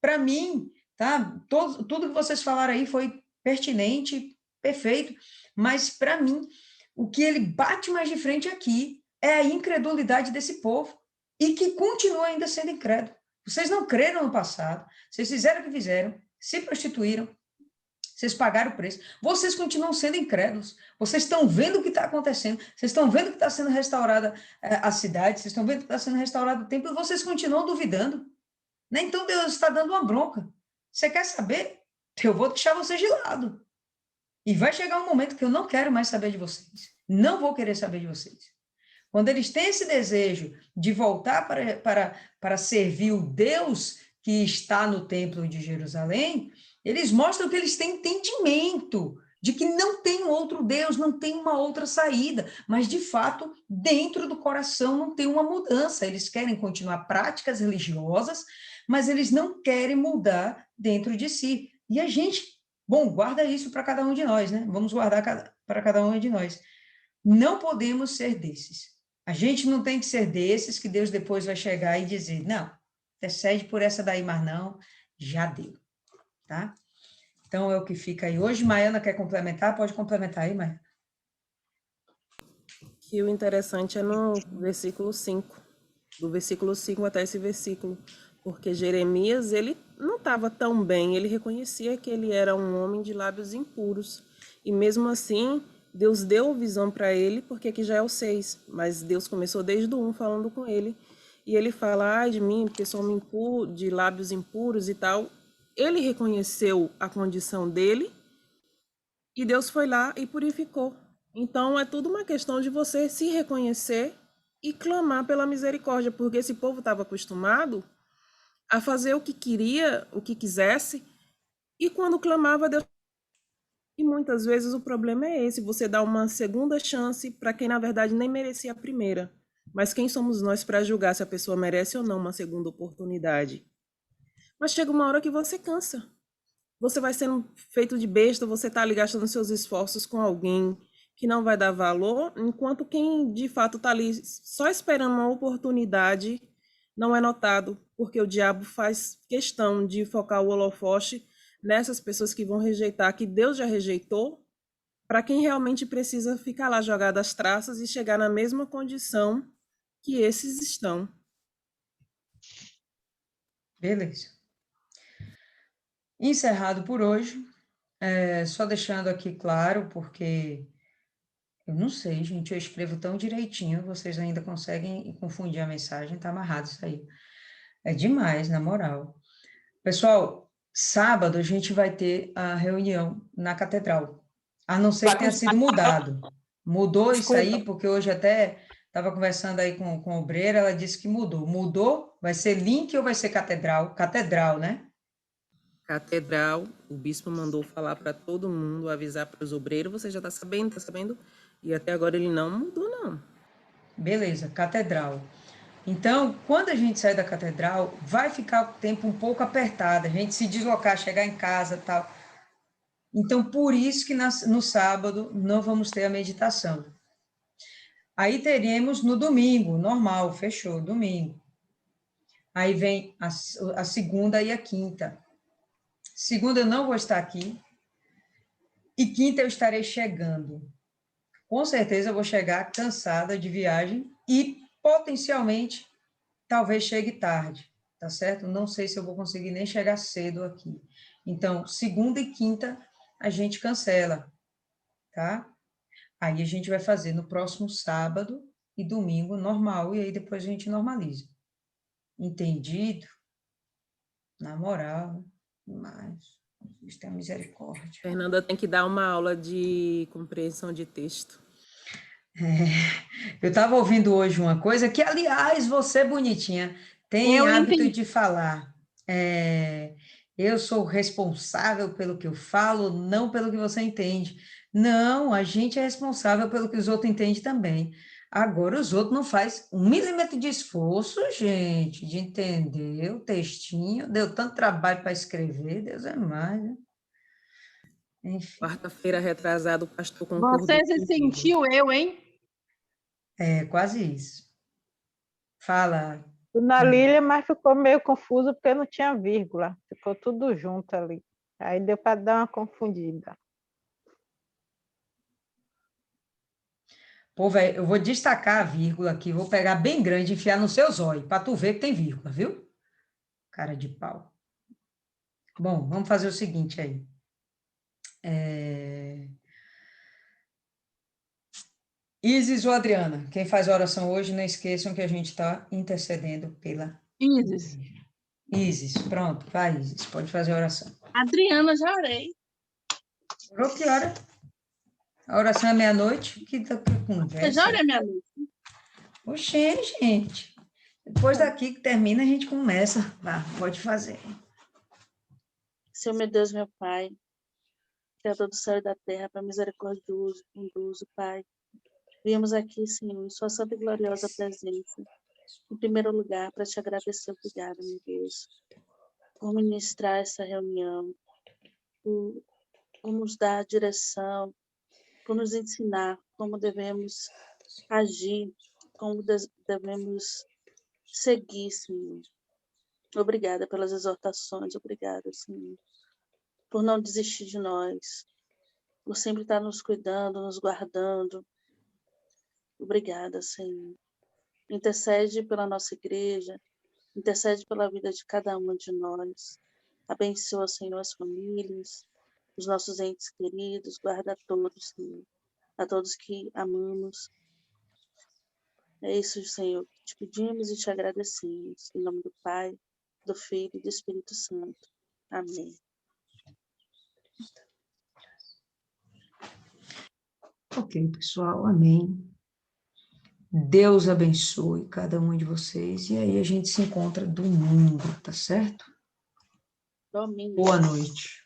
Speaker 1: para mim, tá? Tudo que vocês falaram aí foi pertinente, perfeito, mas para mim, o que ele bate mais de frente aqui é a incredulidade desse povo, e que continua ainda sendo incrédulo. Vocês não creram no passado, vocês fizeram o que fizeram, se prostituíram, vocês pagaram o preço, vocês continuam sendo incrédulos, vocês estão vendo o que está acontecendo, vocês estão vendo que está sendo restaurada a cidade, vocês estão vendo que está sendo restaurado o templo, e vocês continuam duvidando. Né? Então Deus está dando uma bronca. Você quer saber? Eu vou deixar vocês de lado. E vai chegar um momento que eu não quero mais saber de vocês. Não vou querer saber de vocês. Quando eles têm esse desejo de voltar para servir o Deus que está no templo de Jerusalém, eles mostram que eles têm entendimento de que não tem outro Deus, não tem uma outra saída, mas, de fato, dentro do coração não tem uma mudança. Eles querem continuar práticas religiosas, mas eles não querem mudar dentro de si. E a gente, guarda isso para cada um de nós, né? Vamos guardar para cada um de nós. Não podemos ser desses. A gente não tem que ser desses que Deus depois vai chegar e dizer, não, intercede por essa daí, mas não, já deu, tá? Então, é o que fica aí hoje. Maiana quer complementar? Pode complementar aí, Maiana.
Speaker 6: Que o interessante é no versículo 5, do versículo 5 até esse versículo, porque Jeremias, ele não estava tão bem, ele reconhecia que ele era um homem de lábios impuros, e mesmo assim, Deus deu visão para ele, porque aqui já é o 6, mas Deus começou desde o 1 falando com ele, e ele fala, ai de mim, porque sou homem impuro, de lábios impuros e tal, ele reconheceu a condição dele e Deus foi lá e purificou. Então é tudo uma questão de você se reconhecer e clamar pela misericórdia, porque esse povo estava acostumado a fazer o que queria, o que quisesse, e quando clamava, Deus. E muitas vezes o problema é esse, você dá uma segunda chance para quem na verdade nem merecia a primeira. Mas quem somos nós para julgar se a pessoa merece ou não uma segunda oportunidade? Mas chega uma hora que você cansa. Você vai sendo feito de besta, você está ali gastando seus esforços com alguém que não vai dar valor, enquanto quem de fato está ali só esperando uma oportunidade não é notado, porque o diabo faz questão de focar o holofote nessas pessoas que vão rejeitar, que Deus já rejeitou, para quem realmente precisa ficar lá jogado as traças e chegar na mesma condição que esses estão.
Speaker 1: Beleza. Encerrado por hoje. Só deixando aqui claro, porque eu não sei, gente, eu escrevo tão direitinho, vocês ainda conseguem confundir a mensagem, tá amarrado isso aí. É demais, na moral. Pessoal, sábado a gente vai ter a reunião na catedral, a não ser que tenha sido mudado. Mudou isso aí, porque hoje até estava conversando aí com a obreira, ela disse que mudou. Mudou? Vai ser link ou vai ser catedral? Catedral, né?
Speaker 6: Catedral, o bispo mandou falar para todo mundo, avisar para os obreiros, você já está sabendo, e até agora ele não mudou, não.
Speaker 1: Beleza, catedral. Então, quando a gente sair da catedral, vai ficar o tempo um pouco apertado, a gente se deslocar, chegar em casa e tal. Então, por isso que no sábado não vamos ter a meditação. Aí teremos no domingo, normal, fechou, domingo. Aí vem a segunda e a quinta. Segunda eu não vou estar aqui. E quinta eu estarei chegando. Com certeza eu vou chegar cansada de viagem e potencialmente talvez chegue tarde, tá certo? Não sei se eu vou conseguir nem chegar cedo aqui. Então, segunda e quinta a gente cancela, tá? Aí a gente vai fazer no próximo sábado e domingo normal, e aí depois a gente normaliza. Entendido? Na moral, mas Deus tem misericórdia.
Speaker 6: Fernanda tem que dar uma aula de compreensão de texto.
Speaker 1: Eu estava ouvindo hoje uma coisa que, aliás, você, bonitinha, tem hábito de falar. Eu sou responsável pelo que eu falo, não pelo que você entende. Não, a gente é responsável pelo que os outros entendem também. Agora, os outros não fazem 1 milímetro de esforço, gente, de entender o textinho. Deu tanto trabalho para escrever, Deus é mais, né? Enfim.
Speaker 6: Quarta-feira retrasado, o pastor concordou.
Speaker 4: Você se sentiu eu, hein?
Speaker 1: É quase isso. Fala.
Speaker 3: Na Lília, mas ficou meio confuso porque não tinha vírgula. Ficou tudo junto ali. Aí deu para dar uma confundida.
Speaker 1: Pô, velho, eu vou destacar a vírgula aqui, vou pegar bem grande e enfiar no seu zóio, para tu ver que tem vírgula, viu? Cara de pau. Bom, vamos fazer o seguinte aí. Isis ou Adriana, quem faz a oração hoje, não esqueçam que a gente está intercedendo pela
Speaker 4: Isis.
Speaker 1: Isis, pronto, vai, Isis, pode fazer a oração.
Speaker 4: Adriana, já orei.
Speaker 1: Orou que hora? A oração é meia-noite? Que conversa.
Speaker 4: Eu já orei meia-noite.
Speaker 1: Oxê, gente. Depois daqui que termina, a gente começa. Vá, pode fazer.
Speaker 7: Senhor, meu Deus, meu Pai, Criador do céu e da terra, para misericordioso, bondoso, Pai. Viemos aqui, Senhor, em sua santa e gloriosa presença. Em primeiro lugar, para te agradecer, obrigado, meu Deus, por ministrar essa reunião, por nos dar direção, por nos ensinar como devemos agir, como devemos seguir, Senhor. Obrigada pelas exortações, obrigada, Senhor, por não desistir de nós, por sempre estar nos cuidando, nos guardando. Obrigada, Senhor. Intercede pela nossa igreja, intercede pela vida de cada uma de nós. Abençoa, Senhor, as famílias, os nossos entes queridos, guarda a todos, Senhor, a todos que amamos. É isso, Senhor, que te pedimos e te agradecemos. Em nome do Pai, do Filho e do Espírito Santo. Amém.
Speaker 1: Ok, pessoal, amém. Deus abençoe cada um de vocês, e aí a gente se encontra domingo, tá certo?
Speaker 7: Domingo.
Speaker 1: Boa noite.